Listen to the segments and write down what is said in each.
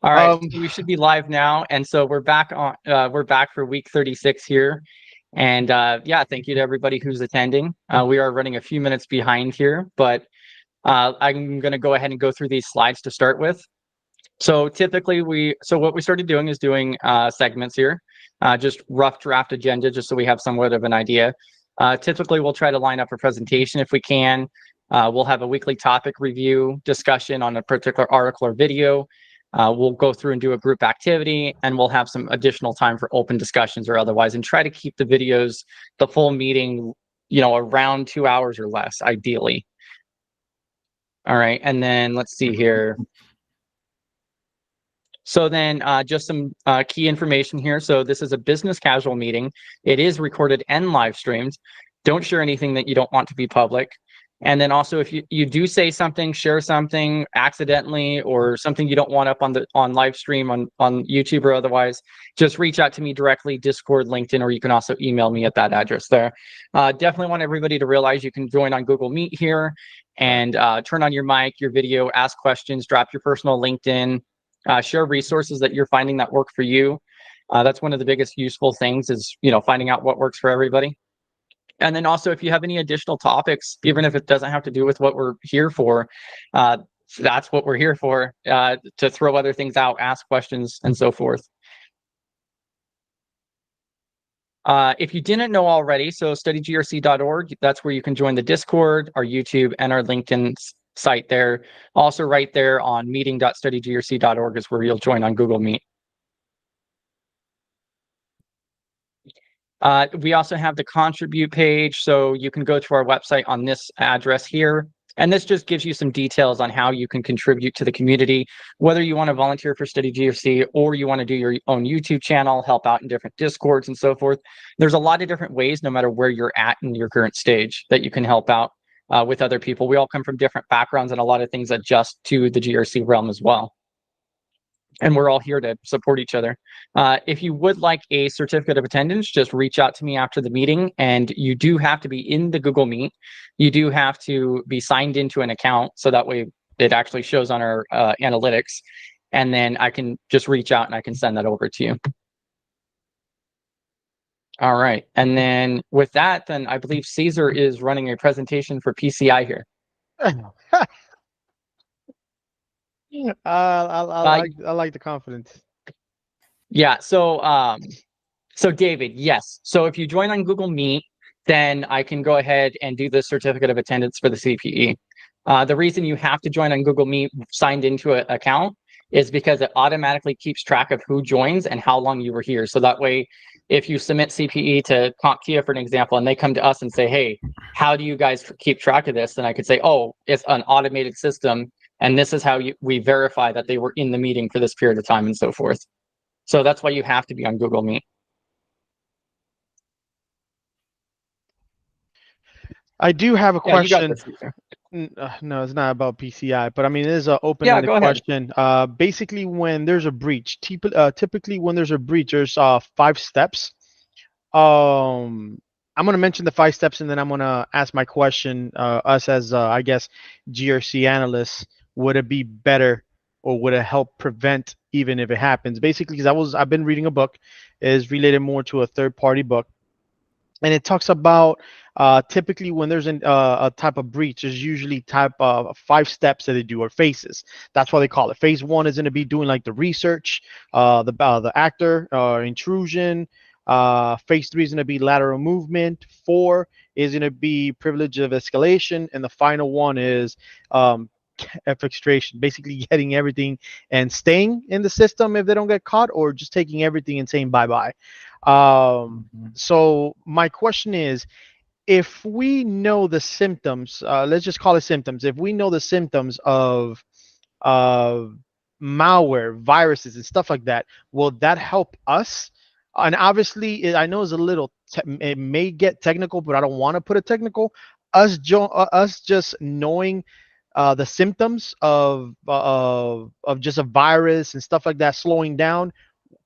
All right, so we should be live now, and so we're back on. We're back for week 36 here, and yeah, thank you to everybody who's attending. We are running a few minutes behind here, but I'm going to go ahead and go through these slides to start with. So typically, what we started doing is doing segments here, just rough draft agenda, just so we have somewhat of an idea. Typically, we'll try to line up a presentation if we can. We'll have a weekly topic review discussion on a particular article or video. We'll go through and do a group activity, and we'll have some additional time for open discussions or otherwise, and try to keep the videos, the full meeting, around 2 hours or less, ideally. All right, and then let's see here. So then just some key information here. So this is a business casual meeting. It is recorded and live streamed. Don't share anything that you don't want to be public. And then also, if you do say something, share something accidentally, or something you don't want up on live stream on YouTube or otherwise, just reach out to me directly, Discord, LinkedIn, or you can also email me at that address there. Definitely want everybody to realize you can join on Google Meet here and turn on your mic, your video, ask questions, drop your personal LinkedIn, share resources that you're finding that work for you. That's one of the biggest useful things is, finding out what works for everybody. And then also, if you have any additional topics, even if it doesn't have to do with what we're here for, that's what we're here for, to throw other things out, ask questions, and so forth. If you didn't know already, so studygrc.org, that's where you can join the Discord, our YouTube, and our LinkedIn site there. Also right there on meeting.studygrc.org is where you'll join on Google Meet. We also have the contribute page, so you can go to our website on this address here. And this just gives you some details on how you can contribute to the community, whether you want to volunteer for StudyGRC or you want to do your own YouTube channel, help out in different Discords and so forth. There's a lot of different ways, no matter where you're at in your current stage, that you can help out with other people. We all come from different backgrounds, and a lot of things adjust to the GRC realm as well. And we're all here to support each other. If you would like a certificate of attendance, just reach out to me after the meeting. And you do have to be in the Google Meet. You do have to be signed into an account, so that way it actually shows on our analytics. And then I can just reach out and I can send that over to you. All right. And then with that, then I believe Caesar is running a presentation for PCI here. I like the confidence. Yeah. So David, yes. So if you join on Google Meet, then I can go ahead and do the certificate of attendance for the CPE. The reason you have to join on Google Meet signed into an account is because it automatically keeps track of who joins and how long you were here. So that way, if you submit CPE to CompTIA, for an example, and they come to us and say, hey, how do you guys keep track of this? Then I could say, oh, it's an automated system. And this is how we verify that they were in the meeting for this period of time and so forth. So that's why you have to be on Google Meet. I do have a question. No, it's not about PCI, but I mean, it is an open-ended question. Basically, when there's a breach, typically when there's a breach, there's 5 steps. I'm going to mention the 5 steps, and then I'm going to ask my question. Us as, I guess, GRC analysts, would it be better or would it help prevent even if it happens? Basically, because I've been reading a book, is related more to a third-party book, and it talks about typically when there's a type of breach, there's usually type of 5 steps that they do, or phases. That's why they call it. Phase 1 is going to be doing like the research, the actor intrusion. Phase 3 is going to be lateral movement. 4 is going to be privilege of escalation, and the final one is extraction, basically getting everything and staying in the system if they don't get caught, or just taking everything and saying bye-bye. So my question is, if we know the symptoms, let's just call it symptoms. If we know the symptoms of malware, viruses, and stuff like that, will that help us? And obviously, I know it's a little, it may get technical, but I don't want to put it technical. Us just knowing the symptoms of just a virus and stuff like that slowing down,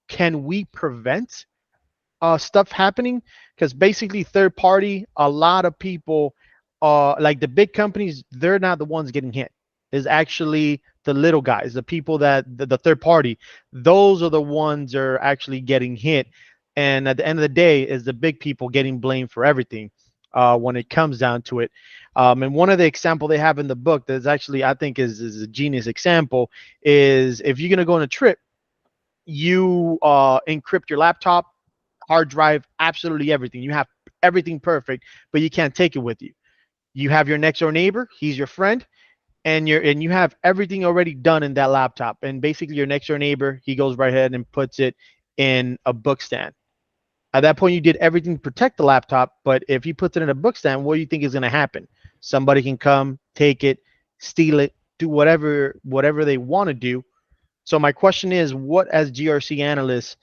can we prevent stuff happening? Because basically, third party, a lot of people, like the big companies, they're not the ones getting hit. It's actually the little guys, the people that the third party, those are the ones that are actually getting hit. And at the end of the day, is the big people getting blamed for everything when it comes down to it. And one of the example they have in the book that's actually, I think, is a genius example is if you're going to go on a trip, you encrypt your laptop, hard drive, absolutely everything. You have everything perfect, but you can't take it with you. You have your next door neighbor, he's your friend, and you have everything already done in that laptop. And basically your next door neighbor, he goes right ahead and puts it in a book stand. At that point, you did everything to protect the laptop, but if he puts it in a book stand, what do you think is going to happen? Somebody can come, take it, steal it, do whatever they want to do. So my question is, what as GRC analysts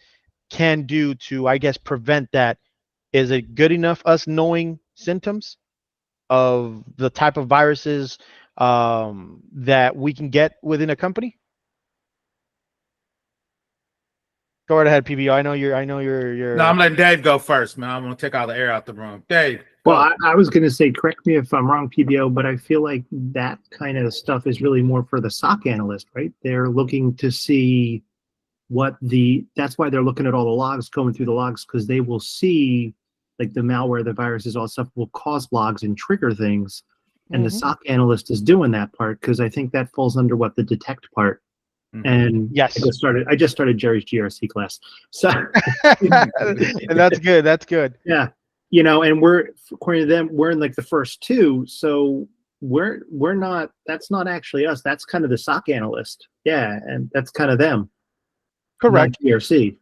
can do to, I guess, prevent that? Is it good enough us knowing symptoms of the type of viruses that we can get within a company? Go right ahead, PBO. I know you're. No, I'm letting Dave go first, man. I'm gonna take all the air out the room. Dave. Well, I was going to say, correct me if I'm wrong, PBO, but I feel like that kind of stuff is really more for the SOC analyst, right? They're looking to see that's why they're looking at all the logs, going through the logs, because they will see like the malware, the viruses, all stuff will cause logs and trigger things. And the SOC analyst is doing that part, because I think that falls under the detect part. And yes, I just started Jerry's GRC class. So and that's good. That's good. Yeah. You know, and we're, according to them, we're in like the first two. So we're not, that's not actually us. That's kind of the SOC analyst. Yeah. And that's kind of them. Correct. GRC.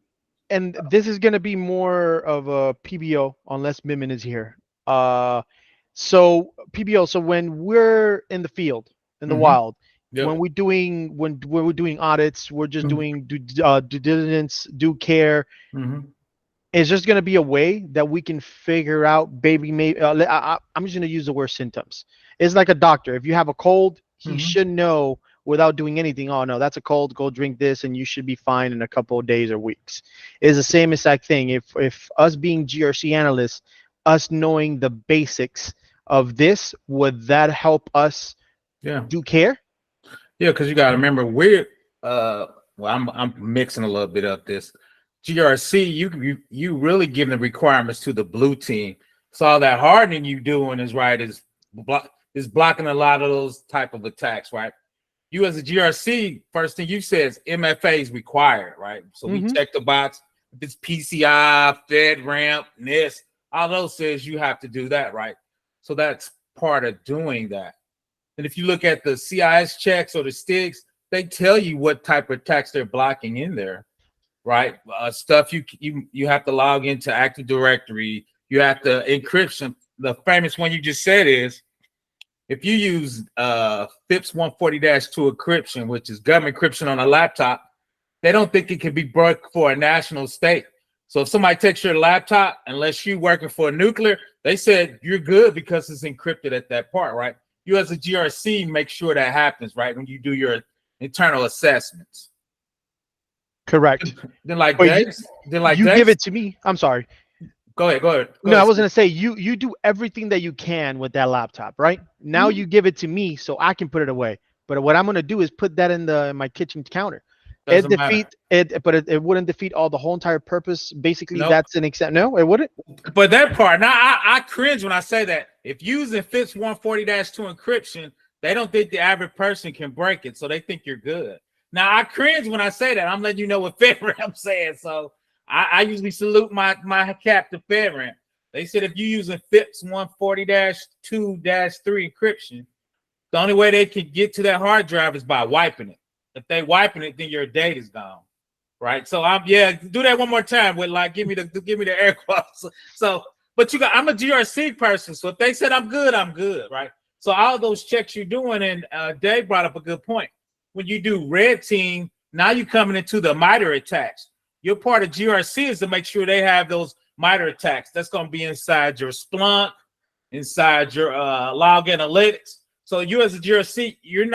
And this is going to be more of a PBO unless Mimin is here. So PBO, so when we're in the field, in the wild, when we're doing audits, we're just doing due diligence, due care. Is just going to be a way that we can figure out, I'm just going to use the word symptoms. It's like a doctor. If you have a cold, he should know without doing anything. Oh no, that's a cold. Go drink this, and you should be fine in a couple of days or weeks. It's the same exact thing. If us being GRC analysts, us knowing the basics of this, would that help us? Do care? Yeah, because you got to remember I'm mixing a little bit of this. GRC, you really giving the requirements to the blue team. So all that hardening you doing is blocking a lot of those type of attacks, right? You as a GRC, first thing you said is MFA is required, right? So we check the box. If it's PCI, FedRAMP, NIST, all those says you have to do that, right? So that's part of doing that. And if you look at the CIS checks or the sticks, they tell you what type of attacks they're blocking in there. Right, stuff you have to log into Active Directory. You have to encryption. The famous one you just said is if you use FIPS 140-2 encryption, which is government encryption on a laptop, they don't think it can be broke for a national state. So if somebody takes your laptop, unless you're working for a nuclear, they said you're good because it's encrypted at that part, right? You as a GRC make sure that happens, right, when you do your internal assessments. Correct. Then give it to me. I'm sorry. Go ahead. I was gonna say you do everything that you can with that laptop, right? Now you give it to me so I can put it away. But what I'm gonna do is put that in my kitchen counter. It wouldn't defeat the whole entire purpose. Basically, that's an example. No, it wouldn't. But that part, now I cringe when I say that. If using FIPS 140-2 encryption, they don't think the average person can break it, so they think you're good. Now I cringe when I say that. I'm letting you know what FedRAMP saying. So I usually salute my cap to FedRAMP. They said if you're using FIPS 140-2-3 encryption, the only way they can get to that hard drive is by wiping it. If they wiping it, then your data's gone. Right. So do that one more time with give me the air quotes. So but I'm a GRC person. So if they said I'm good, right? So all those checks you're doing, and Dave brought up a good point. When you do red team, now you're coming into the MITRE attacks. Your part of GRC is to make sure they have those MITRE attacks. That's going to be inside your Splunk, inside your log analytics. So you as a GRC, you're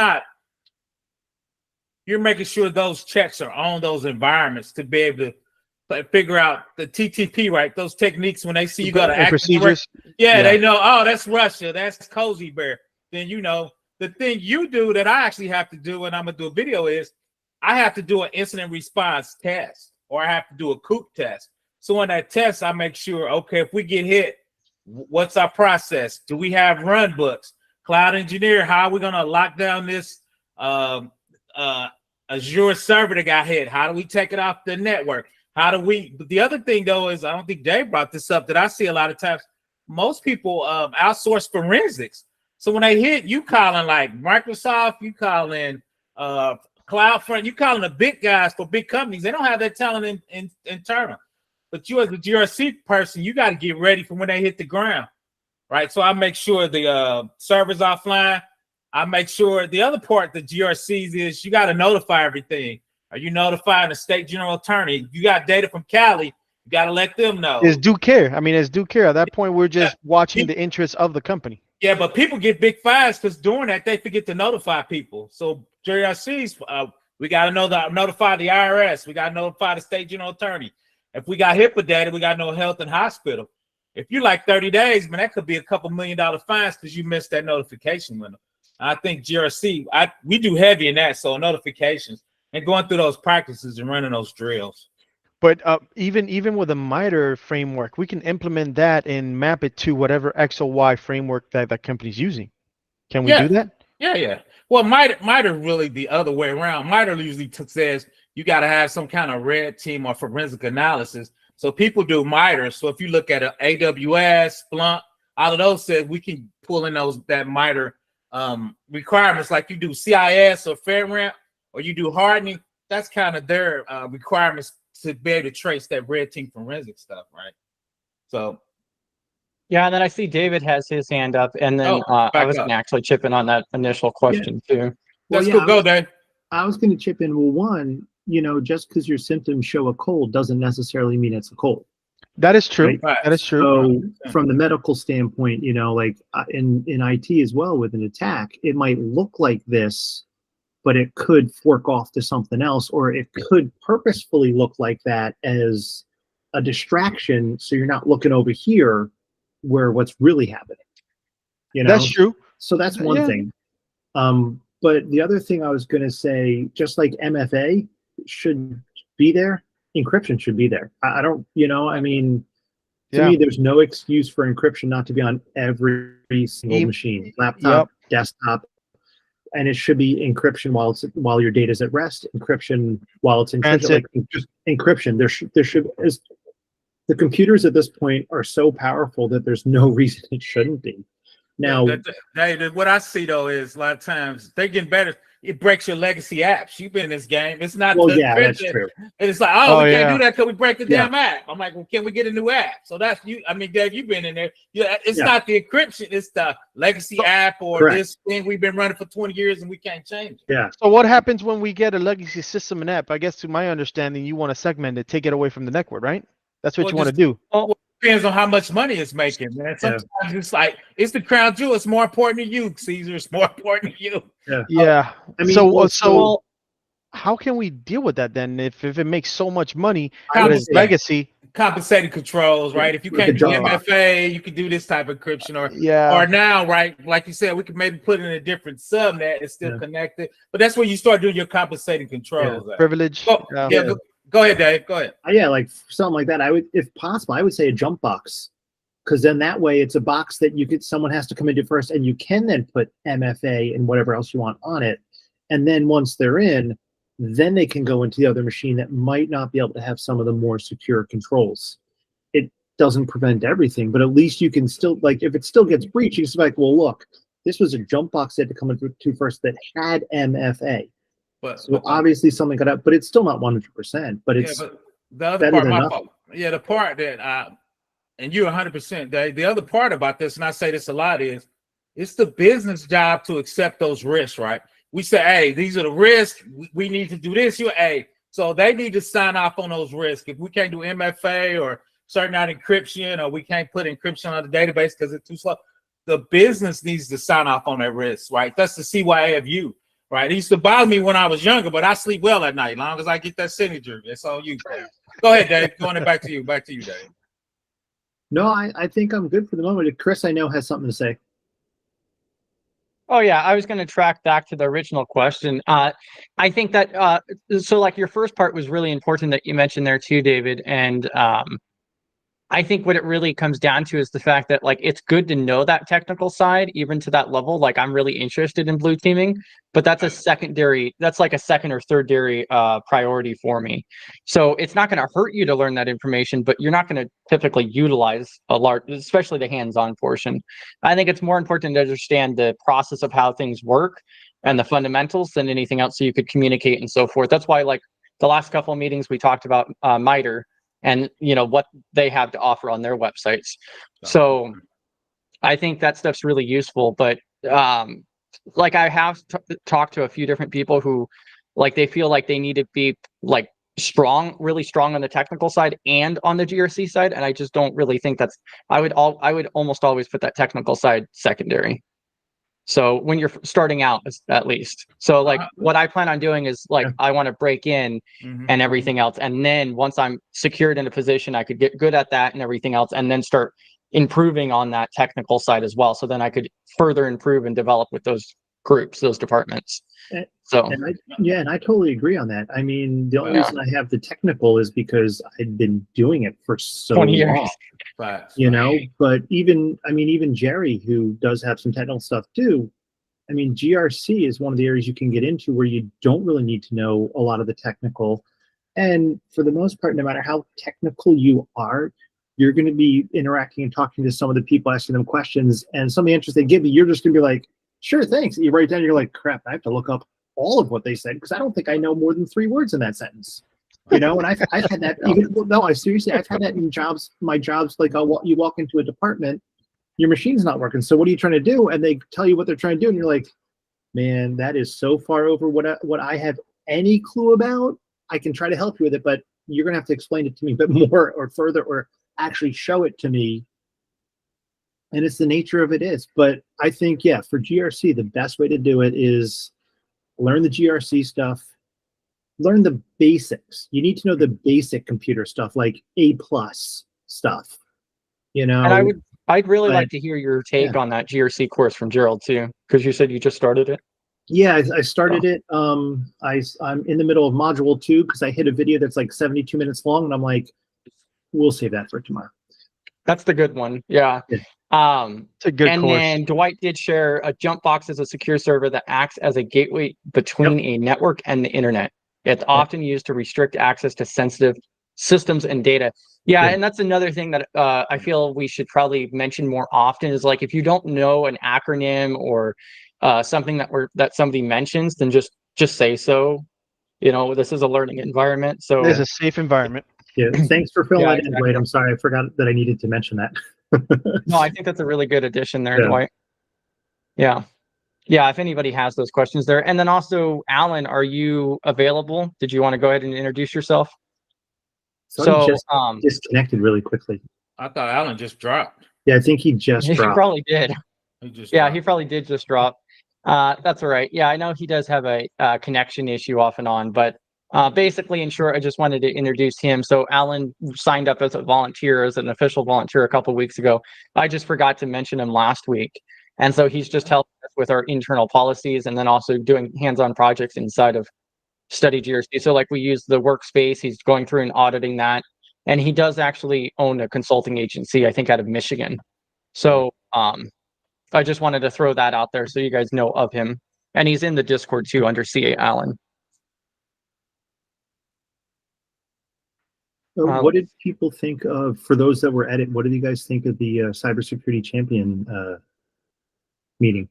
making sure those checks are on those environments to be able to figure out the TTP, right? Those techniques when they see you got to act procedures. They know, oh, that's Russia, that's Cozy Bear. Then the thing you do that I actually have to do, and I'm gonna do a video, is I have to do an incident response test, or I have to do a COOP test. So on that test, I make sure, okay, if we get hit, what's our process? Do we have run books? Cloud engineer, how are we gonna lock down this Azure server that got hit? How do we take it off the network? How do we? But the other thing though is, I don't think Dave brought this up, that I see a lot of times. Most people outsource forensics. So when they hit, you calling like Microsoft, you calling CloudFront, you calling the big guys for big companies. They don't have that talent in internal. But you as a GRC person, you got to get ready for when they hit the ground, right? So I make sure the server's offline. I make sure the other part, the GRCs, is you got to notify everything. Are you notifying the state general attorney? You got data from Cali, you got to let them know. It's due care. I mean, it's due care. At that point, we're just watching the interests of the company. Yeah, but people get big fines because doing that, they forget to notify people. So GRCs, we got to notify the IRS. We got to notify the state general attorney. If we got HIPAA data, we got to know health and hospital. If you like 30 days, man, that could be a couple $1 million fines because you missed that notification window. I think GRC, we do heavy in that, so notifications and going through those practices and running those drills. But even with a MITRE framework, we can implement that and map it to whatever X or Y framework that company's using. Can we do that? Yeah. Well, MITRE really the other way around. MITRE usually says you got to have some kind of red team or forensic analysis. So people do MITRE. So if you look at AWS, Splunk, all of those said we can pull in that MITRE requirements, like you do CIS or FedRAMP, or you do hardening. That's kind of their requirements to be able to trace that red team forensic stuff, right? So yeah, and then I see David has his hand up, and then I was going to actually chip in on that initial question too. That's cool. Go, Dave. I was going to chip in. Well, one, just because your symptoms show a cold doesn't necessarily mean it's a cold. That is true. Right? That is true. So from the medical standpoint, like in IT as well, with an attack, it might look like this, but it could fork off to something else, or it could purposefully look like that as a distraction, so you're not looking over here where what's really happening. That's true. So that's one thing. But the other thing I was going to say, just like MFA should be there, encryption should be there. I don't, I mean, to me, there's no excuse for encryption not to be on every single machine, laptop, desktop. And it should be encryption while your data's at rest, encryption while it's in transit. Like, just encryption. There should the computers at this point are so powerful that there's no reason it shouldn't be. Now, what I see though is a lot of times they're getting better. It breaks your legacy apps. You've been in this game. It's not. Well, that's true. And it's like, we can't do that because we break the damn app. I'm like, well, can we get a new app? So that's you. I mean, Dave, you've been in there. Yeah, it's not the encryption. It's the legacy app or this thing we've been running for 20 years and we can't change it. Yeah. So what happens when we get a legacy system and app? I guess to my understanding, you want to segment it, take it away from the network, right? That's what you want to do. Well, depends on how much money it's making, man. Sometimes it's like, it's the crown jewel. It's more important to you, Caesar. It's more important to you. Yeah. I mean, so how can we deal with that then? If it makes so much money, but it's legacy. Compensating controls, right? If you can't do MFA, you can do this type of encryption, or now, right? Like you said, we could maybe put in a different subnet. It's still connected, but that's when you start doing your compensating controls. Privilege. Go ahead, Dave. Go ahead. Yeah, like something like that. I would, if possible, I would say a jump box, because then that way it's a box that someone has to come into first, and you can then put MFA and whatever else you want on it, and then once they're in, then they can go into the other machine that might not be able to have some of the more secure controls. It doesn't prevent everything, but at least you can still, like, if it still gets breached, you can be like, well, look, this was a jump box that had to come into first that had MFA. So obviously something got up, but it's still not 100%. But it's the other part. The part that and you're 100%. The other part about this, and I say this a lot, is it's the business job to accept those risks, right? We say, hey, these are the risks. We need to do this. So they need to sign off on those risks. If we can't do MFA or certain out encryption, or we can't put encryption on the database because it's too slow, the business needs to sign off on that risk, right? That's the CYFU. Right, it used to bother me when I was younger, but I sleep well at night. As long as I get that signature, that's all you. Go ahead, Dave. Going back to you. Back to you, Dave. No, I think I'm good for the moment. Chris, I know, has something to say. Oh yeah, I was going to track back to the original question. I think that so like your first part was really important that you mentioned there too, David. And I think what it really comes down to is the fact that like it's good to know that technical side, even to that level. Like I'm really interested in blue teaming, but that's that's like a second or third priority for me. So it's not going to hurt you to learn that information, but you're not going to typically utilize a large, especially the hands-on portion. I think it's more important to understand the process of how things work and the fundamentals than anything else, so you could communicate and so forth. That's why like the last couple of meetings we talked about MITRE and what they have to offer on their websites. So I think that stuff's really useful. But like I have talked to a few different people who like they feel like they need to be like really strong on the technical side and on the GRC side, and I just don't really think that's. I would almost always put that technical side secondary. So when you're starting out, at least. So like what I plan on doing is like I want to break in and everything else. And then once I'm secured in a position, I could get good at that and everything else, and then start improving on that technical side as well. So then I could further improve and develop with those groups, those departments. And I totally agree on that. I mean, the only reason I have the technical is because I've been doing it for so 20 years. long. But even Jerry, who does have some technical stuff too, I mean, GRC is one of the areas you can get into where you don't really need to know a lot of the technical. And for the most part, no matter how technical you are, you're going to be interacting and talking to some of the people, asking them questions, and some of the answers they give you, you're just going to be like, sure, thanks. You write down, you're like, crap, I have to look up all of what they said because I don't think I know more than 3 words in that sentence. And I've had that I've had that in my jobs, like you walk into a department, your machine's not working. So what are you trying to do? And they tell you what they're trying to do. And you're like, man, that is so far over what I have any clue about. I can try to help you with it, but you're going to have to explain it to me a bit more or further, or actually show it to me. And it's the nature of it is. But I think, for GRC, the best way to do it is learn the GRC stuff, learn the basics. You need to know the basic computer stuff, like A+ stuff, And I'd really like to hear your take on that GRC course from Gerald too, because you said you just started it. Yeah, I started it. I'm in the middle of module 2 because I hit a video that's like 72 minutes long, and I'm like, we'll save that for tomorrow. That's the good one. Yeah. It's a good course. And then Dwight did share a jump box as a secure server that acts as a gateway between a network and the internet. It's often used to restrict access to sensitive systems and data. Yeah, and that's another thing that I feel we should probably mention more often is like if you don't know an acronym or something that somebody mentions, then just say so. This is a learning environment. So there's a safe environment. Yeah, thanks for filling that in, Dwight. I'm sorry, I forgot that I needed to mention that. No, I think that's a really good addition there, Dwight. Yeah. Yeah, if anybody has those questions there. And then also, Alan, are you available? Did you want to go ahead and introduce yourself? So just disconnected really quickly. I thought Alan just dropped. Yeah, I think he just dropped. He probably did. He probably did just drop. That's all right. Yeah, I know he does have a connection issue off and on, but basically, in short, I just wanted to introduce him. So Alan signed up as an official volunteer a couple of weeks ago. I just forgot to mention him last week. And so he's just helping us with our internal policies and then also doing hands-on projects inside of Study GRC. So like we use the workspace, he's going through and auditing that. And he does actually own a consulting agency, I think out of Michigan. So I just wanted to throw that out there so you guys know of him. And he's in the Discord too under CA Allen. What did people think of, for those that were at it, what did you guys think of the Cybersecurity Champion meeting?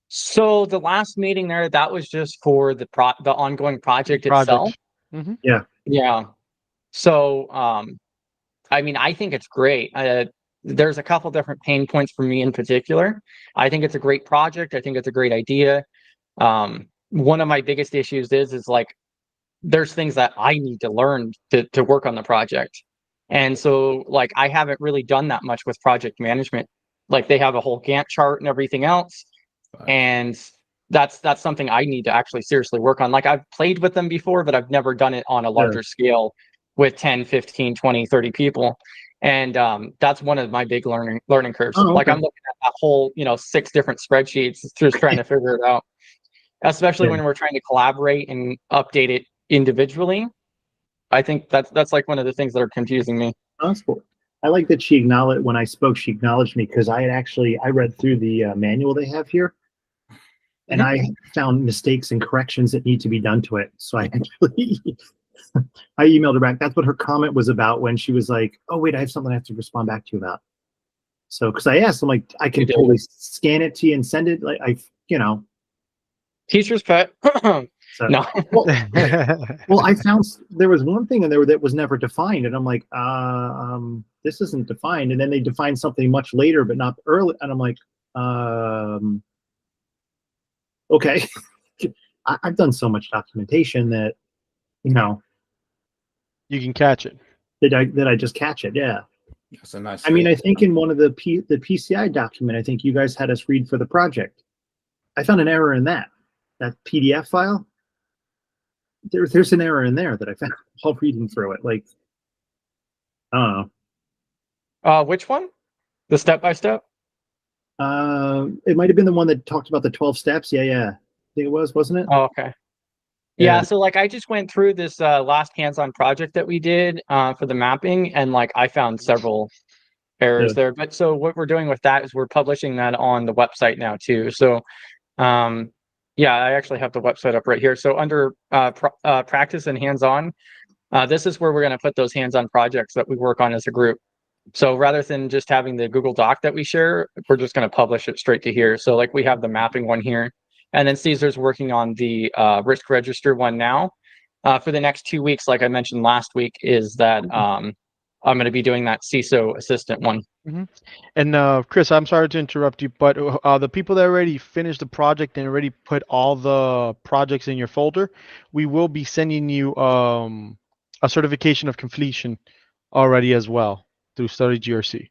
So the last meeting there, that was just for the ongoing project itself. Mm-hmm. Yeah. So, I mean, I think it's great. There's a couple different pain points for me in particular. I think it's a great project. I think it's a great idea. One of my biggest issues is like, there's things that I need to learn to work on the project. And so like, I haven't really done that much with project management. Like they have a whole Gantt chart and everything else. And that's something I need to actually seriously work on. Like I've played with them before, but I've never done it on a larger scale with 10, 15, 20, 30 people. And that's one of my big learning curves. Oh, okay. Like I'm looking at a whole, 6 different spreadsheets, just trying to figure it out. Especially when we're trying to collaborate and update it individually. I think that's like one of the things that are confusing me. Oh, that's cool. I like that she acknowledged when I spoke. She acknowledged me because I read through the manual they have here, and I found mistakes and corrections that need to be done to it. So I actually I emailed her back. That's what her comment was about when she was like, "Oh wait, I have something I have to respond back to you about." So because I asked, I'm like, I can totally scan it to you and send it. Like teacher's pet. So, no. well, I found there was one thing in there that was never defined, and I'm like, this isn't defined. And then they defined something much later, but not early. And I'm like, okay. I've done so much documentation that, you can catch it. That I just catch it. Yeah. That's a nice. I mean, I think in one of the PCI document, I think you guys had us read for the project. I found an error in that PDF file. There's an error in there that I found while reading through it. Like, I don't know. Which one? The step-by-step? It might have been the one that talked about the 12 steps. Yeah. I think it was, wasn't it? Oh, okay. Yeah, so like I just went through this last hands-on project that we did for the mapping, and like I found several errors there. But so what we're doing with that is we're publishing that on the website now too. So yeah, I actually have the website up right here. So under practice and hands-on, this is where we're going to put those hands-on projects that we work on as a group. So rather than just having the Google Doc that we share, we're just going to publish it straight to here. So like we have the mapping one here, and then Caesar's working on the risk register one now. For the next 2 weeks, like I mentioned last week, is that I'm going to be doing that CISO assistant one. And Chris, I'm sorry to interrupt you, but the people that already finished the project and already put all the projects in your folder, we will be sending you a certification of completion already as well through Study GRC.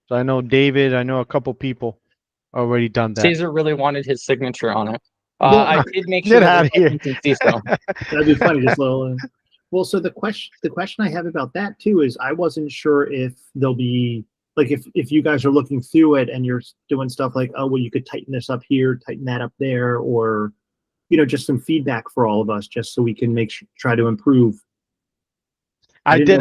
So I know David, I know a couple people already done that. Caesar really wanted his signature on it. I did make sure that CISO. That'd be funny, just little. Well, so the question I have about that too is I wasn't sure if there'll be like if you guys are looking through it and you're doing stuff like, oh well, you could tighten this up here, tighten that up there, or just some feedback for all of us, just so we can try to improve. I didn't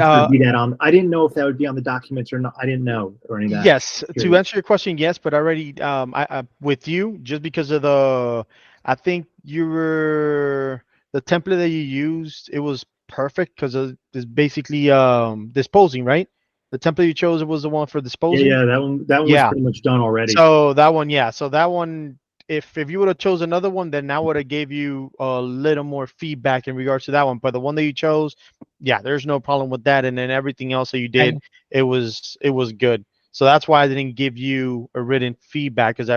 know if that would be on the documents or not. I didn't know or any of that. Yes, to answer your question, yes, but already I with you, just because of I think the template that you used, it was perfect because it's basically disposing, right? The template you chose, it was the one for disposing. Yeah, that one was pretty much done already. So that one, yeah. So that one, if you would have chose another one, then that would have gave you a little more feedback in regards to that one. But the one that you chose, yeah, there's no problem with that. And then everything else that you did, it was good. So that's why I didn't give you a written feedback, because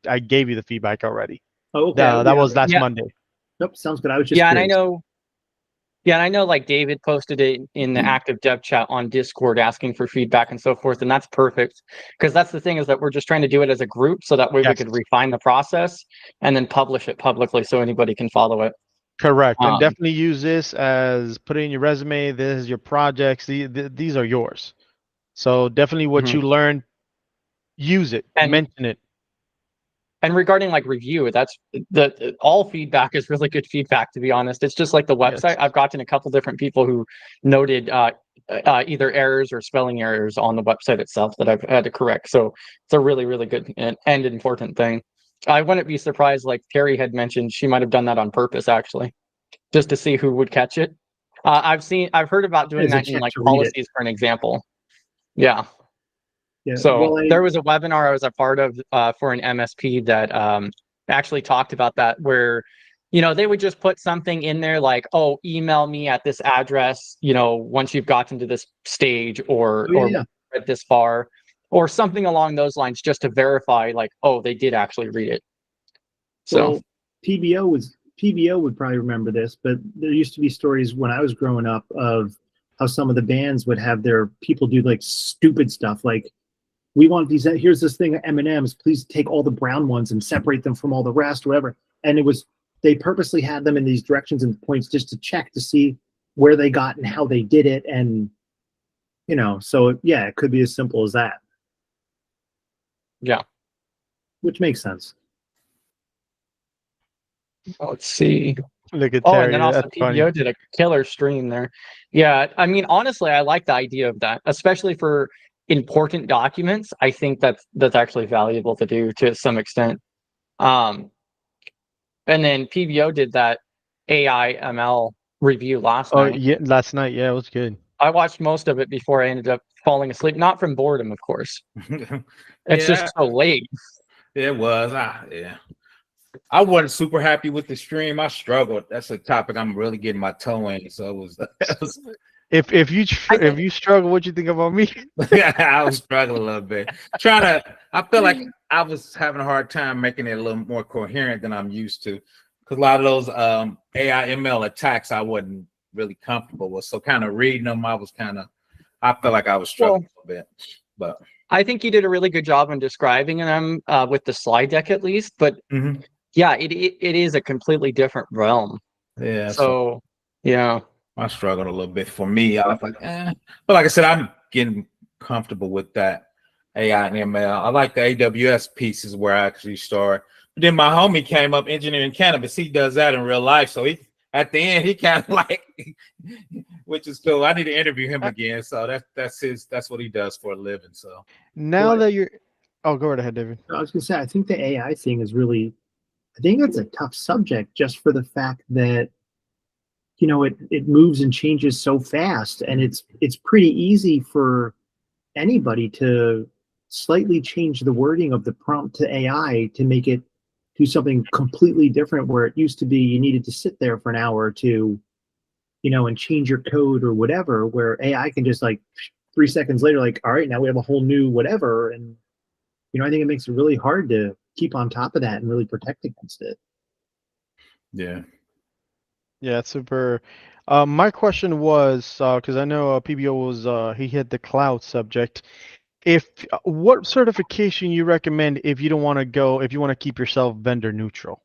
I gave you the feedback already. Oh, okay. That was last Monday. Nope, sounds good. I was just curious. And I know like David posted it in the active dev chat on Discord asking for feedback and so forth. And that's perfect, because that's the thing, is that we're just trying to do it as a group, so that way we could refine the process and then publish it publicly so anybody can follow it. Correct. And definitely use this as put it in your resume. This is your projects. These are yours. So definitely what you learn, use it and mention it. And regarding like review, that's all feedback is really good feedback, to be honest. It's just like the website. Yes. I've gotten a couple different people who noted either errors or spelling errors on the website itself that I've had to correct. So it's a really, really good and important thing. I wouldn't be surprised, like Terry had mentioned, she might have done that on purpose, actually, just to see who would catch it. I've heard about doing that in like policies, for an example. Yeah. Yeah, so there was a webinar I was a part of for an MSP that actually talked about that, where, they would just put something in there like, oh, email me at this address, once you've gotten to this stage or read this far, or something along those lines, just to verify like, oh, they did actually read it. So PBO would probably remember this, but there used to be stories when I was growing up of how some of the bands would have their people do like stupid stuff, like, we want these, here's this thing of M&Ms, please take all the brown ones and separate them from all the rest, whatever. And they purposely had them in these directions and points just to check to see where they got and how they did it. And You know, so yeah, it could be as simple as that. Yeah. Which makes sense. Let's see. Look at Oh, and then Terry. also That's funny. PBO did a killer stream there. Yeah, I mean, honestly, I like the idea of that, especially for important documents. I think that's actually valuable to do to some extent. Um, and then PBO did that AI ML review last Oh night. yeah, last night. Yeah, it was good. I watched most of it before I ended up falling asleep, not from boredom, of course. It's Yeah, just so late. it was. Yeah. I wasn't super happy with the stream. I struggled. That's a topic I'm really getting my toe in. So it was If if you struggle, what you think about me? I was struggling a little bit. I feel like I was having a hard time making it a little more coherent than I'm used to. Because a lot of those AI ML attacks I wasn't really comfortable with. So kind of reading them, I felt like I was struggling a little bit. But I think you did a really good job on describing them with the slide deck at least. But yeah, it is a completely different realm. Yeah. So yeah. I struggled a little bit. For me, I was like, but like I said, I'm getting comfortable with that AI and ML. I like the AWS pieces where I actually start. But then my homie came up, engineering cannabis. He does that in real life. So he at the end he kind of like, which is cool. I need to interview him again. So that's what he does for a living. So Now that you're, oh, go right ahead, David. I was gonna say, I think the AI thing is really, I think it's a tough subject just for the fact that, you know, it moves and changes so fast, and it's pretty easy for anybody to slightly change the wording of the prompt to AI to make it do something completely different, where it used to be you needed to sit there for an hour or two, you know, and change your code or whatever, where AI can just like 3 seconds later, like, all right, now we have a whole new whatever. And, you know, I think it makes it really hard to keep on top of that and really protect against it. yeah. Yeah, it's super. My question was because I know PBO was he hit the cloud subject. If what certification you recommend if you don't want to go if you want to keep yourself vendor neutral?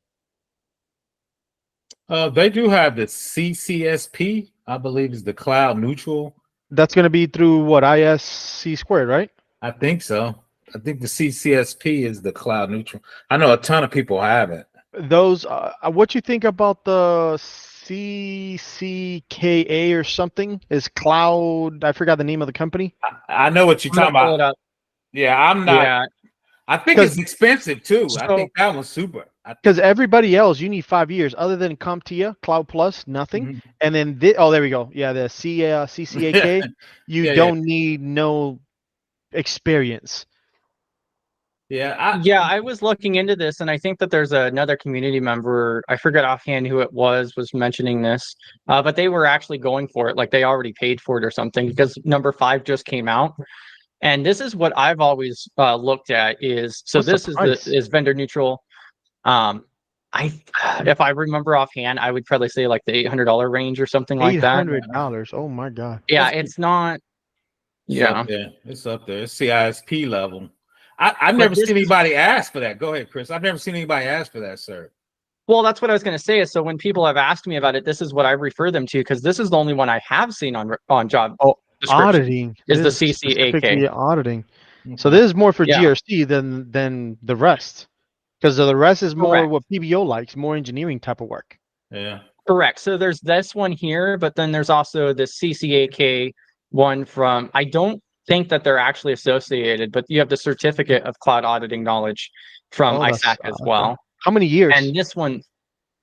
They do have the CCSP, I believe is the cloud neutral. That's going to be through what, ISC squared, right? I think so. I think the CCSP is the cloud neutral. I know a ton of people have it. Those what you think about the CCKA or something is cloud? I forgot the name of the company. I know what you're I'm gonna talking pull it about. up. Yeah, I'm not. Yeah. I think it's expensive too. I think that one's super. Because everybody else, you need 5 years. Other than CompTIA, Cloud Plus, nothing. And then oh, there we go. Yeah, the CCAK, you don't need no experience. Yeah, I was looking into this, and I think that there's another community member, I forget offhand who it was mentioning this, but they were actually going for it, like they already paid for it or something, because number 5 just came out. And this is what I've always looked at is, so What's this is vendor neutral. If I remember offhand, I would probably say like the $800 range or something like that. $800. Oh my God. Yeah, it's not. Yeah, it's up there. It's CISP level. I've never seen anybody ask for that. Go ahead, Chris. I've never seen anybody ask for that, sir. Well, that's what I was going to say. Is so when people have asked me about it, this is what I refer them to, because this is the only one I have seen on job. Auditing is the CCAK. Auditing. So this is more for GRC than the rest, because the rest is more what PBO likes, more engineering type of work. Yeah. Correct. So there's this one here, but then there's also the CCAK one from, I don't think that they're actually associated, but you have the certificate of cloud auditing knowledge from ISAC as well. How many years? And this one,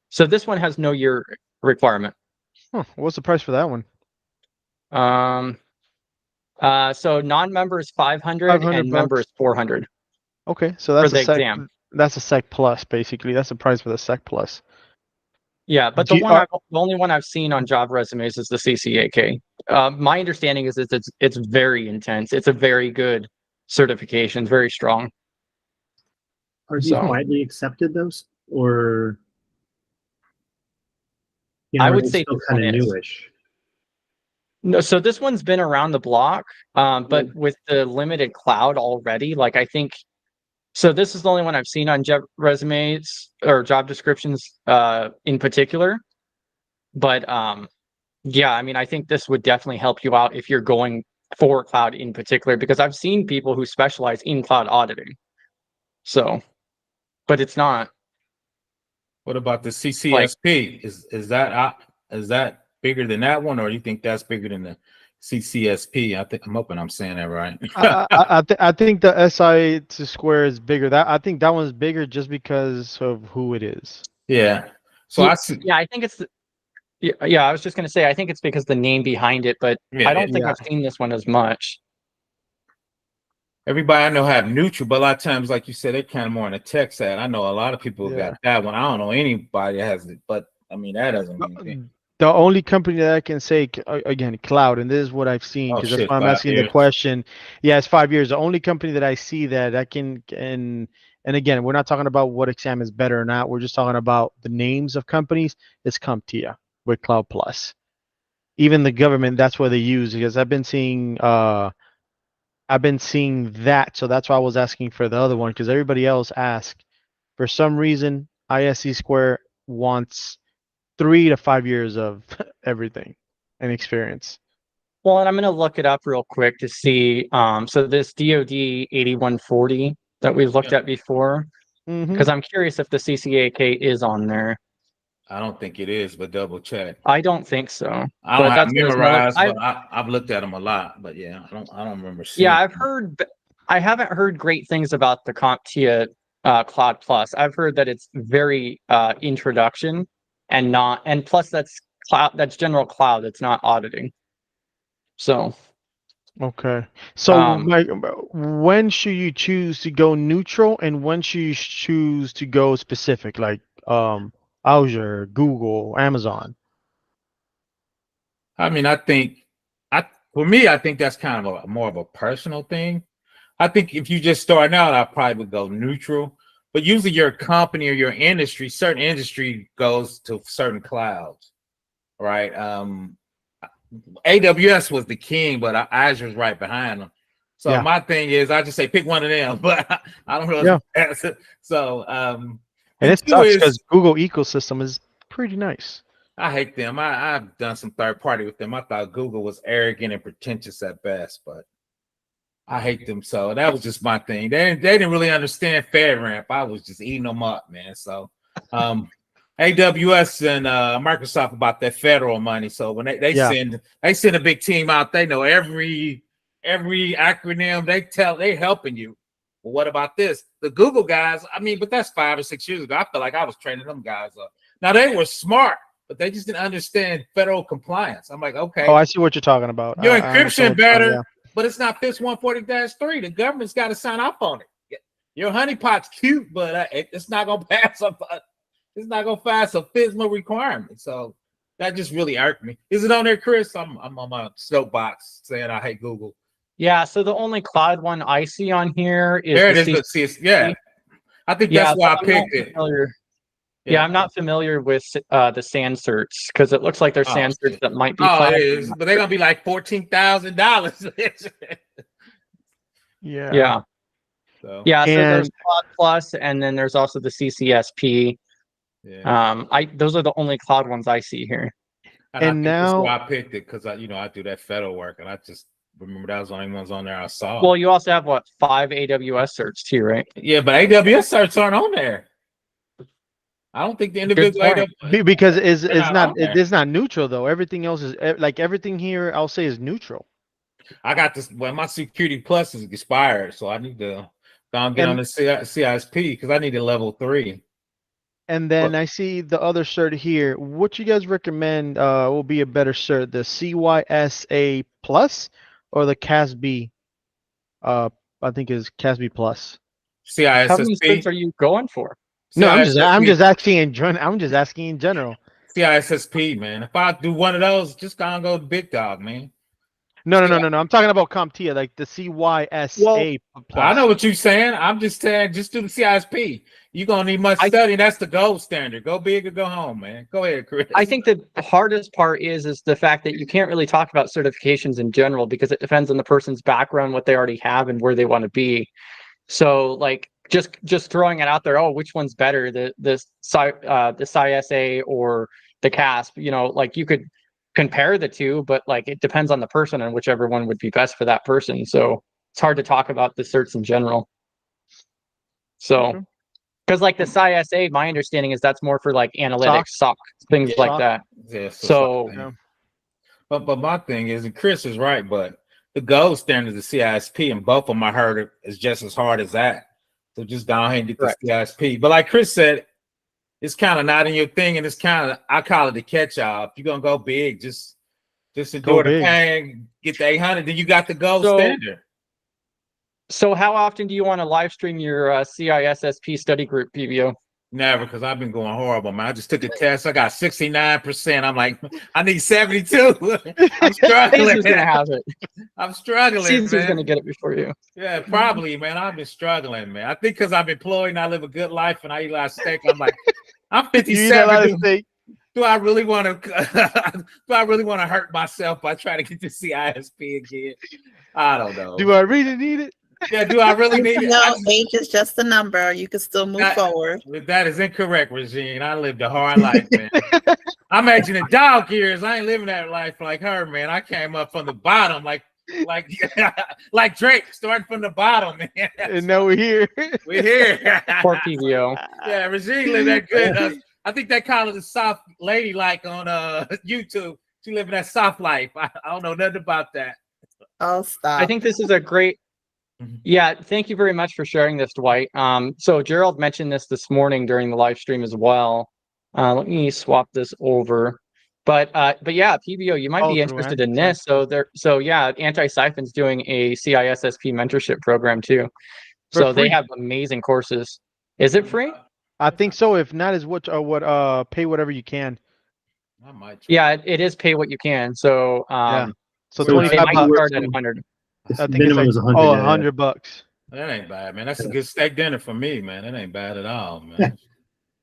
so this one has no year requirement. What's the price for that one? So non-member is 500 and member is 400. Okay, so that's for the exam. That's a Sec Plus, basically. That's the price for the Sec Plus. Yeah, but the only one I've seen on job resumes is the CCAK. My understanding is it's very intense. It's a very good certification. It's very strong. Are these widely accepted, those, or I would say still kind of newish? No, so this one's been around the block, but with the limited cloud already, like I think. So this is the only one I've seen on job resumes or job descriptions in particular. But yeah, I mean, I think this would definitely help you out if you're going for cloud in particular, because I've seen people who specialize in cloud auditing. So, but it's not. What about the CCSP? Is that bigger than that one, or you think that's bigger than the CCSP? I'm hoping I'm saying that right. I think the SI to square is bigger. I think that one's bigger just because of who it is. Yeah. So yeah, I see. Yeah, I think it's. Yeah, I was just gonna say I think it's because the name behind it, but I don't think I've seen this one as much. Everybody I know have neutral, but a lot of times, like you said, they're kind of more on the tech side. I know a lot of people got that one. I don't know anybody that has it, but I mean that doesn't mean anything. The only company that I can say again, cloud, and this is what I've seen because that's why I'm asking the question. Yeah, it's 5 years. The only company that I see that I can and again, we're not talking about what exam is better or not. We're just talking about the names of companies. It's CompTIA with Cloud Plus. Even the government, that's what they use because I've been seeing that, so that's why I was asking for the other one because everybody else asked. For some reason, ISC Square wants 3 to 5 years of everything and experience. Well, and I'm going to look it up real quick to see. So this DoD 8140 that we've looked at before, because I'm curious if the CCAK is on there. I don't think it is, but double check. I don't think so. I don't have memorized, but I've looked at them a lot. But yeah, I don't remember seeing. Yeah, I haven't heard great things about the CompTIA Cloud Plus. I've heard that it's very introduction and plus that's general cloud. It's not auditing. So. Okay. So when should you choose to go neutral and when should you choose to go specific, like Azure, Google, Amazon? I mean, I think for me, I think that's kind of more of a personal thing. I think if you just starting out, I probably would go neutral. But usually your company or your industry, certain industry goes to certain clouds, right? AWS was the king, but Azure's right behind them. So my thing is, I just say pick one of them, but I don't really. Yeah. So, and it sucks because Google ecosystem is pretty nice. I hate them. I've done some third party with them. I thought Google was arrogant and pretentious at best, but I hate them. So that was just my thing. They didn't really understand FedRAMP. I was just eating them up, man. So AWS and Microsoft about that federal money. So when they send a big team out, they know every acronym. They helping you. Well, what about this? The Google guys, I mean, but that's 5 or 6 years ago. I feel like I was training them guys up. Now they were smart, but they just didn't understand federal compliance. I'm like, okay. Oh, I see what you're talking about. Your encryption better, but it's not FIS 140-3. The government's got to sign off on it. Your honeypot's cute, but it's not gonna pass up. It's not gonna pass a FISMA requirement. So that just really irked me. Is it on there, Chris? I'm on my soapbox saying I hate Google. Yeah. So the only cloud one I see on here is there. It is. Yeah. I think that's why I picked it. Yeah, I'm not familiar with the sand certs because it looks like there's sand certs that might be. Oh, it is, but they're gonna be like $14,000. Yeah. So there's Cloud Plus, and then there's also the CCSP. Yeah. Those are the only cloud ones I see here. And now that's why I picked it because I do that federal work, and I just remember that was the only ones on there I saw. Well, you also have 5 AWS certs too, right? Yeah, but AWS certs aren't on there. I don't think the individual because it's not neutral though. Everything else is like everything here. I'll say is neutral. I got this. Well, my Security Plus is expired, so I need to get on the CISSP because I need a level 3. And then I see the other cert here. What you guys recommend will be a better cert, the CISSA Plus or the CASB? I think is CASB Plus. CISSP. How many certs are you going for? No, I'm just asking in general. CISSP, man. If I do one of those, just go to Big Dog, man. No. I'm talking about CompTIA, like the CISSA Plus. I know what you're saying. I'm just saying, just do the CISSP. You're gonna need much study. That's the gold standard. Go big or go home, man. Go ahead, Chris. I think the hardest part is the fact that you can't really talk about certifications in general because it depends on the person's background, what they already have, and where they want to be. So, like, just throwing it out there. Oh, which one's better, the CISA or the CASP? You know, like you could compare the two, but like it depends on the person and whichever one would be best for that person. So it's hard to talk about the certs in general. So, because like the CISA, my understanding is that's more for like analytics, SOC, things like that. Yeah, so but my thing is, and Chris is right, but the gold standard is the CISP, and both of them I heard is just as hard as that. So just go ahead and get the CISP. But like Chris said, it's kind of not in your thing, and it's kind of, I call it the catch-all. If you're gonna go big, just endure the pain, get the 800, then you got the gold standard. So how often do you want to live stream your CISSP study group, PBO? Never, because I've been going horrible, man. I just took a test. I got 69%. I'm like, I need 72. I'm struggling. Who's gonna have it? I'm struggling. Who's gonna get it before you? Yeah, probably, man. I've been struggling, man. I think because I'm employed and I live a good life and I eat a lot of steak. I'm like, I'm 57. Do I really want to? Do I really want to hurt myself by trying to get the CISP again? I don't know. Do I really need it? Yeah, do I really need it? No, age is just a number. You can still move forward. That is incorrect, Regine. I lived a hard life, man. I'm aging in dog years. I ain't living that life like her, man. I came up from the bottom, like Drake, starting from the bottom, man. And now we're here. We're here. Poor PBO. Yeah, Regine lived that good. I think they call it a soft lady like on YouTube. She living that soft life. I don't know nothing about that. Oh, stop. I think this is a great. Yeah, thank you very much for sharing this, Dwight. So Gerald mentioned this morning during the live stream as well. Let me swap this over. But yeah, PBO, you might be interested in this. So yeah, Anti-Siphon's doing a CISSP mentorship program too. So they have amazing courses. Is it free? I think so. If not, is what pay whatever you can. I might try. Yeah, it is pay what you can. So so 25 bucks start at 100. I think it's like, $100. That ain't bad, man. That's a good steak dinner for me, man. That ain't bad at all, man.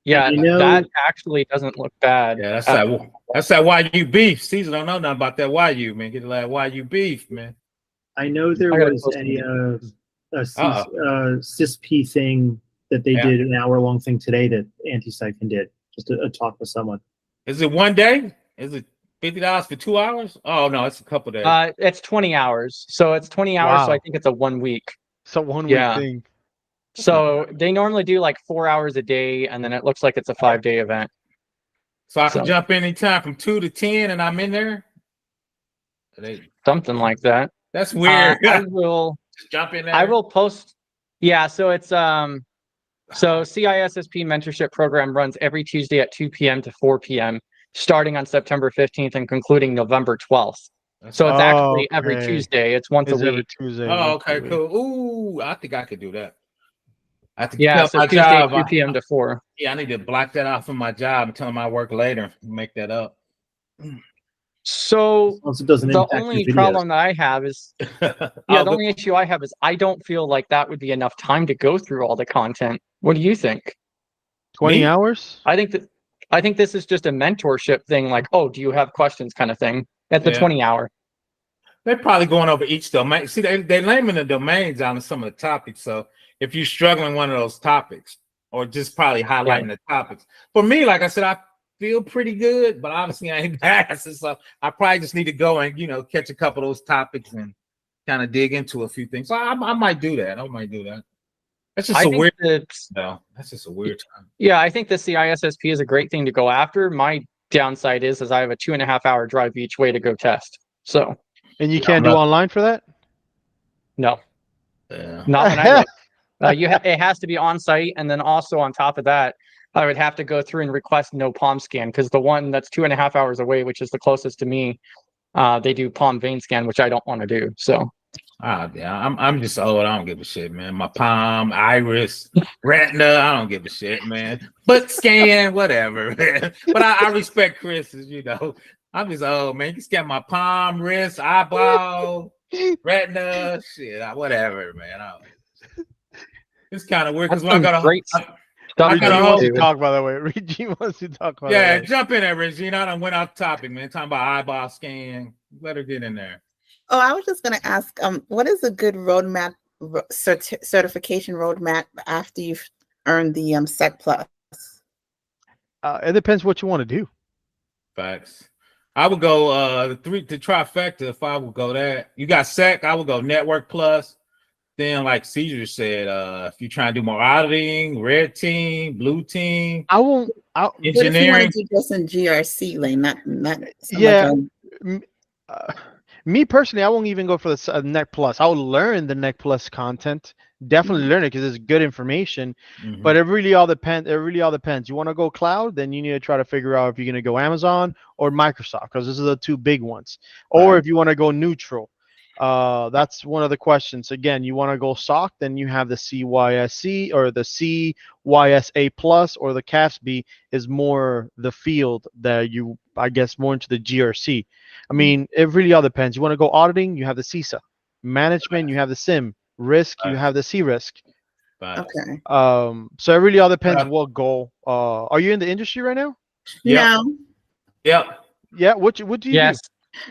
Yeah, that actually doesn't look bad. Yeah, that's that YU beef. Caesar don't know nothing about that YU, man. Get that YU beef, man. I know there was a CISSP thing that they did, an hour-long thing today that Anti-Siphon did, just a talk with someone. Is it one day? Is it $50 for 2 hours? Oh no, it's a couple days. It's 20 hours. So it's 20 hours. So I think it's a 1 week. So 1 week thing. So they normally do like 4 hours a day, and then it looks like it's a 5-day event. So I can jump in anytime from 2 to 10, and I'm in there. Something like that. That's weird. I will jump in there. I will post. Yeah. So it's so CISSP mentorship program runs every Tuesday at 2 p.m. to 4 p.m. starting on September 15th and concluding November 12th. So it's actually every Tuesday. It's once a week. Tuesday, oh, okay, cool. Ooh, I think I could do that. I have to so my Tuesday, job. 2 p.m. to 4. Yeah, I need to block that off from my job and tell them I work later and make that up. So the only problem that I have is, the only issue I have is I don't feel like that would be enough time to go through all the content. What do you think? 20 hours? I think this is just a mentorship thing, like, oh, do you have questions kind of thing at the 20 hour. They're probably going over each domain. See, they're naming the domains on some of the topics. So if you're struggling one of those topics, or just probably highlighting the topics. For me, like I said, I feel pretty good, but obviously I ain't passing. So I probably just need to go and, catch a couple of those topics and kind of dig into a few things. So I might do that. That's just that's just a weird time. Yeah, I think the CISSP is a great thing to go after. My downside is I have a 2.5 hour drive each way to go test. So. And you can't do online for that? No. Not when I look. It has to be on site, and then also on top of that, I would have to go through and request no palm scan, because the one that's 2.5 hours away, which is the closest to me, they do palm vein scan, which I don't want to do. So. I'm just old. I don't give a shit, man. My palm, iris, retina, I don't give a shit, man. Foot scan, whatever, man. But I respect Chris's, I'm just old, man. You can scan my palm, wrist, eyeball, retina, shit, whatever, man. It's kind of weird because I got Reggie wants to talk, by the way. Reggie wants to talk about that. Jump in there, Reggie. I done went off topic, man. Talking about eyeball scan. Let her get in there. Oh, I was just going to ask, what is a good roadmap, certification roadmap after you've earned the Sec Plus? It depends what you want to do. Facts. I would go the trifecta. If I would go that, you got SEC. I would go Network Plus. Then, like Caesar said, if you're trying to do more auditing, red team, blue team, engineering. What if you want to do just in GRC lane, not so Yeah. much Me personally, I won't even go for the Net Plus. I'll learn the Net Plus content. Definitely learn it because it's good information. But it really all depends. You want to go cloud, then you need to try to figure out if you're going to go Amazon or Microsoft, because those are the two big ones. Or if you want to go neutral, that's one of the questions. Again, you want to go SOC, then you have the CYSC or the CYSA plus, or the CASB is more the field that you, I guess, more into the GRC. I mean, it really all depends. You want to go auditing, you have the CISA. Management, you have the SIM. Risk, you have the C-risk. Okay. So it really all depends what goal. Are you in the industry right now? No. Yep. Yeah. What do you do?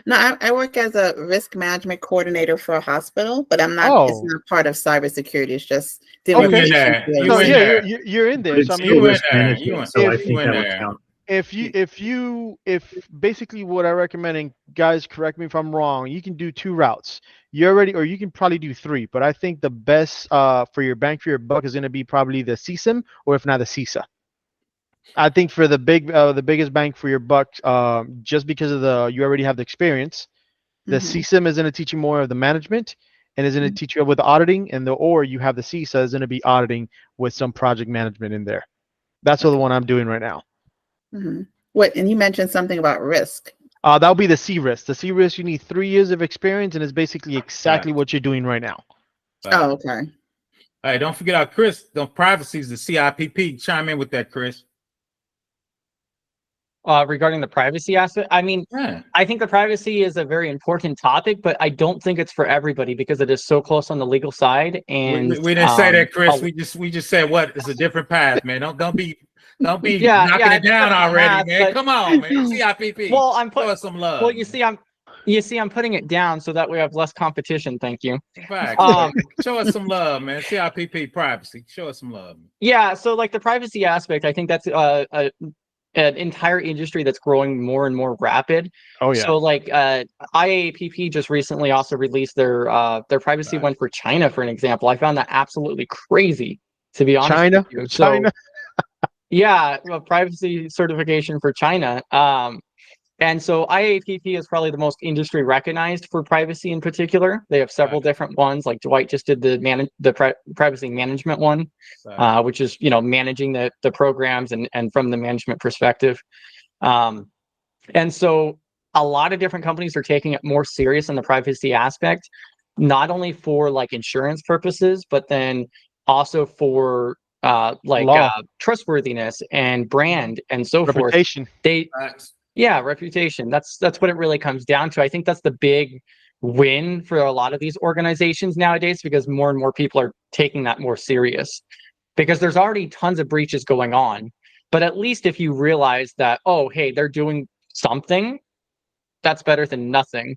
No, I work as a risk management coordinator for a hospital, but I'm not. It's not part of cybersecurity. It's just you're in there. So I mean, risk management. So I think that would count. If basically what I recommend, and guys, correct me if I'm wrong, you can do 2 routes. Or you can probably do 3, but I think the best for your bang for your buck is going to be probably the CSIM, or if not the CISA. I think for the biggest bang for your buck, just because of you already have the experience, the CSIM is going to teach you more of the management, and is going to teach you with the auditing, and or you have the CISA is going to be auditing with some project management in there. That's the one I'm doing right now. What? And you mentioned something about risk. That'll be the C-risk. The C-risk, you need 3 years of experience, and it's basically exactly what you're doing right now. Oh, okay. All right, don't forget our Chris. Don't privacy is the CIPP. Chime in with that, Chris. Regarding the privacy aspect, I mean, I think the privacy is a very important topic, but I don't think it's for everybody because it is so close on the legal side. And we didn't say that, Chris. We just said what is a different path, man. Don't be knocking it down already, man. But, come on, man. CIPP. Well, I'm putting some love. Well, you see, I'm putting it down so that we have less competition. Thank you. Show us some love, man. CIPP privacy. Show us some love. Yeah. So like the privacy aspect, I think that's an entire industry that's growing more and more rapid. Oh yeah. So like IAPP just recently also released their privacy one for China, for an example. I found that absolutely crazy, to be honest with you. So, yeah, a privacy certification for China. And so IAPP is probably the most industry recognized for privacy in particular. They have several different ones. Like Dwight just did the privacy management one, which is, managing the programs and from the management perspective. And so a lot of different companies are taking it more serious in the privacy aspect, not only for like insurance purposes, but then also for trustworthiness and brand and so reputation. Reputation. That's what it really comes down to. I think that's the big win for a lot of these organizations nowadays, because more and more people are taking that more serious, because there's already tons of breaches going on. But at least if you realize that, oh, hey, they're doing something, that's better than nothing.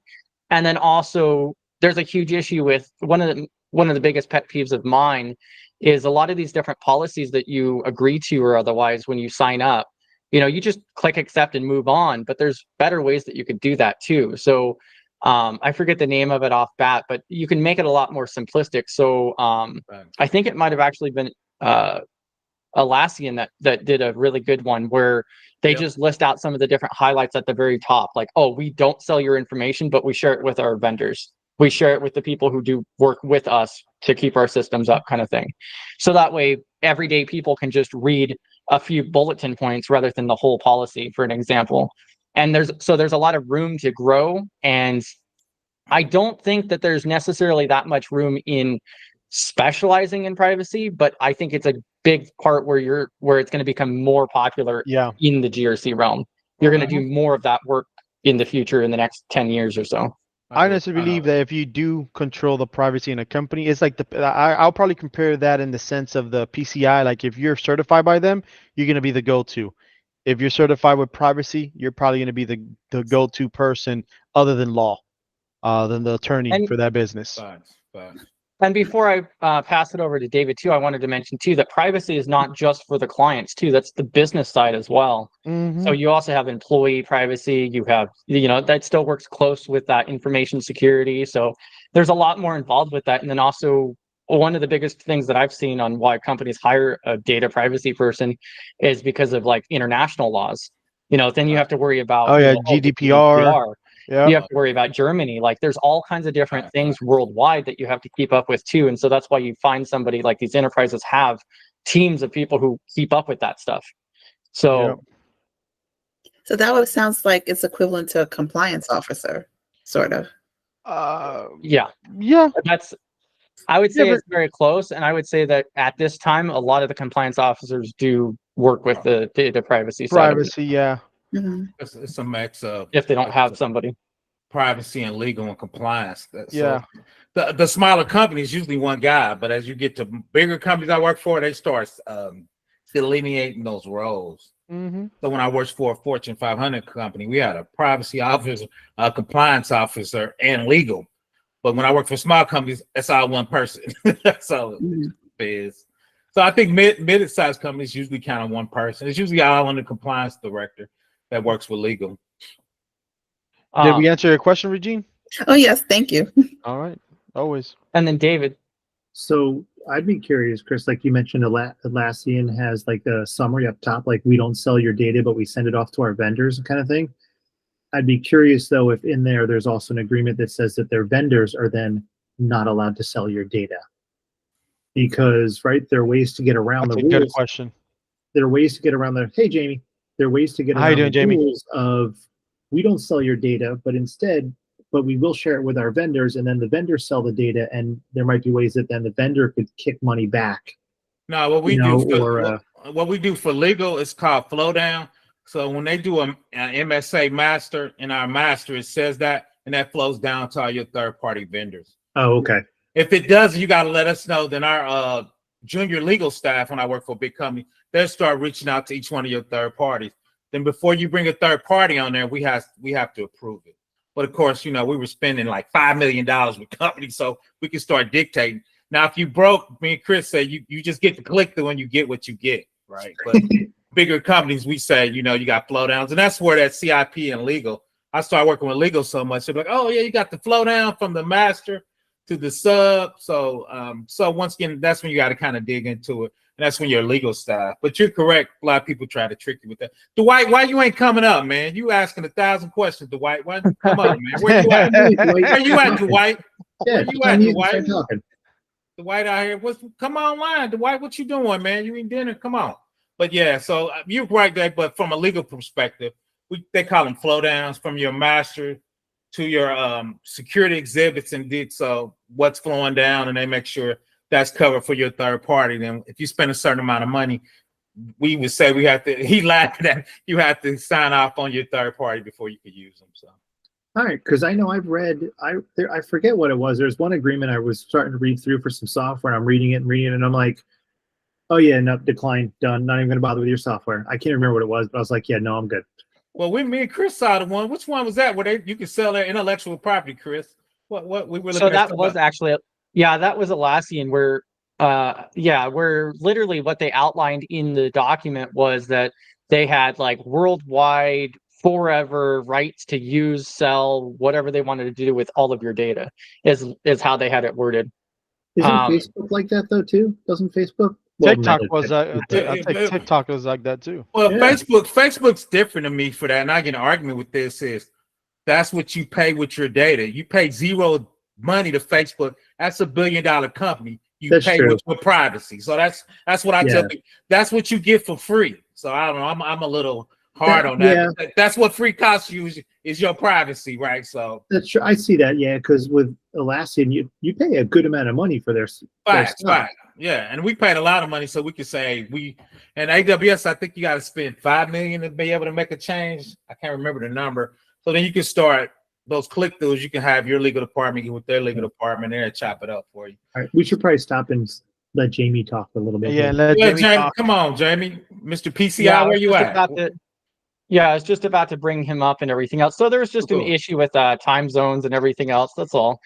And then also there's a huge issue with one of the biggest pet peeves of mine is a lot of these different policies that you agree to or otherwise when you sign up. You just click accept and move on, but there's better ways that you could do that too. So I forget the name of it off bat, but you can make it a lot more simplistic. So I think it might have actually been Atlassian that did a really good one where they just list out some of the different highlights at the very top. Like, oh, we don't sell your information, but we share it with our vendors. We share it with the people who do work with us to keep our systems up, kind of thing. So that way, everyday people can just read a few bulletin points rather than the whole policy, for an example. And there's a lot of room to grow. And I don't think that there's necessarily that much room in specializing in privacy, but I think it's a big part where it's going to become more popular in the GRC realm. You're going to do more of that work in the future in the next 10 years or so. I honestly believe that if you do control the privacy in a company, it's like I'll probably compare that in the sense of the PCI. Like if you're certified by them, you're going to be the go-to. If you're certified with privacy, you're probably going to be the go-to person other than law, than the attorney for that business. And before I pass it over to David too, I wanted to mention too that privacy is not just for the clients too. That's the business side as well. So you also have employee privacy. You have, that still works close with that information security. So there's a lot more involved with that. And then also one of the biggest things that I've seen on why companies hire a data privacy person is because of like international laws. Then you have to worry about GDPR. You have to worry about Germany. Like there's all kinds of different things worldwide that you have to keep up with too. And so that's why you find somebody like these enterprises have teams of people who keep up with that stuff. So that sounds like it's equivalent to a compliance officer, sort of. Yeah. I would say it's very close. And I would say that at this time, a lot of the compliance officers do work with the data privacy side. Yeah. It's a mix of, if they don't have somebody, privacy and legal and compliance. So the smaller companies usually one guy, but as you get to bigger companies I work for, they start delineating those roles. So when I worked for a Fortune 500 company, we had a privacy officer, a compliance officer, and legal. But when I work for small companies, that's all one person. That's all it is. So I think mid-sized companies usually count on one person. It's usually all on the compliance director that works with legal. Did we answer your question, Regine? Oh, yes. Thank you. All right. Always. And then David. So I'd be curious, Chris, like you mentioned, Atlassian has like a summary up top, like we don't sell your data, but we send it off to our vendors kind of thing. I'd be curious, though, if in there's also an agreement that says that their vendors are then not allowed to sell your data. Because, right, there are ways to get around the rules. That's a good question. There are ways to get around hey, Jamie. There are ways to get around the rules of we don't sell your data, but we will share it with our vendors, and then the vendors sell the data, and there might be ways that then the vendor could kick money back. No, what we do for legal is called flow down. So when they do an MSA master in our master, it says that, and that flows down to all your third-party vendors. Oh, okay. If it doesn't, you got to let us know. Then our junior legal staff, when I work for a big company, they'll start reaching out to each one of your third parties. Then before you bring a third party on there, we have to approve it. But of course, we were spending like $5 million with companies, so we can start dictating. Now, if you broke, me and Chris say you just get the click through and you get what you get, right? But bigger companies, we say, you got flow downs, and that's where that CIP and legal. I started working with legal so much. They're like, oh yeah, you got the flow down from the master to the sub. So once again, that's when you got to kind of dig into it. And that's when you're legal staff. But you're correct. A lot of people try to trick you with that. Dwight, why you ain't coming up, man? You asking 1,000 questions, Dwight. Why come on, man? Where you at? Where you at, Dwight? Yeah, where you at, Dwight? Dwight out here. Come online, Dwight. What you doing, man? You eating dinner? Come on. But yeah, so you're right there. But from a legal perspective, they call them flow downs from your master to your security exhibits, and so what's flowing down, and they make sure that's covered for your third party. Then if you spend a certain amount of money, we would say he laughed at you have to sign off on your third party before you could use them. So all right, because I know I've read, I forget what it was. There's one agreement I was starting to read through for some software. I'm reading it, and I'm like, oh yeah, no, decline, done. Not even going to bother with your software. I can't remember what it was, but I was like, yeah, no, I'm good. Well, me and Chris saw the one. Which one was that? Where you could sell their intellectual property, Chris? What we were looking at? So that was actually, that was Atlassian where, where literally what they outlined in the document was that they had like worldwide forever rights to use, sell, whatever they wanted to do with all of your data is how they had it worded. Isn't Facebook like that though too? Doesn't Facebook? TikTok was I think TikTok was like that too. Well, yeah. Facebook's different to me for that, and I get an argument with this is that's what you pay with your data. You pay zero money to Facebook. That's $1 billion company. You pay with privacy. So that's what I tell people. That's what you get for free. So I don't know. I'm a little hard on that. Yeah. That's what free costs you is your privacy, right? So that's true. I see that. Yeah, because with Atlassian, you pay a good amount of money for their stuff. Right. Yeah, and we paid a lot of money, so we could say and AWS. I think you got to spend $5 million to be able to make a change. I can't remember the number. So then you can start those click-throughs. You can have your legal department get with their legal department and chop it up for you. All right, we should probably stop and let Jamie talk a little bit. Yeah, let Jamie talk. Come on, Jamie, Mr. PCI, where you at? Yeah, I was just about to bring him up and everything else. So there's just an issue with time zones and everything else. That's all.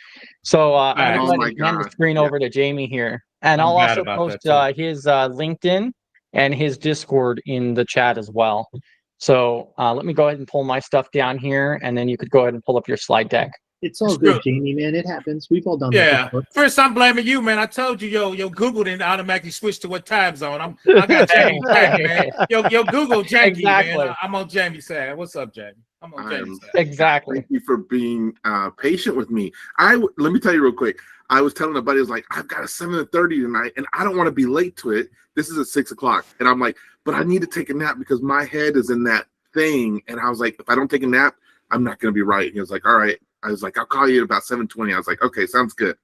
So I'm going to go ahead and hand the screen over to Jamie here. And I'll also post his LinkedIn and his Discord in the chat as well. So let me go ahead and pull my stuff down here, and then you could go ahead and pull up your slide deck. It's all good, Jamie, man. It happens. We've all done that. Yeah. First, I'm blaming you, man. I told you, yo, Google didn't automatically switch to what time zone. I got Jamie, man. Yo, Google janky, man. I'm on Jamie's side. What's up, Jamie? I'm on Jamie's side. Exactly. Thank you for being patient with me. Let me tell you real quick. I was telling a buddy, I was like, I've got a 7:30 tonight, and I don't want to be late to it. This is at 6 o'clock, and I'm like, but I need to take a nap because my head is in that thing. And I was like, if I don't take a nap, I'm not going to be right. And he was like, all right. I was like, I'll call you at about 7:20. I was like, okay, sounds good.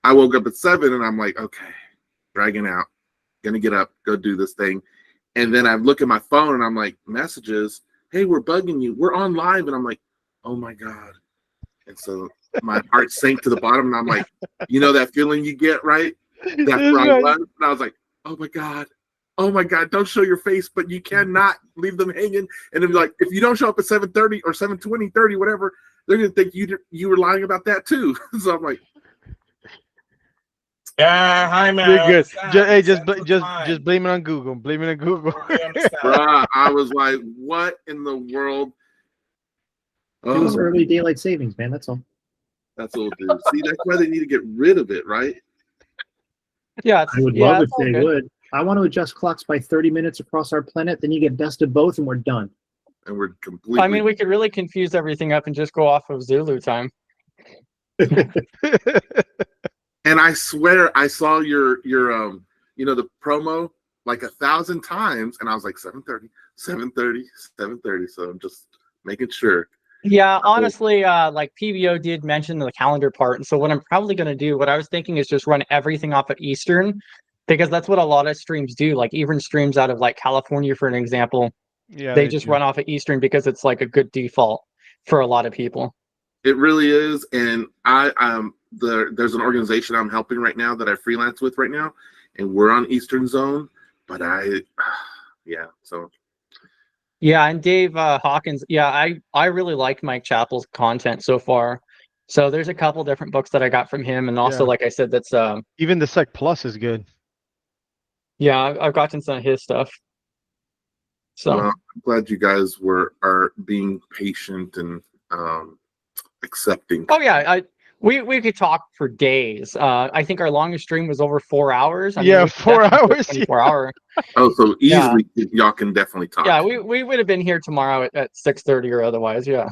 I woke up at 7 and I'm like, okay, dragging out, gonna get up, go do this thing. And then I look at my phone and I'm like, messages, hey, we're bugging you, we're on live. And I'm like, oh my God. And so my heart sank to the bottom and I'm like, you know that feeling you get, right? That's where I was. And I was like, oh my God, don't show your face, but you cannot leave them hanging. And then like, if you don't show up at 7:30 or 7:20, 30, whatever, they're gonna think you were lying about that too. So I'm like, yeah, hi man. You're good. Just blame it on Google. Blame it on Google. Bruh, I was like, what in the world? It was early daylight savings, man. That's all. That's all, dude. See, that's why they need to get rid of it, right? Yeah, I would love if they would. I want to adjust clocks by 30 minutes across our planet. Then you get best of both, and we're done. And we're completely. I mean, we could really confuse everything up and just go off of Zulu time. And I swear I saw your the promo like 1,000 times, and I was like 7:30. So I'm just making sure. Yeah, honestly, like PBO did mention the calendar part, and so what I'm probably going to do, what I was thinking is just run everything off at Eastern, because that's what a lot of streams do. Like even streams out of like California, for an example, they just run off at Eastern because it's like a good default for a lot of people. It really is, and there's an organization I'm helping right now that I freelance with right now, and we're on Eastern Zone, but Yeah, and Dave Hawkins, I really like Mike Chappell's content so far. So there's a couple different books that I got from him, and also, like I said, that's even the Sec Plus is good. Yeah, I've gotten some of his stuff. So I'm glad you guys are being patient and accepting. Oh yeah, we could talk for days. I think our longest stream was over 4 hours. 4 hours. 24 hour. Oh, so easily y'all can definitely talk. Yeah, we would have been here tomorrow at 6:30 or otherwise. Yeah.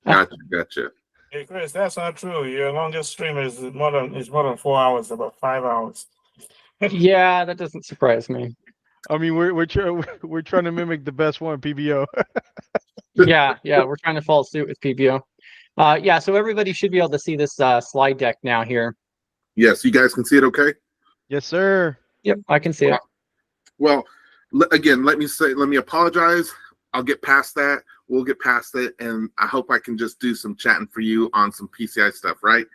Gotcha. Hey Chris, that's not true. Your longest stream is more than 4 hours, about 5 hours. Yeah, that doesn't surprise me. I mean, we're trying to mimic the best one, PBO. yeah, we're trying to follow suit with PBO. So everybody should be able to see this slide deck now here. Yes, you guys can see it okay? Yes, sir. Yep, I can see it. Well, again, let me apologize. I'll get past that. We'll get past it, and I hope I can just do some chatting for you on some PCI stuff, right?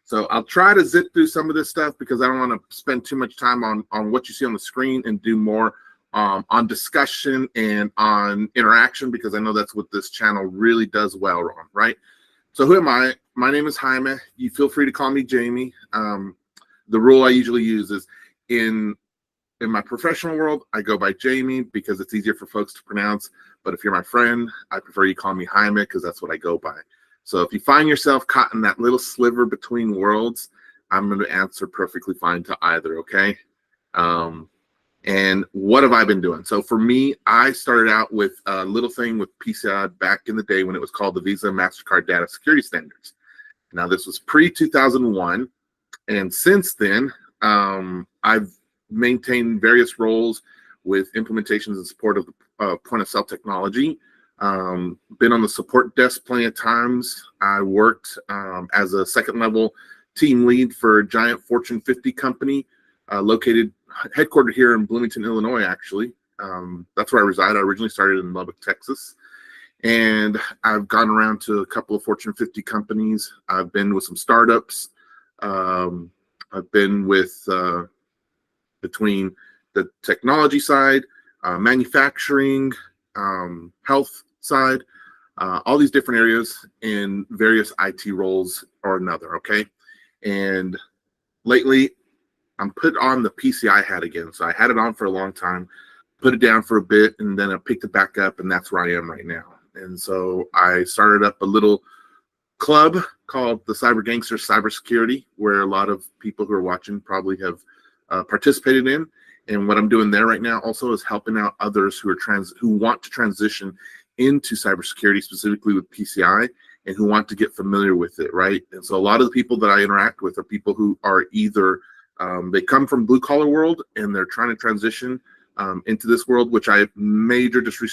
So I'll try to zip through some of this stuff because I don't want to spend too much time on what you see on the screen and do more on discussion and on interaction, because I know that's what this channel really does well on, right? So who am I? My name is Jaime. You feel free to call me Jamie. The rule I usually use is in my professional world, I go by Jamie because it's easier for folks to pronounce. But if you're my friend, I prefer you call me Jaime because that's what I go by. So if you find yourself caught in that little sliver between worlds, I'm going to answer perfectly fine to either, okay? And what have I been doing? So for me, I started out with a little thing with PCI back in the day when it was called the Visa MasterCard Data Security Standards. Now, this was pre-2001. And since then, I've maintained various roles with implementations and support of the point-of-sale technology. Been on the support desk plenty of times. I worked as a second-level team lead for a giant Fortune 50 company headquartered here in Bloomington, Illinois, actually. That's where I reside. I originally started in Lubbock, Texas. And I've gone around to a couple of Fortune 50 companies. I've been with some startups. I've been with between the technology side, manufacturing, health side, all these different areas in various IT roles or another, okay? And lately, I'm put on the PCI hat again. So I had it on for a long time, put it down for a bit, and then I picked it back up, and that's where I am right now. And so I started up a little club called the Cyber Gangsters Cybersecurity, where a lot of people who are watching probably have participated in. And what I'm doing there right now also is helping out others who want to transition into cybersecurity, specifically with PCI, and who want to get familiar with it, right? And so a lot of the people that I interact with are people who are either they come from blue collar world and they're trying to transition into this world, which I majorly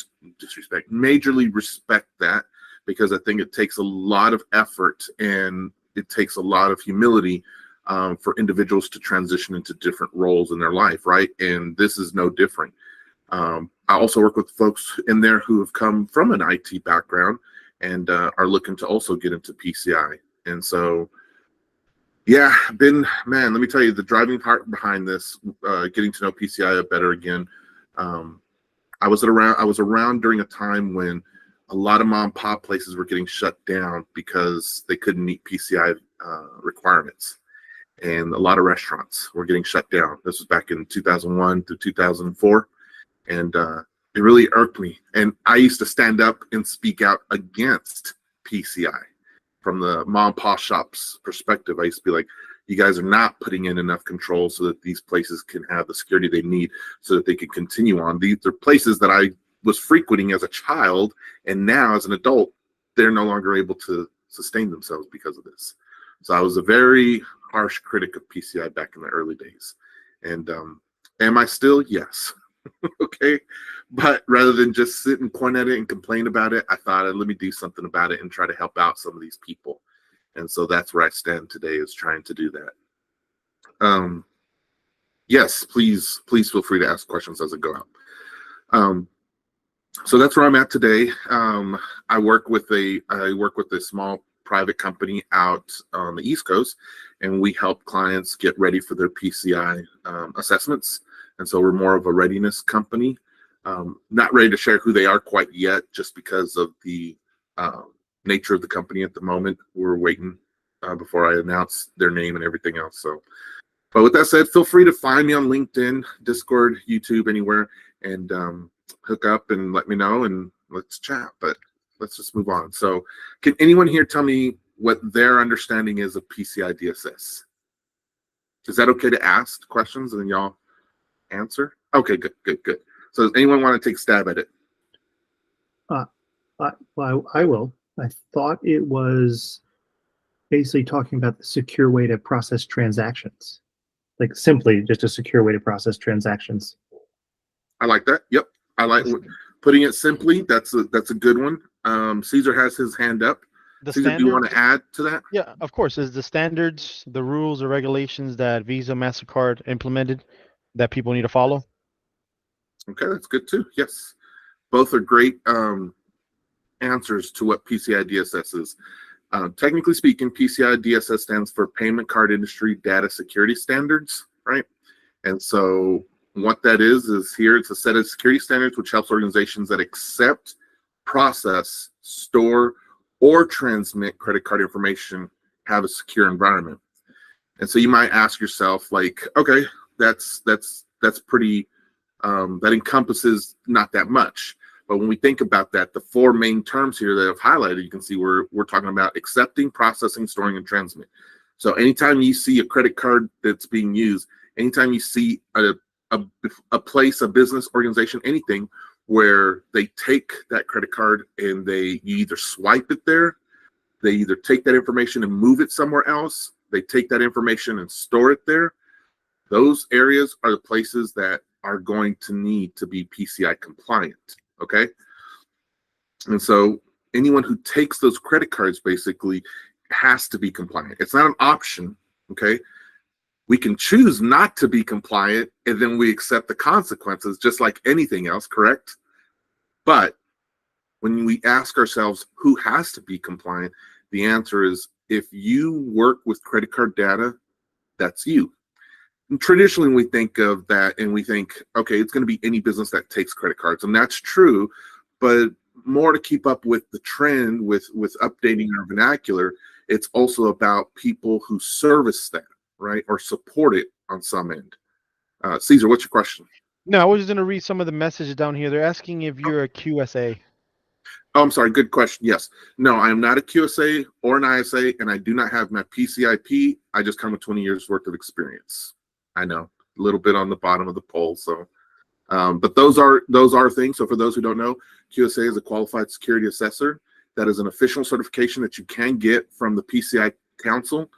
respect that, because I think it takes a lot of effort and it takes a lot of humility for individuals to transition into different roles in their life, right? And this is no different. I also work with folks in there who have come from an IT background and are looking to also get into PCI. And so, yeah, man, let me tell you, the driving part behind this, getting to know PCI better again. I was around during a time when a lot of mom and pop places were getting shut down because they couldn't meet PCI requirements. And a lot of restaurants were getting shut down. This was back in 2001 to 2004. And it really irked me. And I used to stand up and speak out against PCI from the mom and pop shop's perspective. I used to be like, you guys are not putting in enough control so that these places can have the security they need so that they can continue on. These are places that I was frequenting as a child, and now as an adult, they're no longer able to sustain themselves because of this. So I was a very harsh critic of PCI back in the early days. And am I still? Yes. Okay. But rather than just sit and point at it and complain about it, I thought, let me do something about it and try to help out some of these people. And so that's where I stand today, is trying to do that. Yes, please feel free to ask questions as I go out. So that's where I'm at today. I work with a small private company out on the East Coast, and we help clients get ready for their PCI assessments. And so we're more of a readiness company. Not ready to share who they are quite yet, just because of the nature of the company at the moment. We're waiting before I announce their name and everything else. So, but with that said, feel free to find me on LinkedIn, Discord, YouTube, anywhere, and hook up and let me know, and let's chat. But let's just move on. So can anyone here tell me what their understanding is of PCI DSS? Is that okay to ask questions and then y'all answer? Okay, good. So does anyone want to take a stab at it? Well, I will. I thought it was basically talking about the secure way to process transactions, like simply just a secure way to process transactions. I like that. Yep, I like putting it simply. That's a good one. Caesar has his hand up. Caesar, do you want to add to that? Yeah, of course. Is the standards, the rules or regulations that Visa, MasterCard implemented that people need to follow? Okay, that's good too. Yes, both are great answers to what PCI DSS is. Technically speaking, PCI DSS stands for Payment Card Industry Data Security Standards, right? And so what that is here, it's a set of security standards which helps organizations that accept, process, store, or transmit credit card information have a secure environment. And so you might ask yourself, like, okay, that's pretty, that encompasses not that much. But when we think about that, the four main terms here that I've highlighted, you can see we're talking about accepting, processing, storing, and transmit. So anytime you see a credit card that's being used, anytime you see a place, a business, organization, anything where they take that credit card and you either swipe it there, they either take that information and move it somewhere else, they take that information and store it there, those areas are the places that are going to need to be PCI compliant, okay? And so anyone who takes those credit cards basically has to be compliant. It's not an option, okay? We can choose not to be compliant, and then we accept the consequences just like anything else, correct? But when we ask ourselves who has to be compliant, the answer is if you work with credit card data, that's you. And traditionally, we think of that and we think, okay, it's going to be any business that takes credit cards. And that's true. But more to keep up with the trend with updating our vernacular. It's also about people who service that, right, or support it on some end. Caesar, what's your question? No, I was just going to read some of the messages down here. They're asking if you're a QSA. Oh, I'm sorry. Good question. Yes. No, I am not a QSA or an ISA, and I do not have my PCIP. I just come with 20 years worth of experience. I know, a little bit on the bottom of the poll. So, but those are things. So for those who don't know, QSA is a qualified security assessor. That is an official certification that you can get from the PCI Council.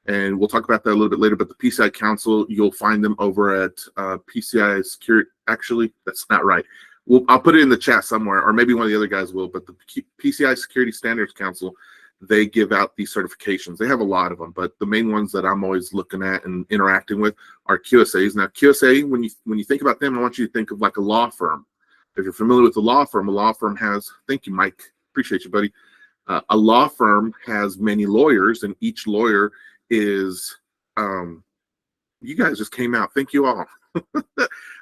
And we'll talk about that a little bit later, but the PCI Council, you'll find them over at PCI Security. Actually, that's not right. I'll put it in the chat somewhere, or maybe one of the other guys will, but the PCI Security Standards Council, they give out these certifications. They have a lot of them, but the main ones that I'm always looking at and interacting with are QSAs. Now, QSA, when you think about them, I want you to think of like a law firm. If you're familiar with a law firm has, thank you, Mike, appreciate you, buddy. A law firm has many lawyers, and each lawyer is, you guys just came out, thank you all.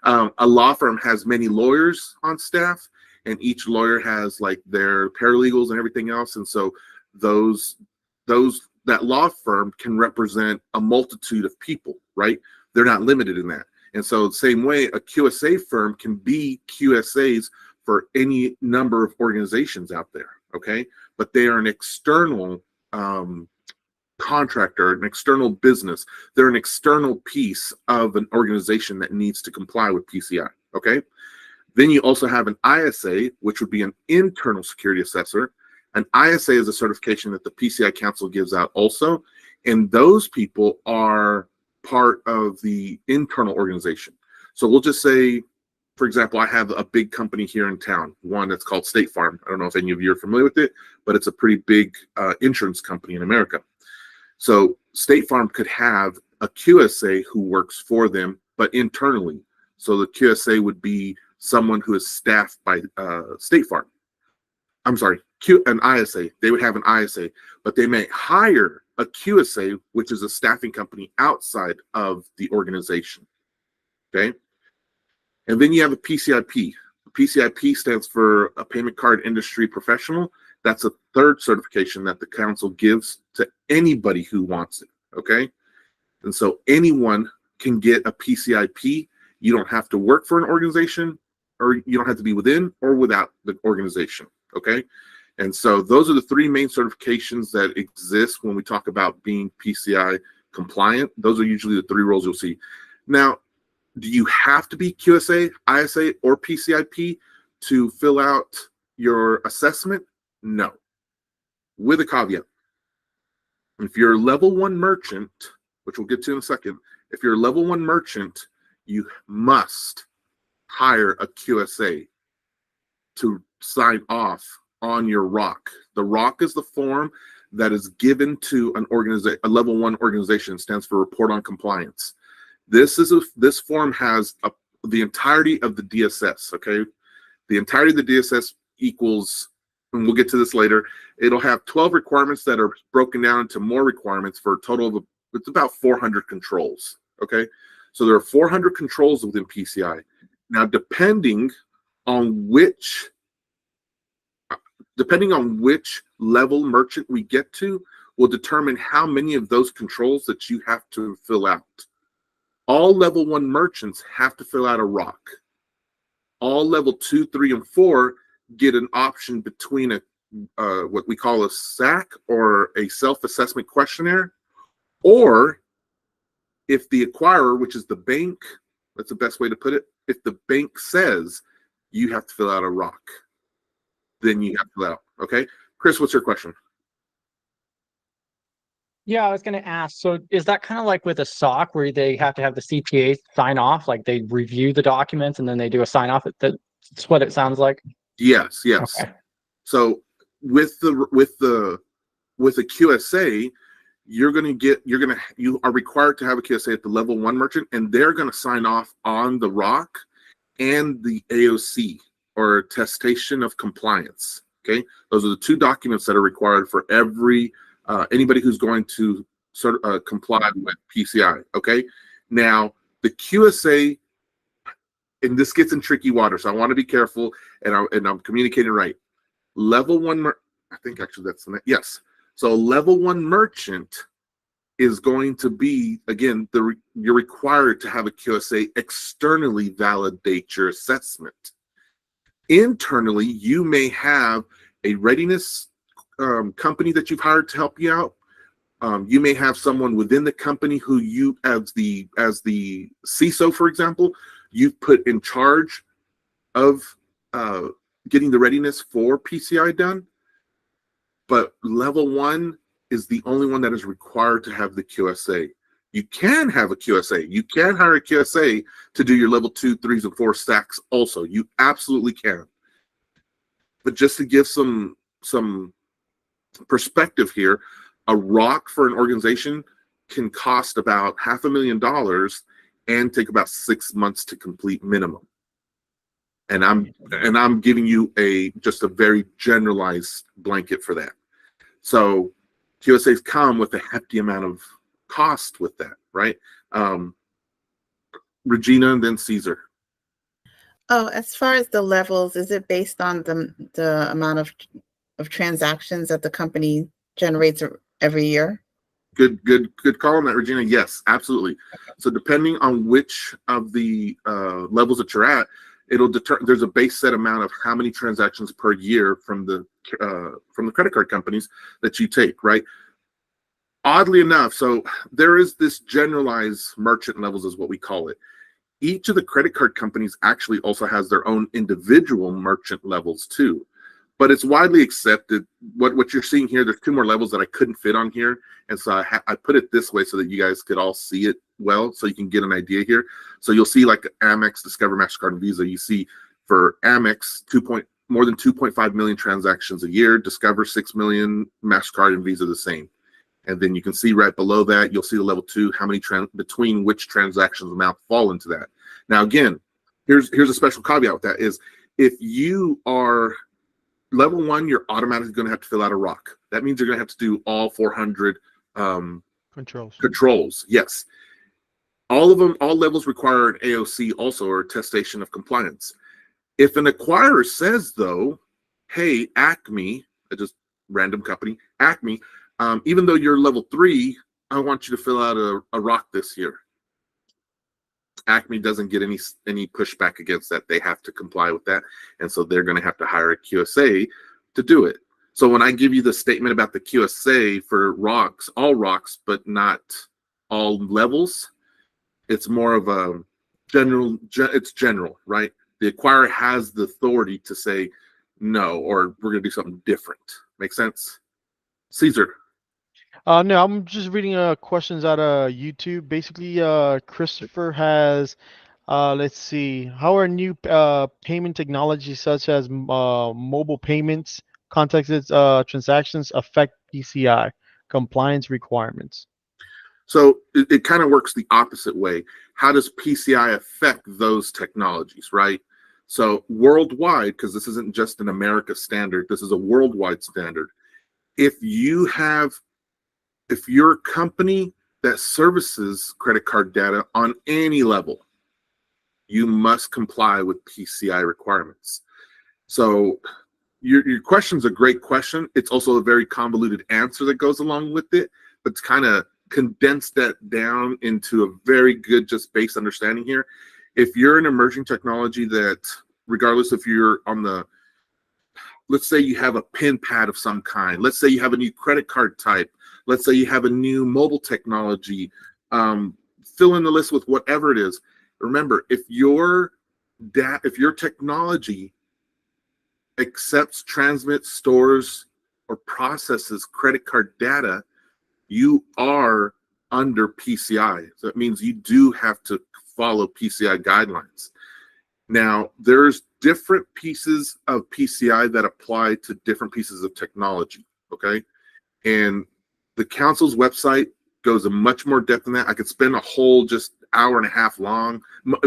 A law firm has many lawyers on staff, and each lawyer has like their paralegals and everything else. And so that law firm can represent a multitude of people, right? They're not limited in that. And so the same way, a QSA firm can be QSAs for any number of organizations out there, okay? But they are an external contractor, an external business. They're an external piece of an organization that needs to comply with PCI, okay? Then you also have an ISA, which would be an internal security assessor. An ISA is a certification that the PCI Council gives out also, and those people are part of the internal organization. So we'll just say, for example, I have a big company here in town, one that's called State Farm. I don't know if any of you are familiar with it, but it's a pretty big insurance company in America. So State Farm could have a QSA who works for them, but internally. So the QSA would be someone who is staffed by State Farm. I'm sorry, an ISA. They would have an ISA, but they may hire a QSA, which is a staffing company outside of the organization. Okay. And then you have a PCIP. PCIP stands for a payment card industry professional. That's a third certification that the council gives to anybody who wants it, okay? And so anyone can get a PCIP. You don't have to work for an organization, or you don't have to be within or without the organization, okay? And so those are the three main certifications that exist when we talk about being PCI compliant. Those are usually the three roles you'll see. Now, do you have to be QSA, ISA, or PCIP to fill out your assessment? No, with a caveat. If you're a level 1 merchant, which we'll get to in a second, if you're a level 1 merchant, you must hire a QSA to sign off on your ROC. The ROC is the form that is given to an organization, a level 1 organization. It stands for Report on Compliance. This form has the entirety of the DSS, okay? The entirety of the DSS equals, and we'll get to this later, it'll have 12 requirements that are broken down into more requirements for a total of, it's about 400 controls, okay? So there are 400 controls within PCI. Now, depending on which level merchant we get to will determine how many of those controls that you have to fill out. All level 1 merchants have to fill out a ROC. All level 2, 3, and 4 get an option between what we call a SAC, or a self-assessment questionnaire, or if the acquirer, which is the bank, that's the best way to put it, if the bank says you have to fill out a ROC, then you have to fill out, okay? Chris, what's your question? Yeah, I was going to ask, so is that kind of like with a SOC where they have to have the CPA sign off, like they review the documents and then they do a sign off? That's what it sounds like? Yes, yes. Okay. So with a QSA, you are required to have a QSA at the level 1 merchant, and they're going to sign off on the ROC and the AOC, or attestation of compliance. Okay, those are the 2 documents that are required for anybody who's going to comply with PCI. Okay, now the QSA, and this gets in tricky water, so I want to be careful, and I'm communicating right. Level one, I think actually that's the next, yes. So level one merchant is going to be, again, you're required to have a QSA externally validate your assessment. Internally, you may have a readiness company that you've hired to help you out. You may have someone within the company who you, as the CISO, for example, you've put in charge of getting the readiness for PCI done. But level one is the only one that is required to have the QSA. You can have a QSA. You can hire a QSA to do your level 2, 3s, and 4 stacks also. You absolutely can. But just to give some perspective here, a ROC for an organization can cost about $500,000 and take about 6 months to complete minimum. And I'm giving you just a very generalized blanket for that. So QSAs come with a hefty amount of cost with that, right? Regina and then Caesar. Oh, as far as the levels, is it based on the amount of transactions that the company generates every year? Good call on that, Regina. Yes, absolutely. So depending on which of the levels that you're at, it'll determine. There's a base set amount of how many transactions per year from the credit card companies that you take, right? Oddly enough, so there is this generalized merchant levels, is what we call it. Each of the credit card companies actually also has their own individual merchant levels too. But it's widely accepted. What you're seeing here, there's 2 more levels that I couldn't fit on here. And so I put it this way so that you guys could all see it well, so you can get an idea here. So you'll see like Amex, Discover, MasterCard, and Visa. You see for Amex, more than 2.5 million transactions a year. Discover, 6 million. MasterCard and Visa the same. And then you can see right below that, you'll see the level 2, how many between which transactions amount fall into that. Now, again, here's a special caveat with that is if you are level 1, you're automatically going to have to fill out a ROC. That means you're going to have to do all 400 controls. Yes. All of them, all levels require an AOC also, or attestation of compliance. If an acquirer says, though, hey, Acme, just random company, Acme, even though you're level 3, I want you to fill out a ROC this year. Acme doesn't get any pushback against that. They have to comply with that. And so they're going to have to hire a QSA to do it. So when I give you the statement about the QSA for ROCs, all ROCs, but not all levels, it's more of a general, it's general, right? The acquirer has the authority to say no, or we're going to do something different. Make sense? Caesar. No, I'm just reading questions out of YouTube. Basically, Christopher has, let's see, how are new payment technologies such as mobile payments, contactless transactions affect PCI compliance requirements? So it kind of works the opposite way. How does PCI affect those technologies, right? So worldwide, because this isn't just an America standard, this is a worldwide standard. If you're a company that services credit card data on any level, you must comply with PCI requirements. So your question's a great question. It's also a very convoluted answer that goes along with it, but to kind of condense that down into a very good, just base understanding here. If you're an emerging technology that, regardless if you're on the, let's say you have a PIN pad of some kind, let's say you have a new credit card type, let's say you have a new mobile technology, fill in the list with whatever it is. Remember, if your technology accepts, transmits, stores, or processes credit card data, you are under PCI. So it means you do have to follow PCI guidelines. Now, there's different pieces of PCI that apply to different pieces of technology, okay? And the council's website goes in much more depth than that. I could spend a whole just hour and a half long,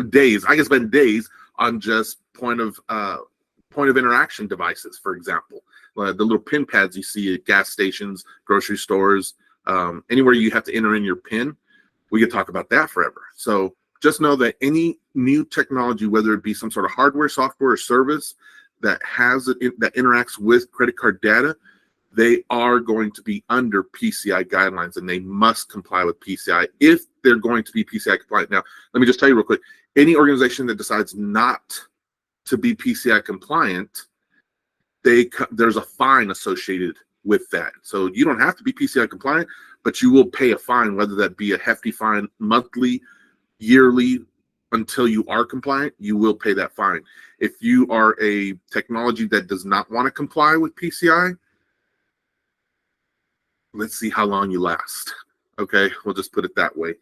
days. I could spend days on just point of interaction devices, for example. The little PIN pads you see at gas stations, grocery stores, anywhere you have to enter in your PIN. We could talk about that forever. So just know that any new technology, whether it be some sort of hardware, software, or service that has it that interacts with credit card data, they are going to be under PCI guidelines, and they must comply with PCI if they're going to be PCI compliant. Now, let me just tell you real quick, any organization that decides not to be PCI compliant, there's a fine associated with that. So you don't have to be PCI compliant, but you will pay a fine, whether that be a hefty fine monthly, yearly, until you are compliant, you will pay that fine. If you are a technology that does not want to comply with PCI, let's see how long you last. Okay, we'll just put it that way.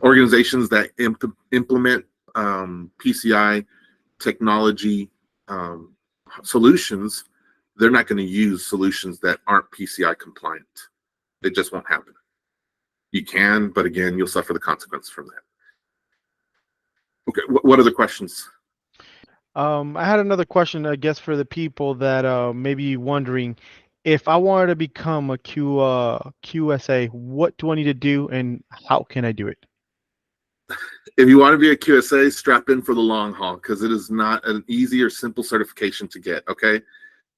Organizations that implement PCI technology solutions, they're not going to use solutions that aren't PCI compliant. It just won't happen. You can, but again, you'll suffer the consequences from that. Okay, what other questions? I had another question, I guess, for the people that may be wondering, if I wanted to become a QSA, what do I need to do and how can I do it? If you want to be a QSA, strap in for the long haul, because it is not an easy or simple certification to get, okay?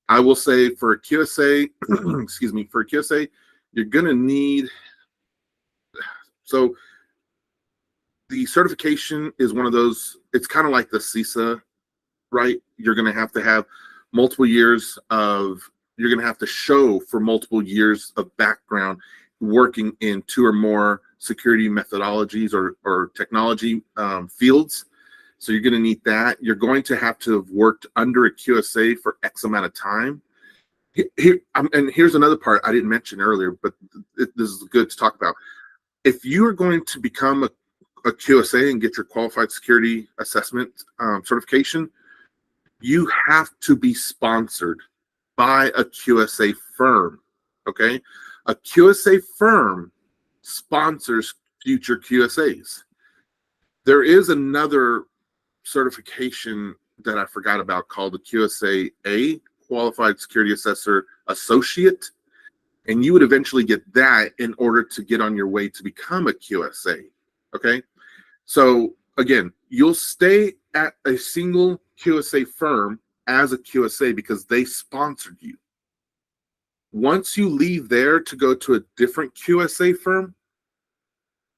I will say for a QSA, excuse me, for a QSA, you're going to need, so the certification is one of those, it's kind of like the CISA, right? You're going to have multiple years of, you're going to have to show for multiple years of background working in 2 or more security methodologies or technology fields. So you're going to need that. You're going to have worked under a QSA for X amount of time. And here's another part I didn't mention earlier, but this is good to talk about. If you are going to become a QSA and get your qualified security assessment certification, you have to be sponsored by a QSA firm, okay? A QSA firm sponsors future QSAs. There is another certification that I forgot about called the QSA-A, Qualified Security Assessor Associate, and you would eventually get that in order to get on your way to become a QSA, okay? So again, you'll stay at a single QSA firm as a QSA because they sponsored you. Once you leave there to go to a different QSA firm,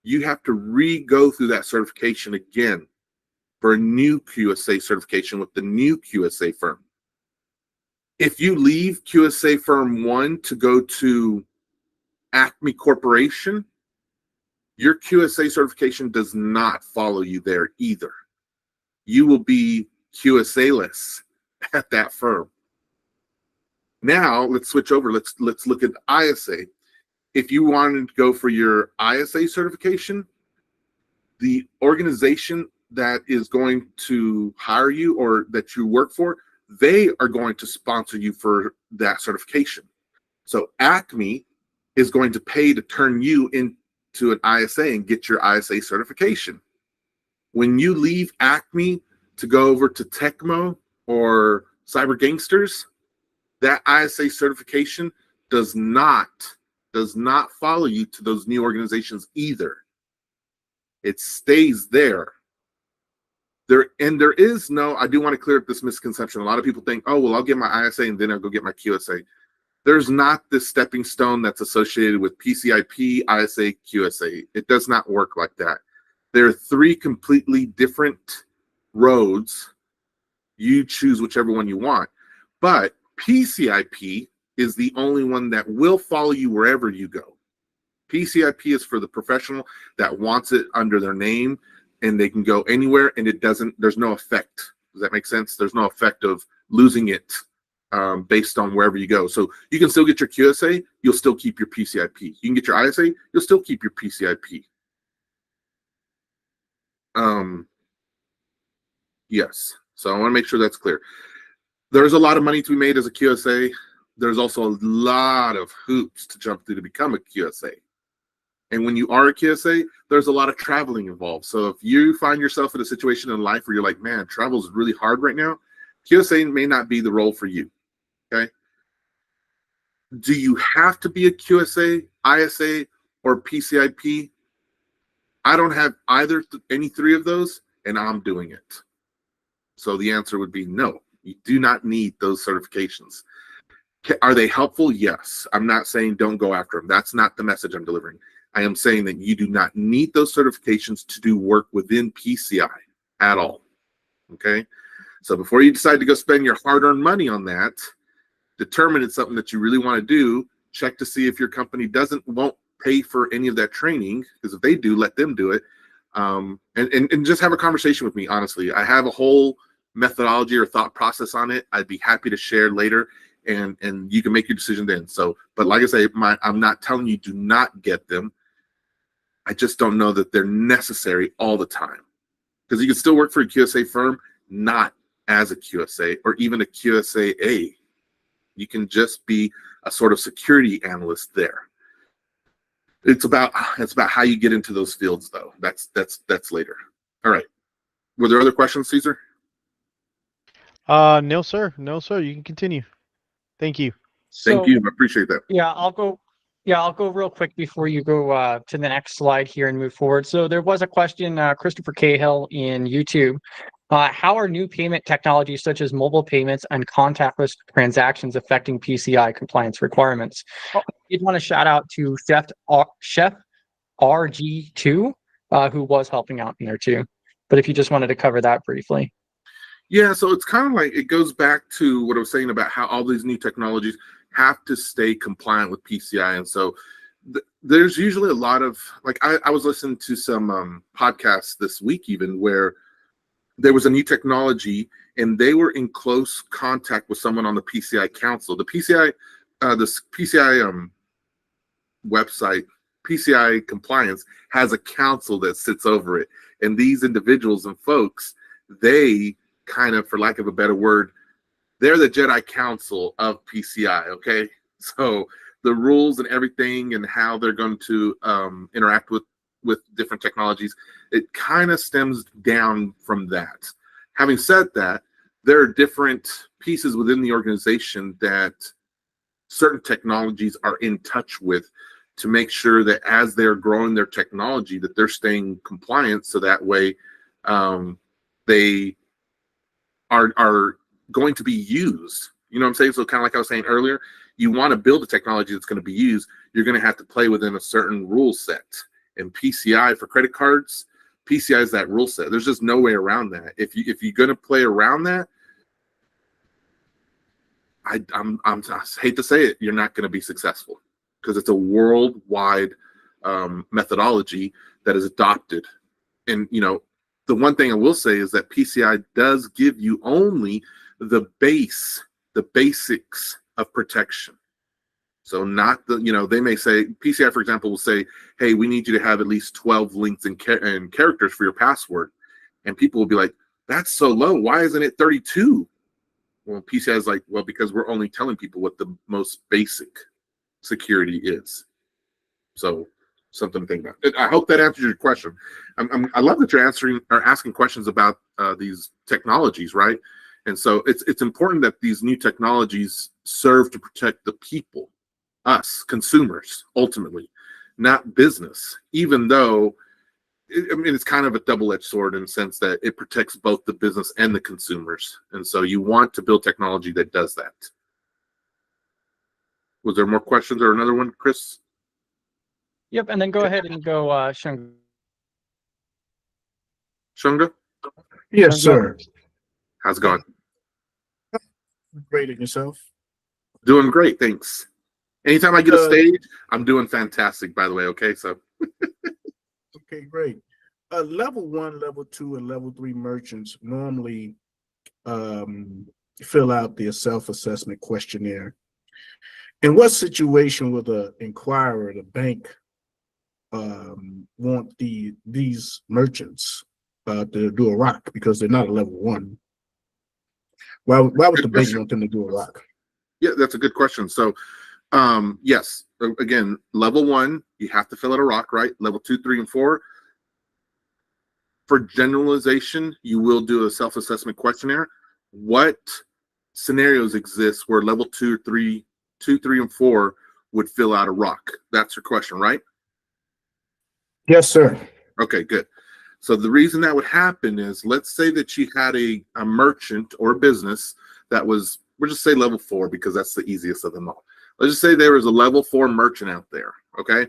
you have to re-go through that certification again for a new QSA certification with the new QSA firm. If you leave QSA firm 1 to go to Acme Corporation, your QSA certification does not follow you there either. You will be QSA-less at that firm. Now let's switch over. Let's look at ISA. If you wanted to go for your ISA certification, the organization that is going to hire you or that you work for, they are going to sponsor you for that certification. So Acme is going to pay to turn you into an ISA and get your ISA certification. When you leave Acme to go over to Tecmo or Cyber Gangsters, that ISA certification does not follow you to those new organizations either. It stays there. There is no, I do want to clear up this misconception. A lot of people think, oh, well, I'll get my ISA and then I'll go get my QSA. There's not this stepping stone that's associated with PCIP, ISA, QSA. It does not work like that. There are 3 completely different roads. You choose whichever one you want. But PCIP is the only one that will follow you wherever you go. PCIP is for the professional that wants it under their name and they can go anywhere and there's no effect. Does that make sense? There's no effect of losing it based on wherever you go. So you can still get your QSA, you'll still keep your PCIP. You can get your ISA, you'll still keep your PCIP. Yes, so I want to make sure that's clear. There's a lot of money to be made as a QSA. There's also a lot of hoops to jump through to become a QSA. And when you are a QSA, there's a lot of traveling involved. So if you find yourself in a situation in life where you're like, man, travel is really hard right now, QSA may not be the role for you, okay? Do you have to be a QSA, ISA, or PCIP? I don't have any 3 of those, and I'm doing it. So the answer would be no. You do not need those certifications. Are they helpful? Yes. I'm not saying don't go after them. That's not the message I'm delivering. I am saying that you do not need those certifications to do work within PCI at all. Okay? So before you decide to go spend your hard-earned money on that, determine it's something that you really want to do. Check to see if your company won't pay for any of that training, because if they do, let them do it. And just have a conversation with me, honestly. I have a whole methodology or thought process on it. I'd be happy to share later, and you can make your decision then. So, but like I say, I'm not telling you do not get them. I just don't know that they're necessary all the time, because you can still work for a QSA firm, not as a QSA or even a QSA-A. You can just be a sort of security analyst there. It's about how you get into those fields, though. That's later. All right. Were there other questions, Caesar? No, sir. No, sir. You can continue. Thank you. Thank you. I appreciate that. Yeah, I'll go real quick before you go to the next slide here and move forward. So there was a question, Christopher Cahill in YouTube. How are new payment technologies such as mobile payments and contactless transactions affecting PCI compliance requirements? I did want to shout out to Chef RG2, who was helping out in there too. But if you just wanted to cover that briefly. Yeah, so it's kind of like, it goes back to what I was saying about how all these new technologies have to stay compliant with PCI. And so there's usually a lot of, like, I was listening to some podcasts this week even where there was a new technology and they were in close contact with someone on the PCI council. The PCI, website, PCI compliance, has a council that sits over it. And these individuals and folks, they kind of, for lack of a better word, they're the Jedi Council of PCI, okay? So the rules and everything and how they're going to interact with different technologies, it kind of stems down from that. Having said that, there are different pieces within the organization that certain technologies are in touch with to make sure that as they're growing their technology, that they're staying compliant, so that way they are going to be used. You know what I'm saying? So kind of like I was saying earlier, you want to build a technology that's going to be used, you're going to have to play within a certain rule set. And PCI for credit cards, PCI is that rule set. There's just no way around that. If you're going to play around that, I hate to say it, you're not going to be successful, because it's a worldwide methodology that is adopted. And you know, the one thing I will say is that PCI does give you only the basics of protection. So not the, you know, they may say, PCI, for example, will say, hey, we need you to have at least 12 links and characters for your password. And people will be like, that's so low. Why isn't it 32? Well, PCI is like, well, because we're only telling people what the most basic security is. So something to think about. I hope that answers your question. I love that you're asking questions about these technologies, right? And so it's important that these new technologies serve to protect the people, us, consumers, ultimately, not business, even though, I mean, it's kind of a double-edged sword in the sense that it protects both the business and the consumers. And so you want to build technology that does that. Was there more questions or another one, Chris? Yep, and then go ahead and go, Shunga. Shunga? Yes, sir. How's it going? Great, and yourself? Doing great, thanks. Anytime I get a stage, I'm doing fantastic, by the way, okay? So. Okay, great. Level 1, level 2, and level 3 merchants normally fill out their self-assessment questionnaire. In what situation will the inquirer, the bank, want these merchants to do a ROC, because they're not a level 1? Why would the bank want them to do a ROC? Yeah, that's a good question. So, yes, again, level 1, you have to fill out a ROC, right? Level 2, 3, and 4. For generalization, you will do a self-assessment questionnaire. What scenarios exist where level 2, 3, and 4 would fill out a ROC? That's your question, right? Yes, sir. Okay, good. So the reason that would happen is, let's say that you had a merchant or a business that was, we'll just say level 4 because that's the easiest of them all. Let's just say there was a level 4 merchant out there, okay?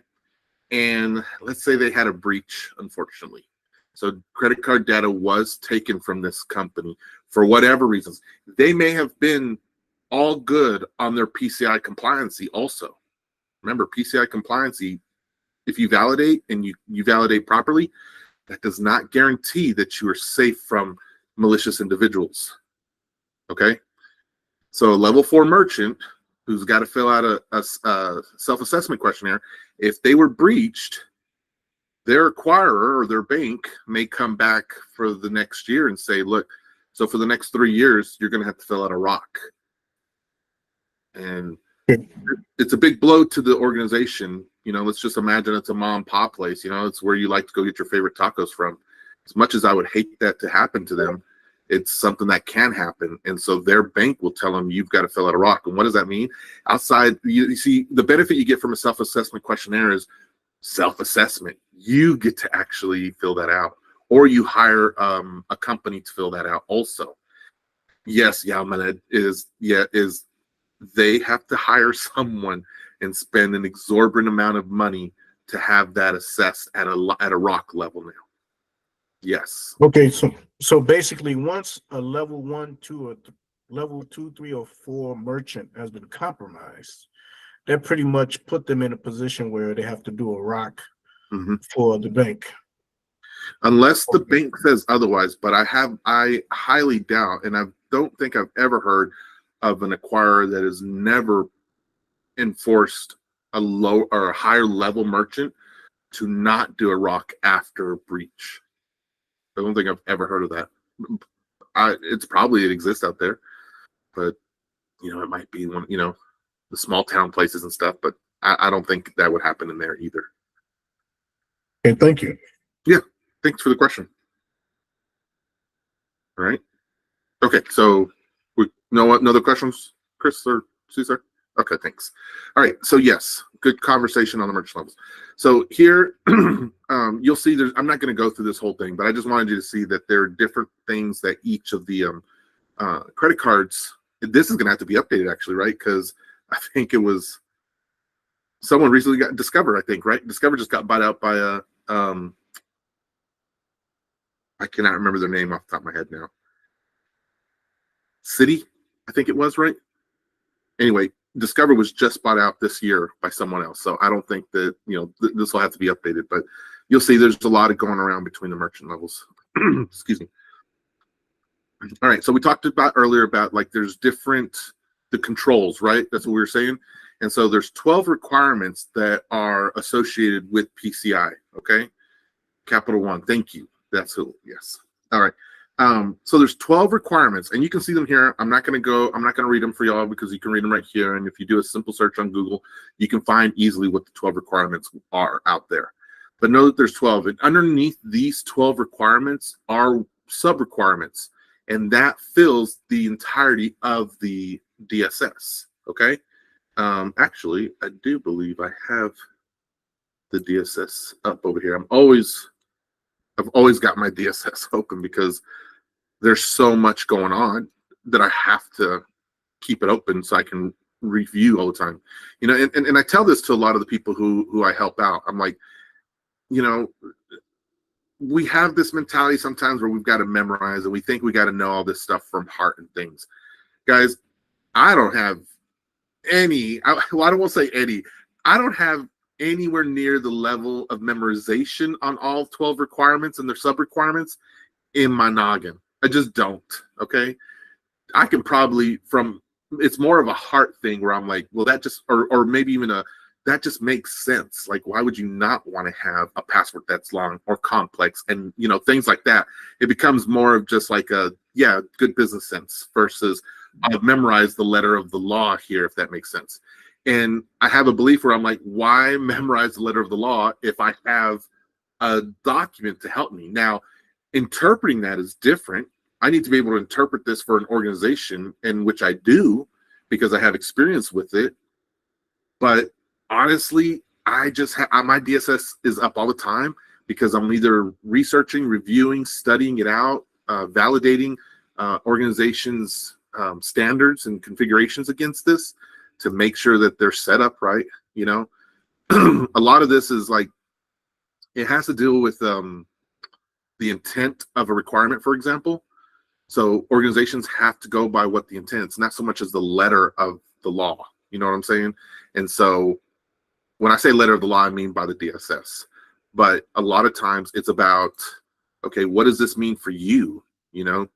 And let's say they had a breach, unfortunately. So credit card data was taken from this company for whatever reasons. They may have been all good on their PCI compliancy also. Remember, PCI compliancy, if you validate and you validate properly, that does not guarantee that you are safe from malicious individuals, okay? So a level 4 merchant who's got to fill out a self-assessment questionnaire, if they were breached, their acquirer or their bank may come back for the next year and say, look, so for the next 3 years, you're going to have to fill out a ROC. And it's a big blow to the organization. You know, let's just imagine it's a mom and pop place. You know, it's where you like to go get your favorite tacos from. As much as I would hate that to happen to them, it's something that can happen. And so their bank will tell them, you've got to fill out a ROC. And what does that mean? Outside, you see, the benefit you get from a self-assessment questionnaire is self-assessment. You get to actually fill that out, or you hire a company to fill that out also. Yes, Yalman is they have to hire someone and spend an exorbitant amount of money to have that assessed at a ROC level now. Yes. Okay, so basically, once a level 1, 2, or level 2, 3, or 4 merchant has been compromised, that pretty much put them in a position where they have to do a ROC for the bank. Unless the bank says otherwise, but I highly doubt, and I don't think I've ever heard of an acquirer that has never enforced a low or a higher level merchant to not do a ROC after a breach. I don't think I've ever heard of that. It's probably, it exists out there, but you know, it might be one, you know, the small town places and stuff, but I don't think that would happen in there either. Okay, thank you. Yeah, thanks for the question. All right. Okay, so no other questions, Chris or Cesar? Okay, thanks. All right, so yes, good conversation on the merchant levels. So here, you'll see there's, I'm not going to go through this whole thing, but I just wanted you to see that there are different things that each of the credit cards, this is going to have to be updated actually, right? Because I think it was someone recently got Discover, I think, right? Discover just got bought out by a, I cannot remember their name off the top of my head now. Citi, I think it was, right? Anyway, Discover was just bought out this year by someone else. So I don't think that, you know, this will have to be updated, but you'll see there's a lot of going around between the merchant levels. Excuse me. All right. So we talked about earlier about like there's different, the controls, right? That's what we were saying. And so there's 12 requirements that are associated with PCI. Okay. Capital One. Thank you. That's who. Yes. All right. So there's 12 requirements, and you can see them here. I'm not going to read them for y'all because you can read them right here. And if you do a simple search on Google, you can find easily what the 12 requirements are out there. But know that there's 12, and underneath these 12 requirements are sub-requirements, and that fills the entirety of the DSS. Okay. Actually, I do believe I have the DSS up over here. I've always got my DSS open because there's so much going on that I have to keep it open so I can review all the time. You know, and I tell this to a lot of the people who I help out. I'm like, you know, we have this mentality sometimes where we've got to memorize and we think we got to know all this stuff from heart and things. Guys, I don't have any, well, I don't want to say any, I don't have anywhere near the level of memorization on all 12 requirements and their sub-requirements in my noggin. I just don't, okay? I can probably, it's more of a heart thing where I'm like, well, that just, or maybe even that just makes sense. Like, why would you not want to have a password that's long or complex and, you know, things like that? It becomes more of just like a, yeah, good business sense versus I've memorized the letter of the law here, if that makes sense. And I have a belief where I'm like, why memorize the letter of the law if I have a document to help me? Now, interpreting that is different. I need to be able to interpret this for an organization, in which I do because I have experience with it. But honestly, I just my DSS is up all the time because I'm either researching, reviewing, studying it out, validating organizations' standards and configurations against this to make sure that they're set up right. You know, a lot of this is like, it has to deal with the intent of a requirement, for example. So organizations have to go by what the intent is, not so much as the letter of the law. You know what I'm saying? And so when I say letter of the law, I mean by the DSS. But a lot of times it's about, okay, what does this mean for you? You know,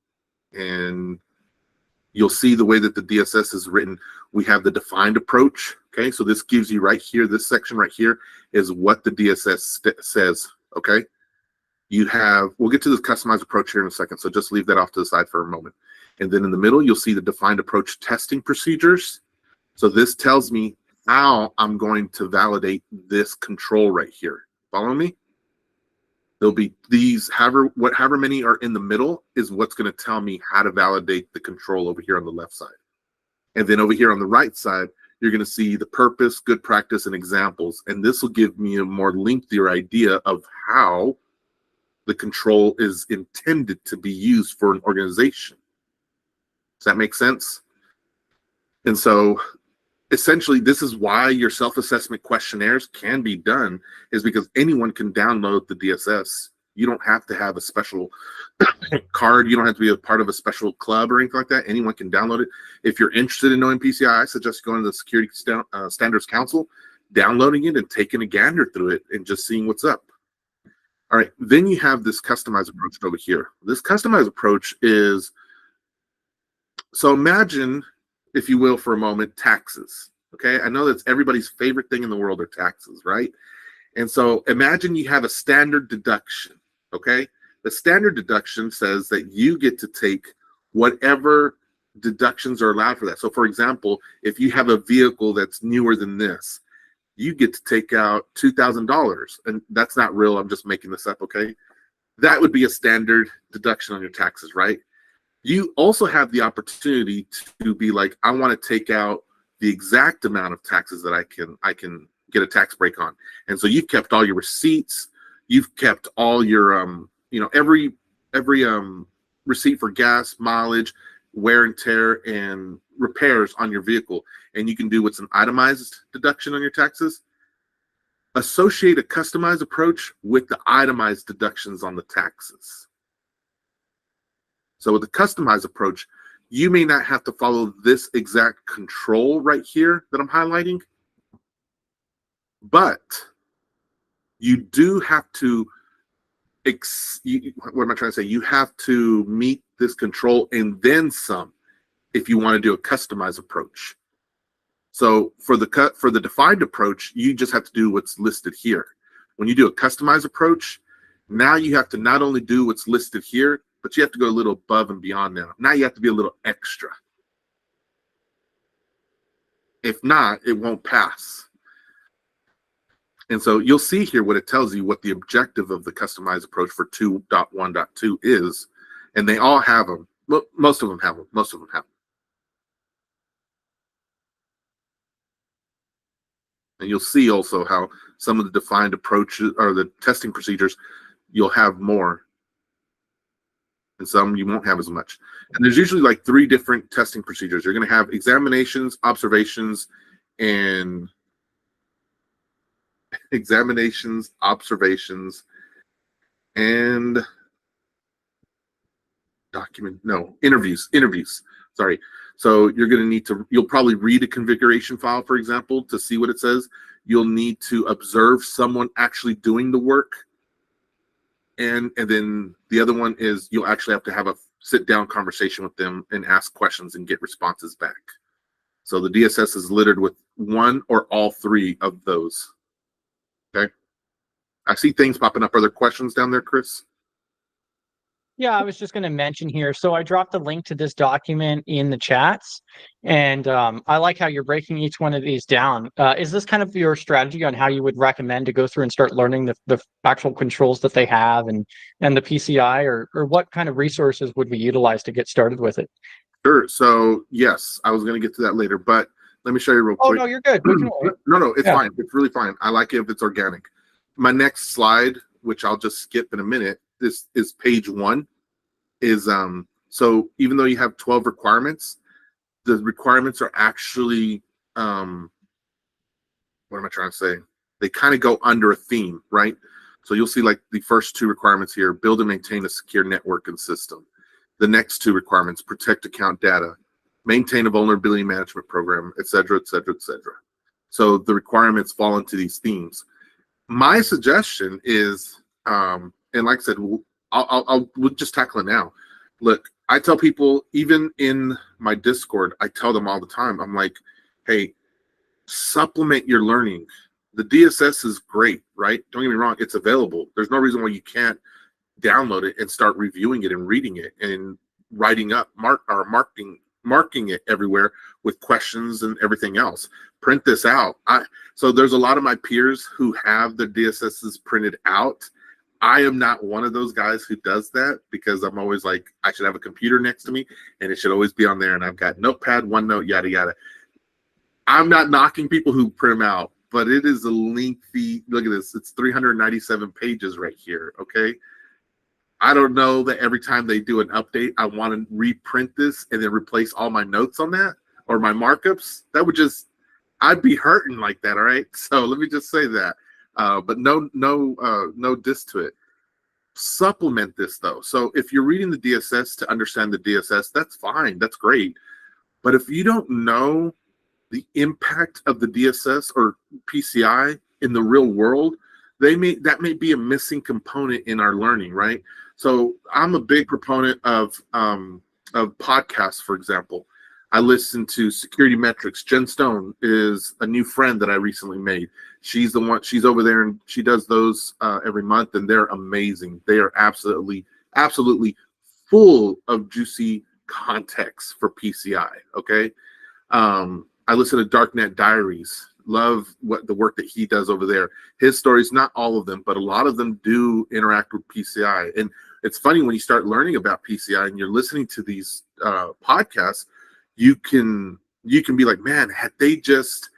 and you'll see the way that the DSS is written. We have the defined approach. Okay, so this gives you right here, this section right here is what the DSS says. Okay, you have, we'll get to this customized approach here in a second, so just leave that off to the side for a moment. And then in the middle, you'll see the defined approach testing procedures. So this tells me how I'm going to validate this control right here. Follow me? There'll be these, however many are in the middle is what's going to tell me how to validate the control over here on the left side. And then over here on the right side, you're going to see the purpose, good practice, and examples. And this will give me a more lengthier idea of how the control is intended to be used for an organization. Does that make sense? And so essentially, this is why your self-assessment questionnaires can be done, is because anyone can download the DSS. You don't have to have a special card. You don't have to be a part of a special club or anything like that. Anyone can download it. If you're interested in knowing PCI, I suggest going to the Security Standards Council, downloading it and taking a gander through it and just seeing what's up. All right, then you have this customized approach over here. This customized approach is, so imagine, if you will, for a moment, taxes. Okay, I know that's everybody's favorite thing in the world are taxes, right? And so imagine you have a standard deduction. Okay, the standard deduction says that you get to take whatever deductions are allowed for that. So for example, if you have a vehicle that's newer than this, you get to take out $2,000, and that's not real. I'm just making this up. Okay, that would be a standard deduction on your taxes, right? You also have the opportunity to be like, I want to take out the exact amount of taxes that I can get a tax break on. And so you've kept all your receipts, you've kept all your you know, every receipt for gas, mileage, wear and tear, and repairs on your vehicle, and you can do what's an itemized deduction on your taxes. Associate a customized approach with the itemized deductions on the taxes. So with the customized approach, you may not have to follow this exact control right here that I'm highlighting, but you do have to, what am I trying to say? You have to meet this control and then some if you want to do a customized approach. So for the defined approach, you just have to do what's listed here. When you do a customized approach, now you have to not only do what's listed here, but you have to go a little above and beyond now. Now you have to be a little extra. If not, it won't pass. And so you'll see here what it tells you, what the objective of the customized approach for 2.1.2 is. And they all have them. Most of them have them. Most of them have them. And you'll see also how some of the defined approaches or the testing procedures, you'll have more. And some you won't have as much. And there's usually like 3 different testing procedures. You're going to have examinations, observations, and interviews. Sorry. So you're going to need to, you'll probably read a configuration file, for example, to see what it says. You'll need to observe someone actually doing the work. And then the other one is you'll actually have to have a sit-down conversation with them and ask questions and get responses back. So the DSS is littered with one or all 3 of those. Okay. I see things popping up. Are there questions down there, Chris? Yeah, I was just going to mention here. So I dropped a link to this document in the chats, and I like how you're breaking each one of these down. Is this kind of your strategy on how you would recommend to go through and start learning the actual controls that they have and the PCI, or what kind of resources would we utilize to get started with it? Sure. So yes, I was going to get to that later, but let me show you real quick. Oh, no, you're good. No, it's fine. It's really fine. I like it if it's organic. My next slide, which I'll just skip in a minute, this is page 1. Is so even though you have 12 requirements, the requirements are actually, what am I trying to say? They kind of go under a theme, right? So you'll see like the first two requirements here: build and maintain a secure network and system. The next two requirements: protect account data, maintain a vulnerability management program, et cetera, et cetera, et cetera. So the requirements fall into these themes. My suggestion is, and like I said, we'll just tackle it now. Look, I tell people, even in my Discord, I tell them all the time, I'm like, hey, supplement your learning. The DSS is great, right? Don't get me wrong, it's available. There's no reason why you can't download it and start reviewing it and reading it and writing up, marking it everywhere with questions and everything else. Print this out. So there's a lot of my peers who have their DSSs printed out. I am not one of those guys who does that, because I'm always like, I should have a computer next to me and it should always be on there, and I've got Notepad, OneNote, yada yada. I'm not knocking people who print them out, but it is a lengthy, look at this, it's 397 pages right here, okay? I don't know that every time they do an update, I want to reprint this and then replace all my notes on that or my markups. That would just, I'd be hurting like that, all right? So let me just say that. But no diss to it. Supplement this though. So if you're reading the DSS to understand the DSS, that's fine, that's great. But if you don't know the impact of the DSS or PCI in the real world, that may be a missing component in our learning, right? So I'm a big proponent of podcasts, for example. I listen to Security Metrics. Jen Stone is a new friend that I recently made. She's the one, she's over there and she does those every month, and they're amazing. They are absolutely full of juicy context for PCI, okay? I listen to Darknet Diaries. Love what the work that he does over there. His stories, not all of them, but a lot of them do interact with PCI. And it's funny when you start learning about PCI and you're listening to these podcasts, you can be like, man, had they just,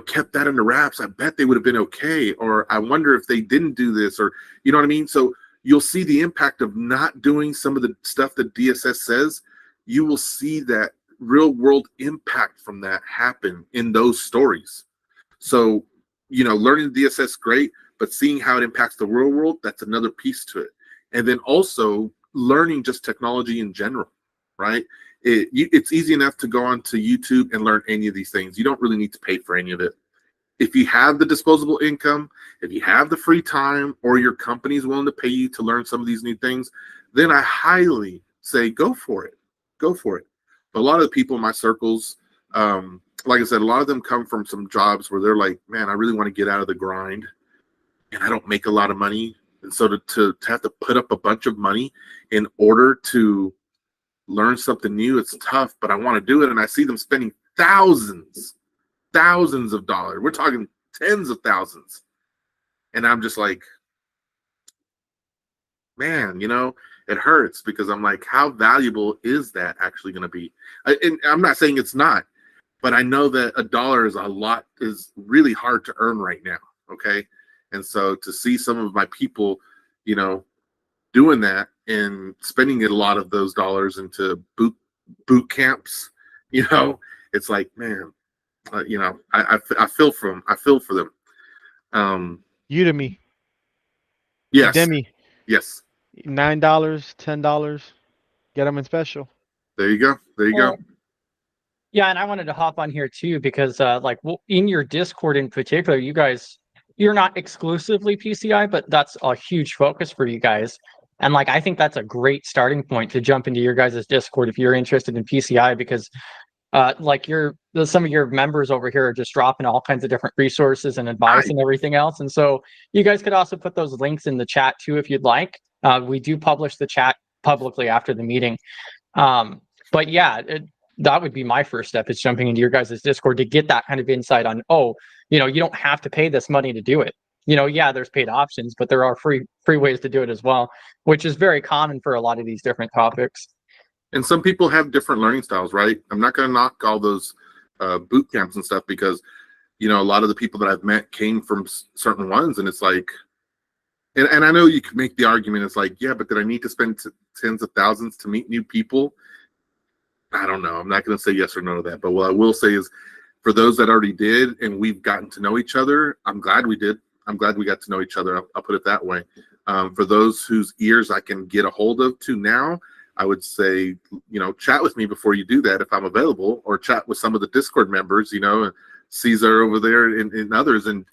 kept that under wraps, I bet they would have been okay. Or I wonder if they didn't do this, or, you know what I mean? So you'll see the impact of not doing some of the stuff that DSS says. You will see that real world impact from that happen in those stories. So, learning the DSS, great, but seeing how it impacts the real world, that's another piece to it. And then also learning just technology in general, right? It's easy enough to go onto YouTube and learn any of these things. You don't really need to pay for any of it. If you have the disposable income, if you have the free time, or your company's willing to pay you to learn some of these new things, then I highly say go for it. Go for it. But a lot of the people in my circles, like I said, a lot of them come from some jobs where they're like, man, I really want to get out of the grind and I don't make a lot of money. And so to have to put up a bunch of money in order to learn something new, it's tough, but I want to do it. And I see them spending thousands of dollars. We're talking tens of thousands. And I'm just like, man, it hurts, because I'm like, how valuable is that actually going to be? And I'm not saying it's not, but I know that $1 is really hard to earn right now. Okay. And so to see some of my people, doing that and spending a lot of those dollars into boot camps, it's like, man, I feel for them. I feel for them. Udemy. Yes. Udemy. Yes. $9, $10. Get them in special. There you go. Yeah, and I wanted to hop on here too, because in your Discord in particular, you guys, you're not exclusively PCI, but that's a huge focus for you guys. And I think that's a great starting point to jump into your guys' Discord if you're interested in PCI, because some of your members over here are just dropping all kinds of different resources and advice and everything else. And so you guys could also put those links in the chat too if you'd like. We do publish the chat publicly after the meeting. But yeah, that would be my first step, is jumping into your guys' Discord to get that kind of insight on, you don't have to pay this money to do it. Yeah, there's paid options, but there are free ways to do it as well, which is very common for a lot of these different topics. And some people have different learning styles, right? I'm not going to knock all those boot camps and stuff, because, a lot of the people that I've met came from certain ones, and it's like, and I know you could make the argument, it's like, yeah, but did I need to spend tens of thousands to meet new people? I don't know. I'm not going to say yes or no to that. But what I will say is, for those that already did and we've gotten to know each other, I'm glad we did. I'm glad we got to know each other. I'll put it that way. For those whose ears I can get a hold of to now, I would say, chat with me before you do that if I'm available, or chat with some of the Discord members, Caesar over there and others, and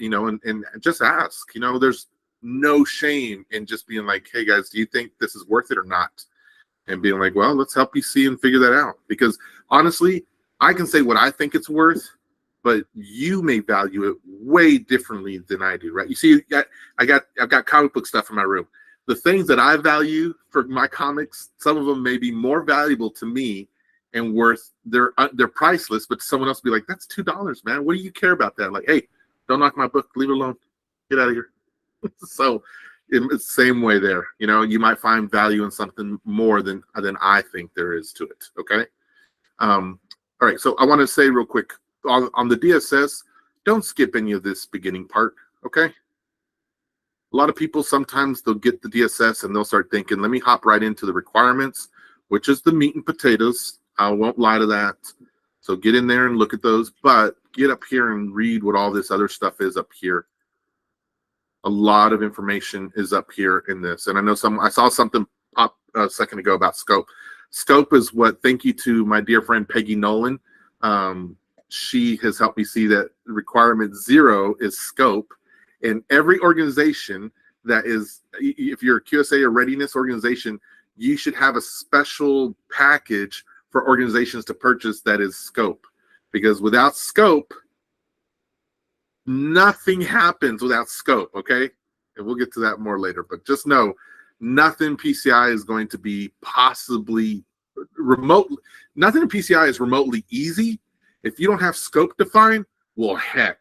just ask. There's no shame in just being like, hey guys, do you think this is worth it or not? And being like, well, let's help you see and figure that out. Because honestly, I can say what I think it's worth, but you may value it way differently than I do, right? You see, I've got comic book stuff in my room. The things that I value for my comics, some of them may be more valuable to me and worth, they're priceless, but someone else will be like, that's $2, man. What do you care about that? Like, hey, don't knock my book, leave it alone, get out of here. So it's the same way there. You might find value in something more than I think there is to it. Okay. All right. So I want to say real quick on the DSS, don't skip any of this beginning part. Okay. A lot of people, sometimes they'll get the DSS and they'll start thinking, let me hop right into the requirements, which is the meat and potatoes. I won't lie to that. So get in there and look at those, but get up here and read what all this other stuff is up here. A lot of information is up here in this. And I saw something pop a second ago about scope. Scope is what, thank you to my dear friend Peggy Nolan. She has helped me see that requirement 0 is scope. And every organization that is, if you're a QSA or readiness organization, you should have a special package for organizations to purchase that is scope. Because without scope, nothing happens without scope, okay? And we'll get to that more later. But just know, nothing PCI is going to be possibly remote. Nothing in PCI is remotely easy. If you don't have scope defined, well, heck,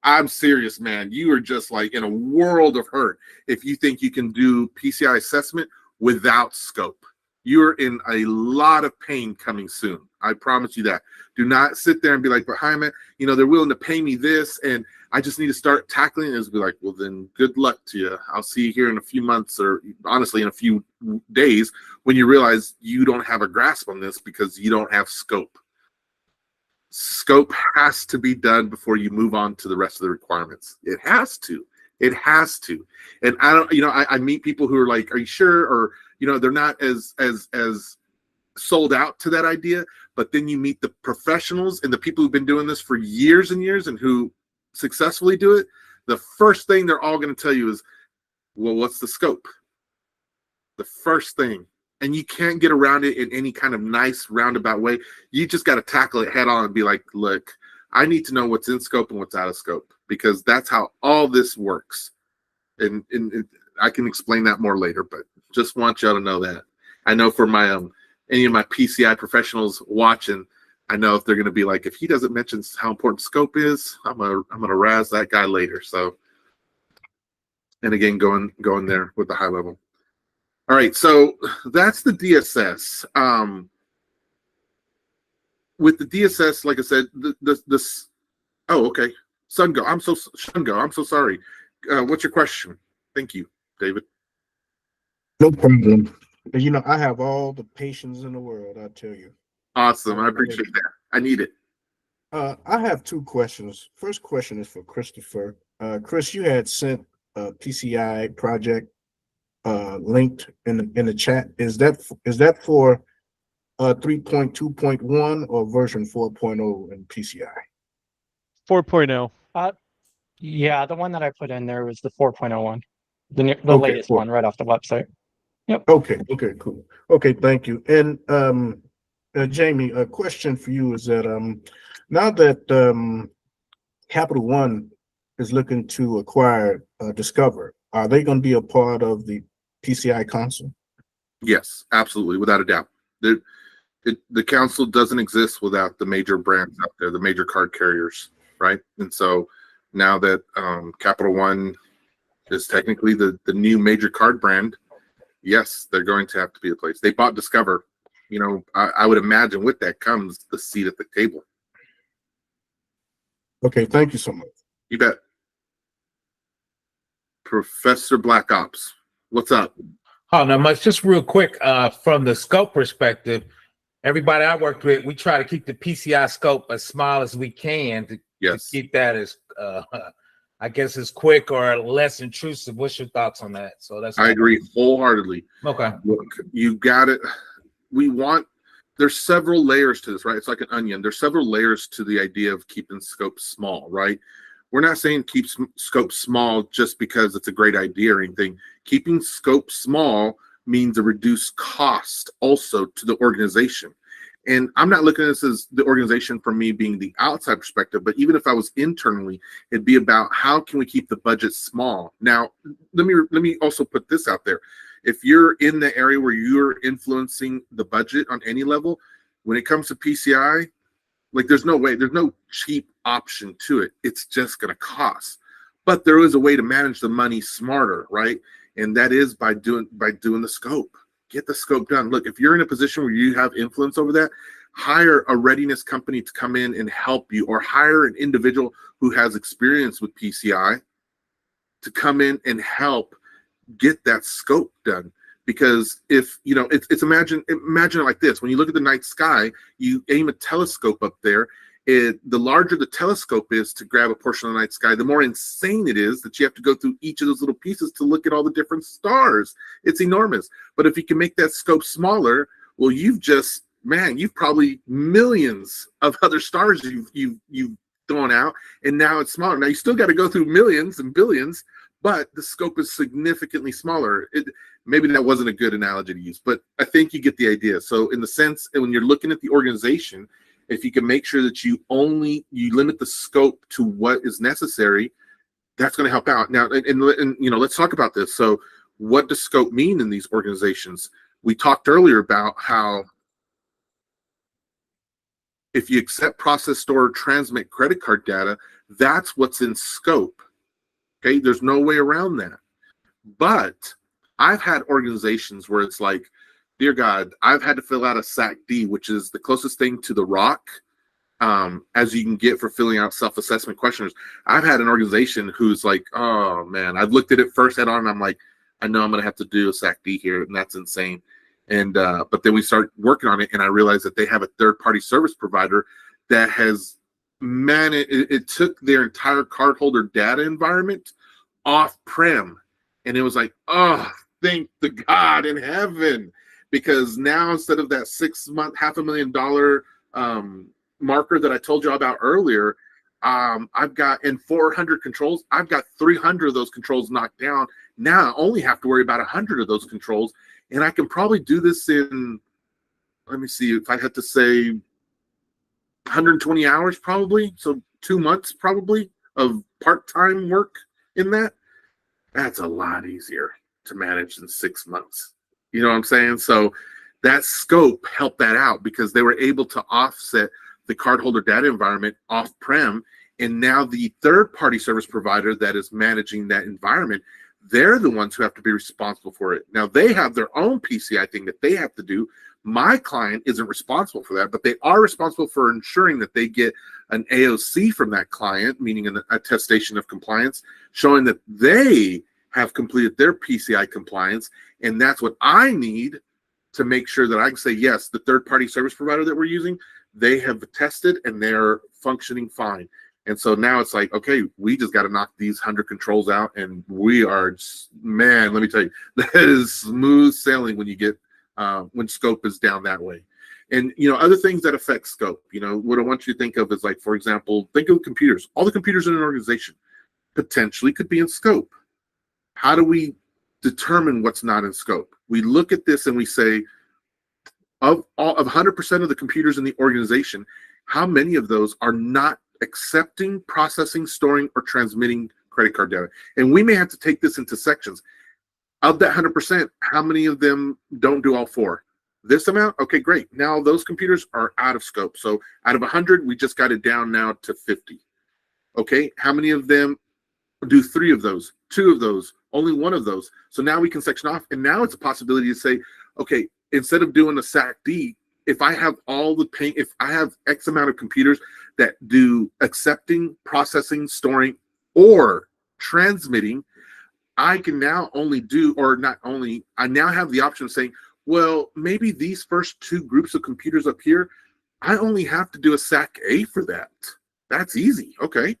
I'm serious, man. You are just like in a world of hurt if you think you can do PCI assessment without scope. You're in a lot of pain coming soon. I promise you that. Do not sit there and be like, but hi, man, they're willing to pay me this and I just need to start tackling it. It's be like, well, then good luck to you. I'll see you here in a few months, or honestly in a few days, when you realize you don't have a grasp on this because you don't have scope. Scope has to be done before you move on to the rest of the requirements. It has to. It has to. And I don't, I meet people who are like, are you sure? Or, they're not as sold out to that idea. But then you meet the professionals and the people who've been doing this for years and years and who successfully do it. The first thing they're all going to tell you is, well, what's the scope? The first thing. And you can't get around it in any kind of nice roundabout way. You just got to tackle it head on and be like, look, I need to know what's in scope and what's out of scope, because that's how all this works. And I can explain that more later, but just want y'all to know that. I know for my any of my PCI professionals watching, I know if they're going to be like, if he doesn't mention how important scope is, I'm gonna razz that guy later. So, and again, going there with the high level. All right, so that's the DSS. With the DSS, like I said, this. Oh, okay. Sungo, I'm so sorry. What's your question? Thank you, David. No problem. I have all the patience in the world, I tell you. Awesome. I appreciate that. I need it. I have 2 questions. First question is for Christopher. Chris, you had sent a PCI project linked in the chat. Is that for 3.2.1 or version 4.0 in PCI? 4.0. Yeah, the one that I put in there was the 4.0 one, the latest one right off the website. Yep. Okay, cool. Okay, thank you. And Jamie, a question for you is that now that Capital One is looking to acquire Discover, are they going to be a part of the PCI Council? Yes, absolutely, without a doubt. The council doesn't exist without the major brands out there, the major card carriers, right? And so now that Capital One is technically the new major card brand, yes, they're going to have to be a place. They bought Discover. I would imagine with that comes the seat at the table. Okay, thank you so much. You bet. Professor Black Ops, what's up? Oh, not much. Just real quick, from the scope perspective, everybody I worked with, we try to keep the PCI scope as small as we can to keep that as I guess as quick or less intrusive. What's your thoughts on that? So that's I agree wholeheartedly. Okay. Look, you got it. There's several layers to this, right? It's like an onion. There's several layers to the idea of keeping scope small, right? We're not saying keep scope small just because it's a great idea or anything. Keeping scope small means a reduced cost also to the organization. And I'm not looking at this as the organization from me being the outside perspective, but even if I was internally, it'd be about how can we keep the budget small. Now, let me also put this out there. If you're in the area where you're influencing the budget on any level, when it comes to PCI, like there's no cheap option to it. It's just going to cost. But there is a way to manage the money smarter, right? And that is by doing the scope. Get the scope done. Look, if you're in a position where you have influence over that, hire a readiness company to come in and help you, or hire an individual who has experience with PCI to come in and help get that scope done. Because if it's imagine it like this: when you look at the night sky, you aim a telescope up there. The larger the telescope is to grab a portion of the night sky, the more insane it is that you have to go through each of those little pieces to look at all the different stars. It's enormous. But if you can make that scope smaller, well, you've probably millions of other stars you've thrown out, and now it's smaller. Now you still got to go through millions and billions, but the scope is significantly smaller. Maybe that wasn't a good analogy to use, but I think you get the idea. So in the sense, when you're looking at the organization, if you can make sure that you limit the scope to what is necessary, that's going to help out. Now, and let's talk about this. So what does scope mean in these organizations? We talked earlier about how if you accept, process, store, transmit credit card data, that's what's in scope. Okay, there's no way around that. But I've had organizations where it's like, dear God, I've had to fill out a SAC-D, which is the closest thing to the ROC as you can get for filling out self-assessment questionnaires. I've had an organization who's like, oh man, I've looked at it first head on and I'm like, I know I'm going to have to do a SAC-D here, and that's insane. And but then we start working on it, and I realized that they have a third-party service provider that has it took their entire cardholder data environment off-prem, and it was like, oh, thank the God in heaven. Because now instead of that 6 month, $500,000 marker that I told you about earlier, I've got in 400 controls, I've got 300 of those controls knocked down. Now I only have to worry about 100 of those controls, and I can probably do this in, let me see, if I had to say 120 hours probably, so 2 months probably of part-time work in that. That's a lot easier to manage than 6 months. You know what I'm saying? So that scope helped that out because they were able to offset the cardholder data environment off-prem, and now the third-party service provider that is managing that environment, they're the ones who have to be responsible for it. Now, they have their own PCI thing that they have to do. My client isn't responsible for that, but they are responsible for ensuring that they get an AOC from that client, meaning an attestation of compliance, showing that they have completed their PCI compliance. And that's what I need to make sure that I can say, yes, the third-party service provider that we're using, they have tested and they're functioning fine. And so now it's like, okay, we just got to knock these 100 controls out, and we are just, man, let me tell you, that is smooth sailing when you get when scope is down that way. And other things that affect scope, what I want you to think of is, like, for example, think of computers. All the computers in an organization potentially could be in scope. How do we determine what's not in scope? We look at this and we say, of 100% of the computers in the organization, how many of those are not accepting, processing, storing, or transmitting credit card data? And we may have to take this into sections. Of that 100%, how many of them don't do all four? This amount? Okay, great. Now those computers are out of scope. So out of 100, we just got it down now to 50. Okay, how many of them do 3 of those, 2 of those, only 1 of those? So now we can section off, and now it's a possibility to say, okay, instead of doing a SAC-D, if I have if I have X amount of computers that do accepting, processing, storing, or transmitting, I can now only do, or not only, I now have the option of saying, well, maybe these first two groups of computers up here, I only have to do a SAC A for that. That's easy. Okay.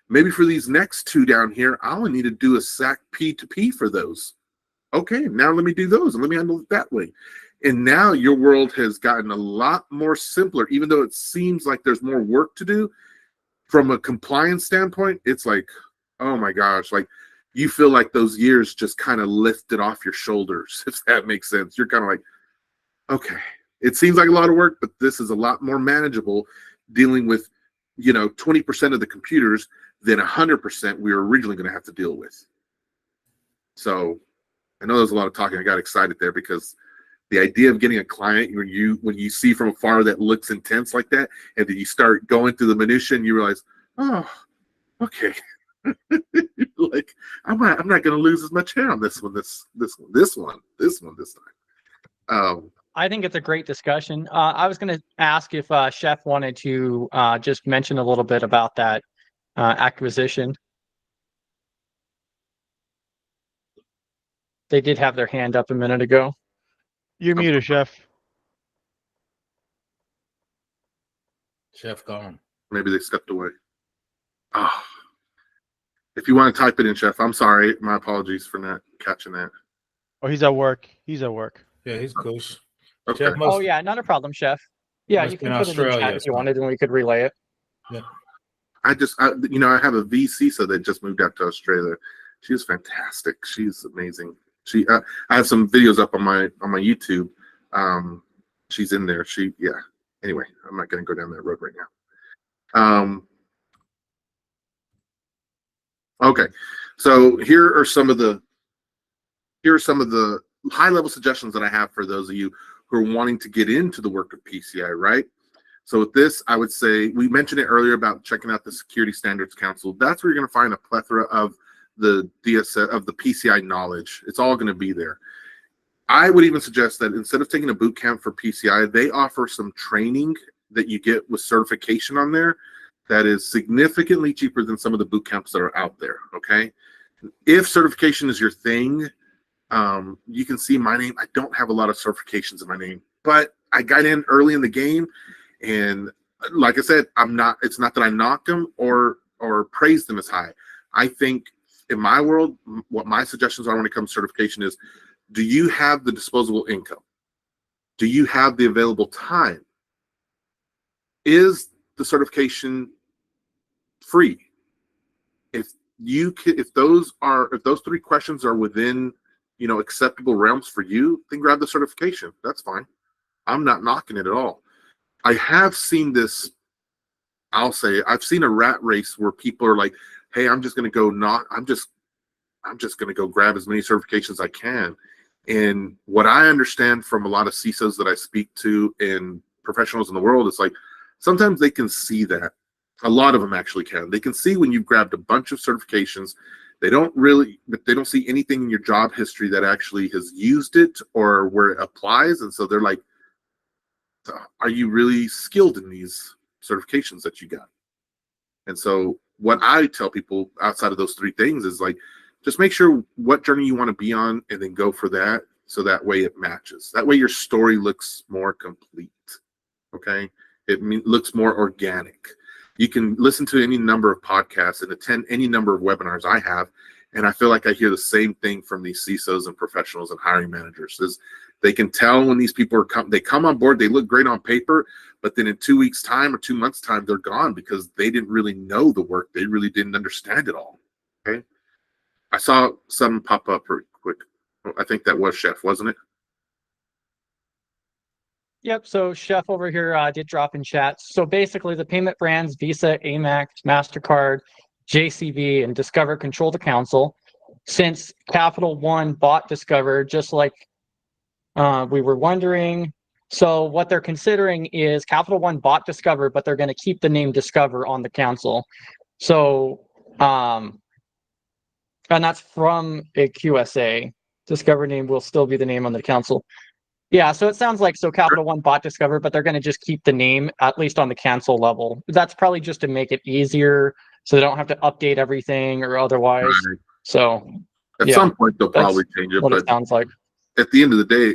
Maybe for these next two down here, I only need to do a SAC P to P for those. Okay, now let me do those and let me handle it that way. And now your world has gotten a lot more simpler, even though it seems like there's more work to do. From a compliance standpoint, it's like, oh my gosh, like you feel like those years just kind of lifted off your shoulders, if that makes sense. You're kind of like, okay, it seems like a lot of work, but this is a lot more manageable dealing with, 20% of the computers than 100% we were originally going to have to deal with. So I know there's a lot of talking. I got excited there because the idea of getting a client when you see from afar that looks intense like that, and then you start going through the minutia and you realize, oh, okay, like I'm not going to lose as much hair on this one this time. I think it's a great discussion. I was going to ask if Chef wanted to just mention a little bit about that acquisition. They did have their hand up a minute ago. You're muted, Chef. Chef gone. Maybe they stepped away. Oh. If you want to type it in, Chef, I'm sorry. My apologies for not catching that. Oh, he's at work. He's at work. Yeah, he's cool. Okay. Chef must, Oh yeah, not a problem, Chef. Yeah, you can put it in chat if you wanted, and we could relay it. yeah. I have a VC so that just moved out to Australia. She's fantastic. She's amazing. I have some videos up on my YouTube. She's in there. Anyway, I'm not going to go down that road right now. Okay, so here are some of the high level suggestions that I have for those of you who are wanting to get into the work of PCI, right? So with this, I would say, we mentioned it earlier about checking out the Security Standards Council. That's where you're going to find a plethora of the DSS, of the PCI knowledge. It's all going to be there. I would even suggest that instead of taking a boot camp for PCI, they offer some training that you get with certification on there that is significantly cheaper than some of the boot camps that are out there, okay? If certification is your thing, you can see my name. I don't have a lot of certifications in my name, but I got in early in the game, and like I said, it's not that I knock them or praise them as high. I think in my world, what my suggestions are when it comes to certification is, do you have the disposable income? Do you have the available time? Is the certification free? If those three questions are within acceptable realms for you, then grab the certification. That's fine. I'm not knocking it at all. I have seen this. I've seen a rat race where people are like, hey, I'm just going to go grab as many certifications as I can. And what I understand from a lot of CISOs that I speak to and professionals in the world, it's like sometimes they can see that. A lot of them actually can. They can see when you've grabbed a bunch of certifications. They don't see anything in your job history that actually has used it or where it applies. And so they're like, are you really skilled in these certifications that you got? And so what I tell people outside of those three things is like, just make sure what journey you want to be on and then go for that. So that way it matches. That way your story looks more complete. Okay. It looks more organic. You can listen to any number of podcasts and attend any number of webinars I have. And I feel like I hear the same thing from these CISOs and professionals and hiring managers. Is they can tell when these people they come on board, they look great on paper, but then in 2 weeks' time or 2 months' time, they're gone because they didn't really know the work. They really didn't understand it all. Okay. I saw something pop up real quick. I think that was Chef, wasn't it? Yep. So Chef over here did drop in chat. So basically the payment brands, Visa, Amex, MasterCard, JCB, and Discover control the council. Since Capital One bought Discover, just like we were wondering. So what they're considering is Capital One bought Discover, but they're going to keep the name Discover on the council. So, and that's from a QSA. Discover name will still be the name on the council. Yeah, so it sounds like Capital One bought Discover, but they're going to just keep the name, at least on the council level. That's probably just to make it easier so they don't have to update everything or otherwise. Right. So at some point they'll probably change it, what but it sounds like. At the end of the day,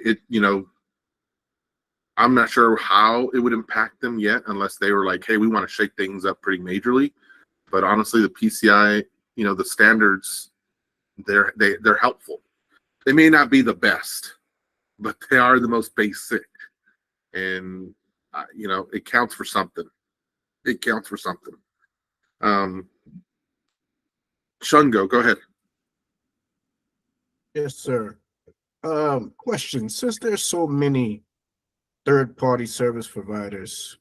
I'm not sure how it would impact them yet, unless they were like, hey, we want to shake things up pretty majorly. But honestly, the PCI, the standards, they're helpful. They may not be the best, but they are the most basic. And, it counts for something. It counts for something. Shungo, go ahead. Yes, sir. Question: since there's so many third-party service providers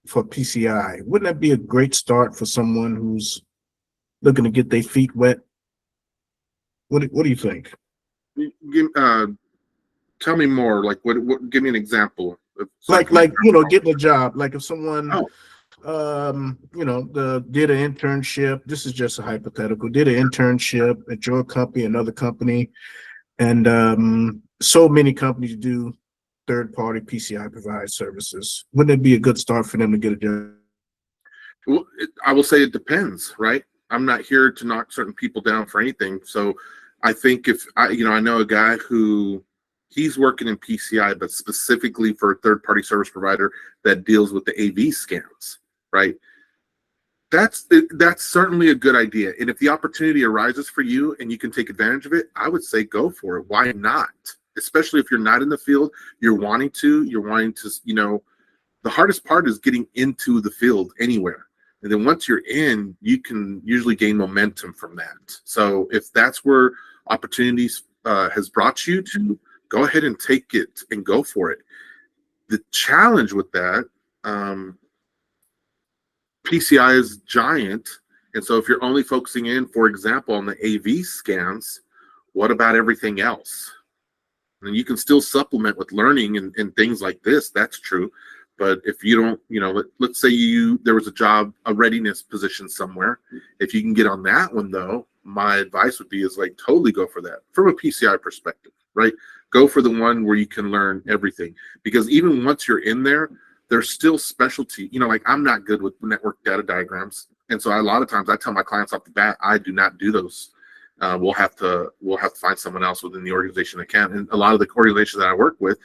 for PCI, wouldn't that be a great start for someone who's looking to get their feet wet? What do you think? Tell me more. Like, what? Give me an example. Like getting a job. Like if someone, did an internship. This is just a hypothetical. Did an internship at your company, another company, and so many companies do third-party PCI provide services. Wouldn't it be a good start for them to get a job? Well, I will say it depends, right? I'm not here to knock certain people down for anything. So I think if I know a guy who he's working in PCI, but specifically for a third-party service provider that deals with the AV scans, right? That's certainly a good idea. And if the opportunity arises for you and you can take advantage of it, I would say go for it. Why not? Especially if you're not in the field, you're wanting to, the hardest part is getting into the field anywhere. And then once you're in, you can usually gain momentum from that. So if that's where opportunities has brought you to, go ahead and take it and go for it. The challenge with that, PCI is giant. And so if you're only focusing in, for example, on the AV scans, what about everything else? And you can still supplement with learning and things like this. That's true. But if you don't, let's say there was a readiness position somewhere. If you can get on that one, though, my advice would be totally go for that from a PCI perspective, right? Go for the one where you can learn everything. Because even once you're in there, there's still specialty. I'm not good with network data diagrams. And so a lot of times I tell my clients off the bat, I do not do those. We'll have to find someone else within the organization that can. And a lot of the organizations that I work with,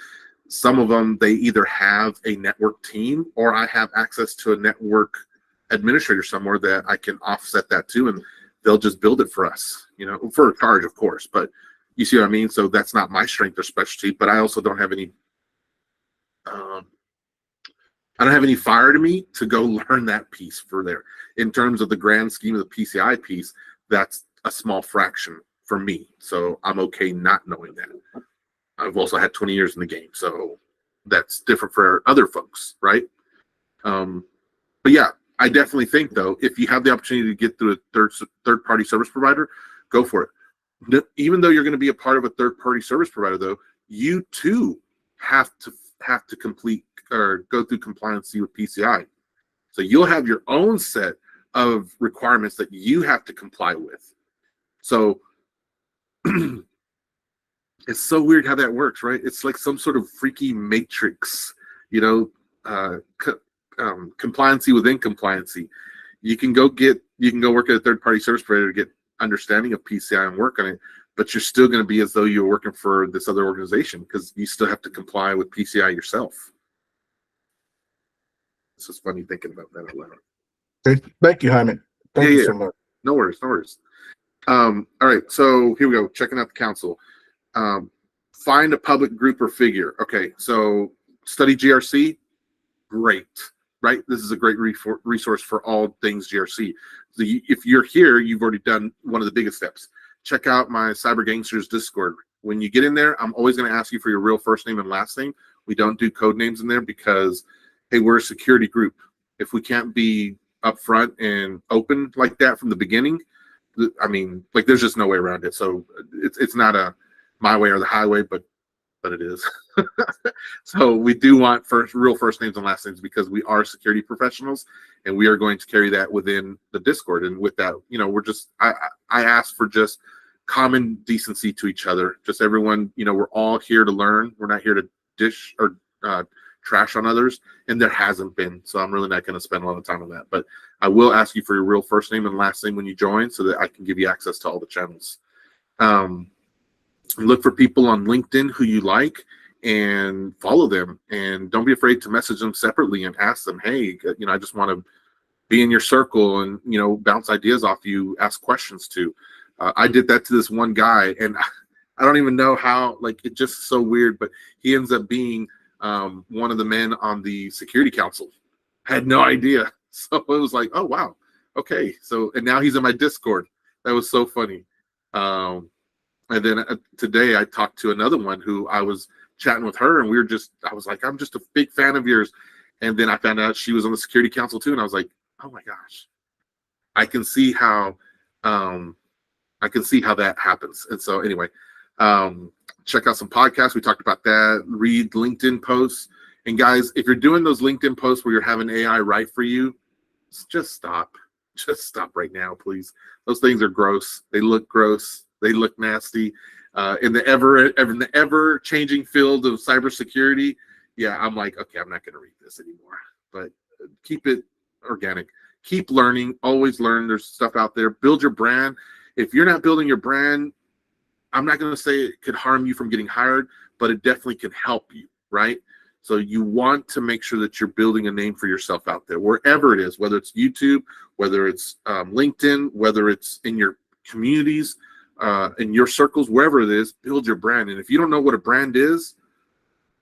some of them, they either have a network team or I have access to a network administrator somewhere that I can offset that to, and they'll just build it for us, for a charge, of course. But you see what I mean? So that's not my strength or specialty, but I also don't have any fire to me to go learn that piece for there. In terms of the grand scheme of the PCI piece, that's a small fraction for me. So I'm okay not knowing that. I've also had 20 years in the game, so that's different for other folks, right? But yeah, I definitely think, though, if you have the opportunity to get through a third-party service provider, go for it. Even though you're going to be a part of a third-party service provider, though, you too have to complete or go through compliancy with PCI. So you'll have your own set of requirements that you have to comply with. So it's so weird how that works, right? It's like some sort of freaky matrix, compliancy within compliancy. You can go work at a third-party service provider to get understanding of PCI and work on it, but you're still going to be as though you're working for this other organization because you still have to comply with PCI yourself. It's just funny thinking about that out loud. Okay. Thank you, Jaime. Thank you so much. No worries. All right, so here we go. Checking out the council. Find a public group or figure. Okay, so study GRC. Great, right? This is a great resource for all things GRC. So if you're here, you've already done one of the biggest steps. Check out my Cyber Gangsters Discord. When you get in there, I'm always going to ask you for your real first name and last name. We don't do code names in there because, hey, we're a security group. If we can't be upfront and open like that from the beginning, I mean, there's just no way around it. So it's not a my way or the highway, but it is. So we do want real first names and last names because we are security professionals and we are going to carry that within the Discord. And with that, we're just, I ask for just common decency to each other. Just everyone, we're all here to learn. We're not here to dish or trash on others, and there hasn't been. So I'm really not going to spend a lot of time on that. But I will ask you for your real first name and last name when you join so that I can give you access to all the channels. Look for people on LinkedIn who you like and follow them. And don't be afraid to message them separately and ask them, hey, I just want to be in your circle and, bounce ideas off you, ask questions to. I did that to this one guy, and I don't even know how, it's just so weird, but he ends up being one of the men on the security council. Had no idea. So it was like, oh, wow. Okay. So, and now he's in my Discord. That was so funny. And then today I talked to another one who I was chatting with her, and I was like, I'm just a big fan of yours. And then I found out she was on the security council too. And I was like, oh my gosh, I can see how that happens. And so anyway, check out some podcasts. We talked about that. Read LinkedIn posts. And guys, if you're doing those LinkedIn posts where you're having AI write for you, just stop. Just stop right now, please. Those things are gross. They look gross. They look nasty. In the ever changing field of cybersecurity, yeah, I'm like, okay, I'm not going to read this anymore. But keep it organic. Keep learning. Always learn. There's stuff out there. Build your brand. If you're not building your brand, I'm not going to say it could harm you from getting hired, but it definitely can help you, right? So you want to make sure that you're building a name for yourself out there, wherever it is, whether it's YouTube, whether it's LinkedIn, whether it's in your communities, in your circles, wherever it is, build your brand. And if you don't know what a brand is,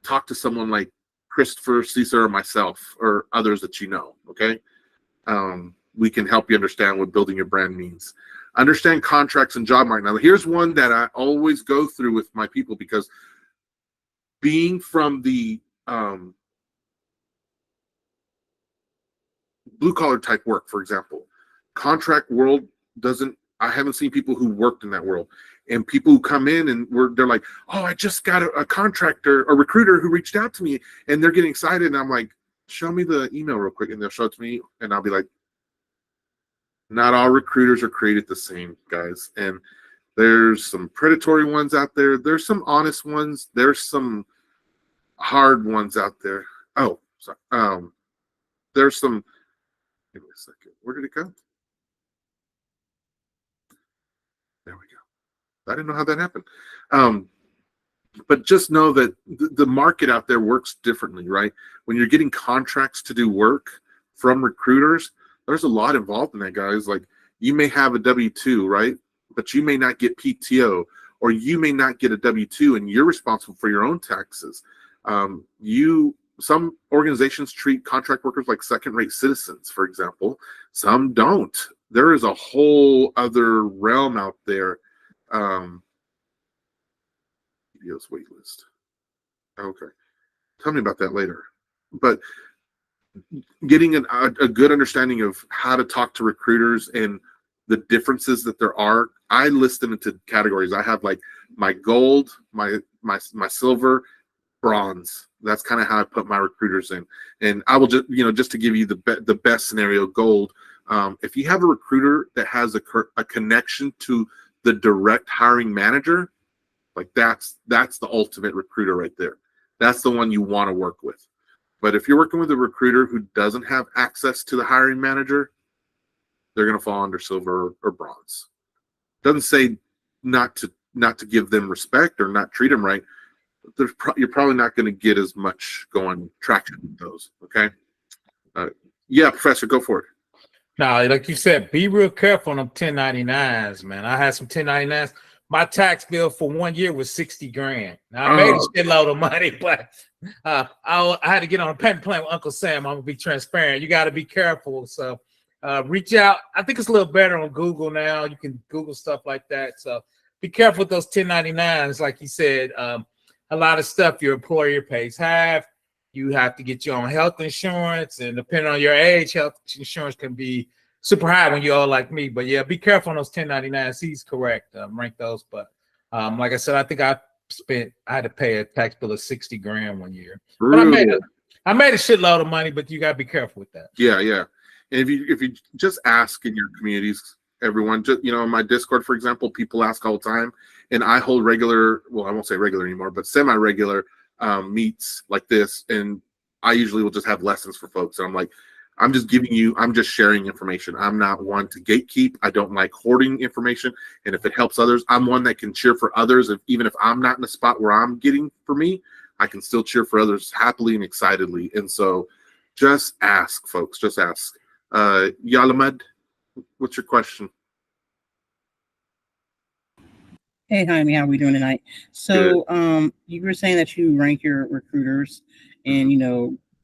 talk to someone like Christopher, Cesar, or myself, or others that you know, okay? We can help you understand what building your brand means. Understand contracts and job market. Now, here's one that I always go through with my people, because being from the blue-collar type work, for example, contract world I haven't seen people who worked in that world. And people who come in and they're like, oh, I just got a contractor, a recruiter who reached out to me, and they're getting excited. And I'm like, show me the email real quick. And they'll show it to me, and I'll be like, not all recruiters are created the same, guys. And there's some predatory ones out there. There's some honest ones. There's some hard ones out there. Oh, sorry. There's some, give me a second. Where did it go? There we go. I didn't know how that happened. But just know that the market out there works differently, right? When you're getting contracts to do work from recruiters, there's a lot involved in that, guys. Like, you may have a W-2, right? But you may not get PTO, or you may not get a W-2, and you're responsible for your own taxes. Some organizations treat contract workers like second-rate citizens, for example. Some don't. There is a whole other realm out there. PBO's wait list. Okay. Tell me about that later. But getting a good understanding of how to talk to recruiters and the differences that there are, I list them into categories. I have like my gold, my silver, bronze. That's kind of how I put my recruiters in. And I will just to give you the best scenario, gold. If you have a recruiter that has a connection to the direct hiring manager, like that's the ultimate recruiter right there. That's the one you want to work with. But if you're working with a recruiter who doesn't have access to the hiring manager, they're going to fall under silver or bronze. Doesn't say not to give them respect or not treat them right. You're probably not going to get as much traction with those. Okay. Yeah, Professor, go for it. Now, like you said, be real careful on them 1099s, man. I had some 1099s. My tax bill for 1 year was 60 grand. Now, I made a shitload of money, but I had to get on a payment plan with Uncle Sam. I'm gonna be transparent. You got to be careful. So reach out. I think it's a little better on Google now. You can Google stuff like that. So be careful with those 1099s. Like you said, a lot of stuff your employer pays half. You have to get your own health insurance, and depending on your age, health insurance can be super high when you're all like me. But yeah, be careful on those 1099s. He's correct. Rank those. But like I said, I think I had to pay a tax bill of 60 grand 1 year. But I made a shitload of money, but you gotta be careful with that. Yeah. And if you just ask in your communities, everyone, just in my Discord, for example, people ask all the time, and I hold regular, well, I won't say regular anymore, but semi-regular meets like this, and I usually will just have lessons for folks. And I'm like, I'm just sharing information. I'm not one to gatekeep. I don't like hoarding information. And if it helps others, I'm one that can cheer for others. Even if I'm not in a spot where I'm getting for me, I can still cheer for others happily and excitedly. And so just ask, folks, just ask. Yalamed, what's your question? Hey, Jaime, how are we doing tonight? So, you were saying that you rank your recruiters in,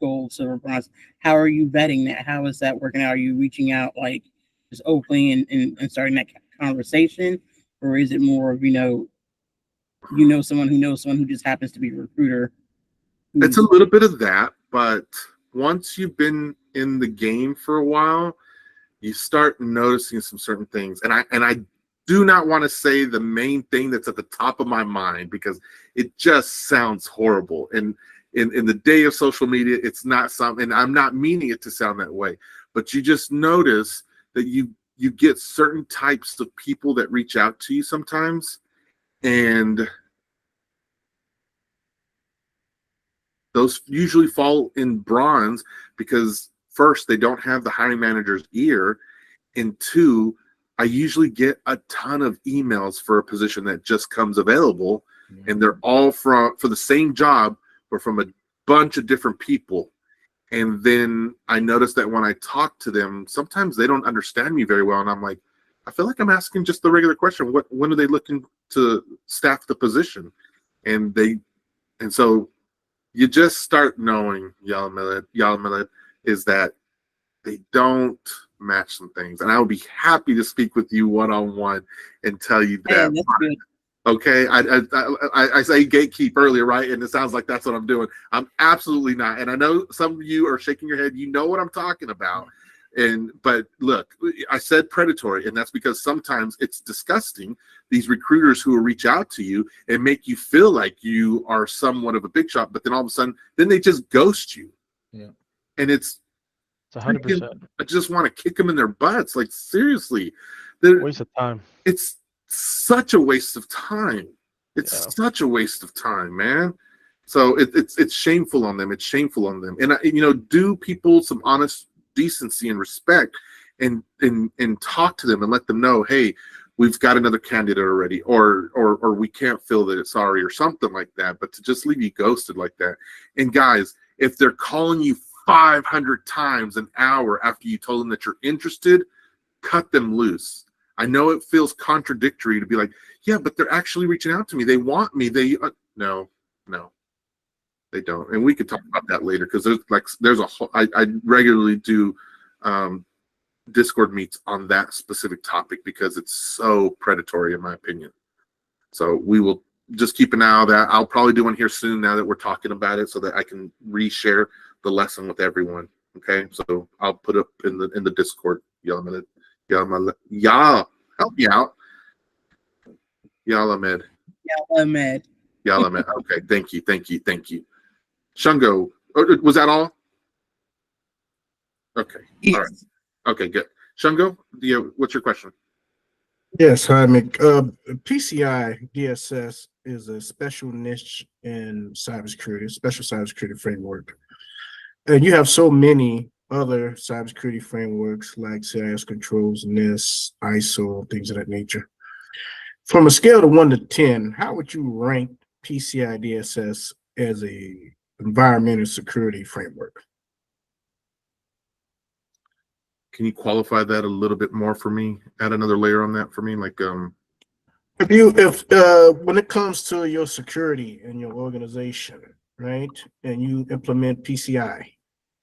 gold, silver, bronze. How are you vetting that? How is that working out? Are you reaching out like just openly and starting that conversation, or is it more of someone who knows someone who just happens to be a recruiter? It's a little bit of that, but once you've been in the game for a while, you start noticing some certain things, and I do not want to say the main thing that's at the top of my mind because it just sounds horrible. And in the day of social media, it's not something, and I'm not meaning it to sound that way, but you just notice that you get certain types of people that reach out to you sometimes, and those usually fall in bronze because first, they don't have the hiring manager's ear, and two, I usually get a ton of emails for a position that just comes available, and they're all for the same job, but from a bunch of different people. And then I notice that when I talk to them, sometimes they don't understand me very well, and I'm like, I feel like I'm asking just the regular question. When are they looking to staff the position? And so you just start knowing, Yalamed, is that they don't match some things, and I would be happy to speak with you one-on-one and tell you that. Okay, I say gatekeep earlier, right? And it sounds like that's what I'm doing. I'm absolutely not, and I know some of you are shaking your head. You know what I'm talking about, but look, I said predatory, and that's because sometimes it's disgusting. These recruiters who will reach out to you and make you feel like you are somewhat of a big shot, but then all of a sudden, then they just ghost you. Yeah, and it's 100%. I just want to kick them in their butts. Like, seriously. Waste of time. It's such a waste of time. It's such a waste of time, man. So it's shameful on them. It's shameful on them. And, do people some honest decency and respect and talk to them and let them know, hey, we've got another candidate already, or we can't fill it, sorry, or something like that. But to just leave you ghosted like that. And guys, if they're calling you 500 times an hour after you told them that you're interested, cut them loose. I know it feels contradictory to be like, yeah, but they're actually reaching out to me. They want me. No, they don't. And we could talk about that later because there's a whole, I regularly do Discord meets on that specific topic because it's so predatory in my opinion. So we will just keep an eye on that. I'll probably do one here soon now that we're talking about it so that I can reshare the lesson with everyone. Okay, so I'll put up in the Discord. Yalamed, help me out. Yalamed. Okay, thank you. Shungo, was that all? Okay. Yes. All right. Okay, good. Shungo, what's your question? Yes, Jaime. PCI DSS is a special niche in cybersecurity, a special cybersecurity framework. And you have so many other cybersecurity frameworks like CIS controls, NIST, ISO, things of that nature. From a scale of 1 to 10, how would you rank PCI DSS as a environmental security framework? Can you qualify that a little bit more for me? Add another layer on that for me, like if when it comes to your security in your organization, right, and you implement PCI.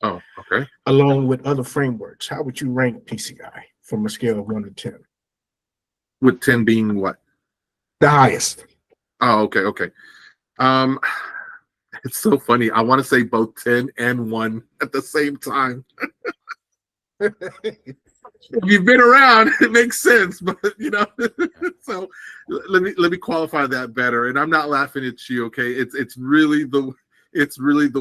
Oh, okay. Along with other frameworks, how would you rank PCI from a scale of 1 to 10? With 10 being what? The highest. Oh, okay. It's so funny. I want to say both 10 and 1 at the same time. If you've been around, it makes sense, but so let me qualify that better. And I'm not laughing at you, okay? It's really the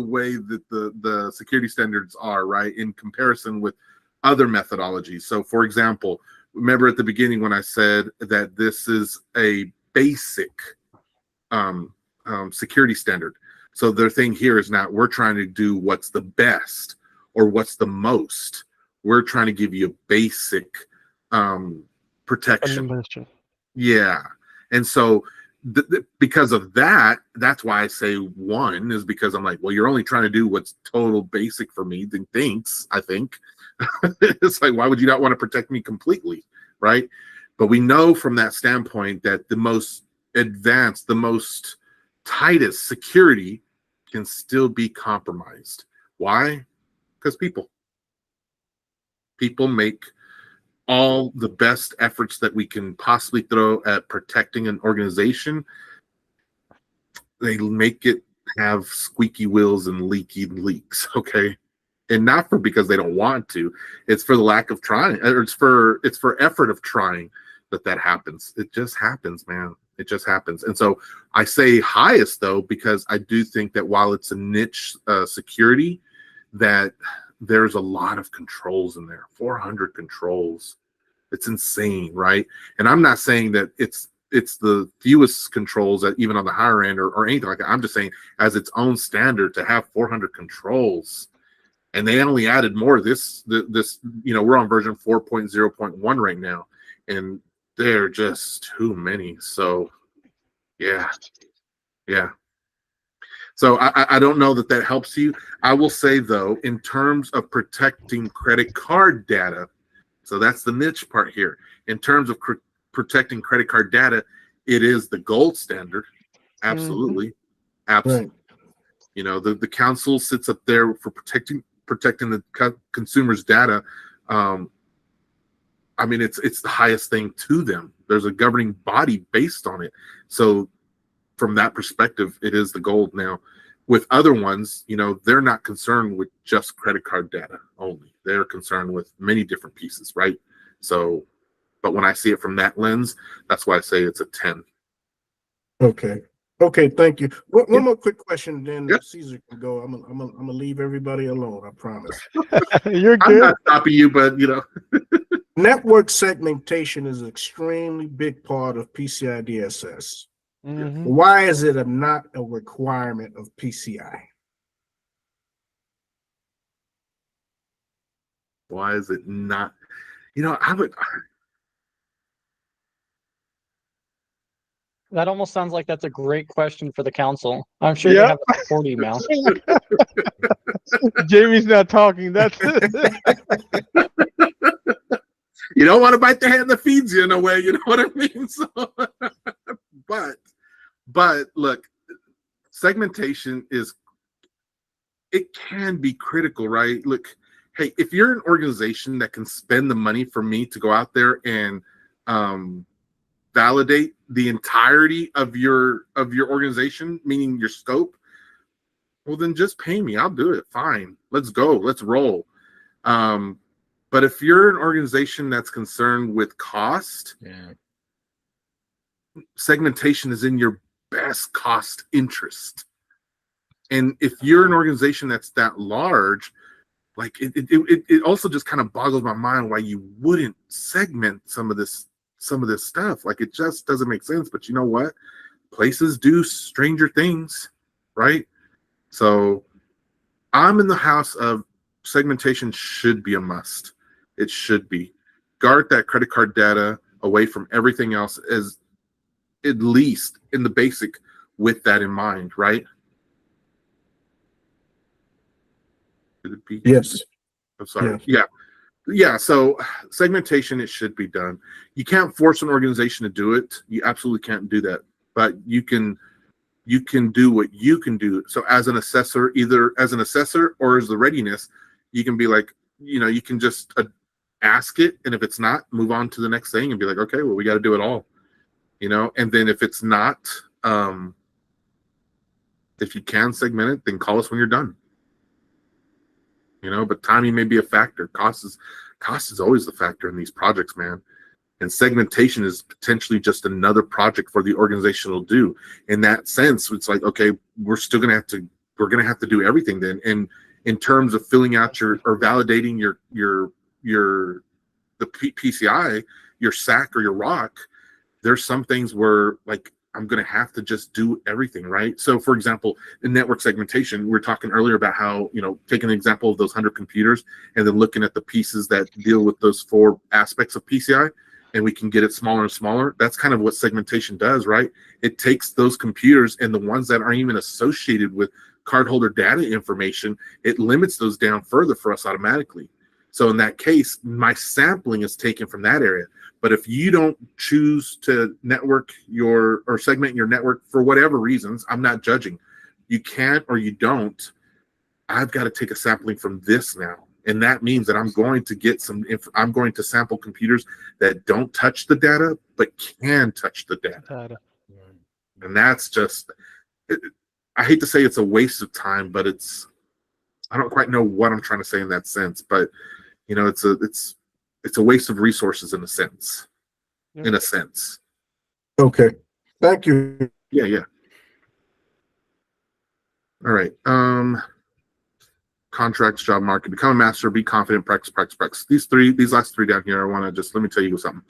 way that the security standards are, right, in comparison with other methodologies. So, for example, remember at the beginning when I said that this is a basic security standard. So their thing here is not we're trying to do what's the best or what's the most. We're trying to give you a basic protection. Yeah. And so because of that, that's why I say 1 is because I'm like, well, you're only trying to do what's total basic for me. Then I think it's like, why would you not want to protect me completely, right? But we know from that standpoint that the most advanced, the most tightest security can still be compromised. Why? Because people make all the best efforts that we can possibly throw at protecting an organization. They make it have squeaky wheels and leaky leaks, okay? And not because they don't want to. It's for the lack of trying, or it's for effort of trying that happens. It just happens, man. It just happens. And so I say highest though, because I do think that while it's a niche security, that there's a lot of controls in there. 400 controls. It's insane, right? And I'm not saying that it's the fewest controls that even on the higher end or anything like that. I'm just saying as its own standard to have 400 controls. And they only added more this we're on version 4.0.1 right now, and they're just too many. So yeah. So I don't know that helps you. I will say though, in terms of protecting credit card data, so that's the niche part here. In terms of protecting credit card data, it is the gold standard. Absolutely. Absolutely. Right. The council sits up there for protecting the consumer's data. I mean, it's the highest thing to them. There's a governing body based on it. So from that perspective, it is the gold. Now, with other ones, they're not concerned with just credit card data only. They're concerned with many different pieces, right? So, but when I see it from that lens, that's why I say it's a 10. Okay, thank you. One more quick question, then Caesar can go. I'm gonna leave everybody alone, I promise. You're good. I'm not stopping you, but network segmentation is an extremely big part of PCI DSS. Why is it not a requirement of PCI? Why is it not? That almost sounds like that's a great question for the council. I'm sure they have a support email. Jamie's not talking. That's you don't want to bite the hand that feeds you in a way, you know what I mean? So, but look, segmentation it can be critical, right? Look, hey, if you're an organization that can spend the money for me to go out there and validate the entirety of your organization, meaning your scope, well, then just pay me. I'll do it. Fine. Let's go. Let's roll. But if you're an organization that's concerned with cost, segmentation is in your best cost interest. And if you're an organization that's that large, like it also just kind of boggles my mind why you wouldn't segment some of this stuff. Like, it just doesn't make sense. But you know what? Places do stranger things, right? So I'm in the house of segmentation should be a must. It should be. Guard that credit card data away from everything else, as at least in the basic, with that in mind, right? Could it be? Yes. I'm sorry. Yeah. So segmentation, it should be done. You can't force an organization to do it. You absolutely can't do that. But you can do what you can do. So as an assessor, either as an assessor or as the readiness, you can be like, you can just ask it, and if it's not, move on to the next thing and be like, okay, well, we got to do it all, and then if it's not, if you can segment it, then call us when you're done. But timing may be a factor. Cost is always the factor in these projects, man. And segmentation is potentially just another project for the organization to do. In that sense, it's like, okay, we're gonna have to do everything then. And in terms of filling out or validating the PCI, your SAC or your ROC, there's some things where, like, I'm going to have to just do everything, right? So, for example, in network segmentation, we were talking earlier about how, taking an example of those 100 computers and then looking at the pieces that deal with those 4 aspects of PCI. and we can get it smaller and smaller. That's kind of what segmentation does, right? It takes those computers and the ones that aren't even associated with cardholder data information, it limits those down further for us automatically. So in that case, my sampling is taken from that area. But if you don't choose to network your or segment your network for whatever reasons, I'm not judging. You can't or you don't. I've got to take a sampling from this now. And that means that I'm going to get I'm going to sample computers that don't touch the data, but can touch the data. And that's just, I hate to say it's a waste of time, but I don't quite know what I'm trying to say in that sense, but you know, it's a waste of resources in a sense, Okay. Thank you. Yeah. All right. Contracts, job market, become a master, be confident, practice. These last three down here, I want to just, let me tell you something.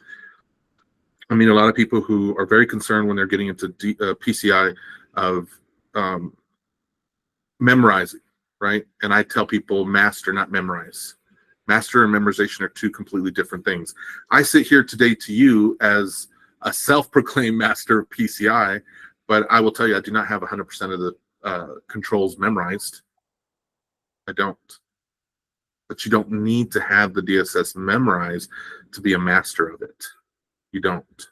I mean, a lot of people who are very concerned when they're getting into PCI of memorizing, right? And I tell people master, not memorize. Master and memorization are two completely different things. I sit here today to you as a self-proclaimed master of PCI, but I will tell you, I do not have 100% of the controls memorized. I don't. But you don't need to have the DSS memorized to be a master of it. You don't.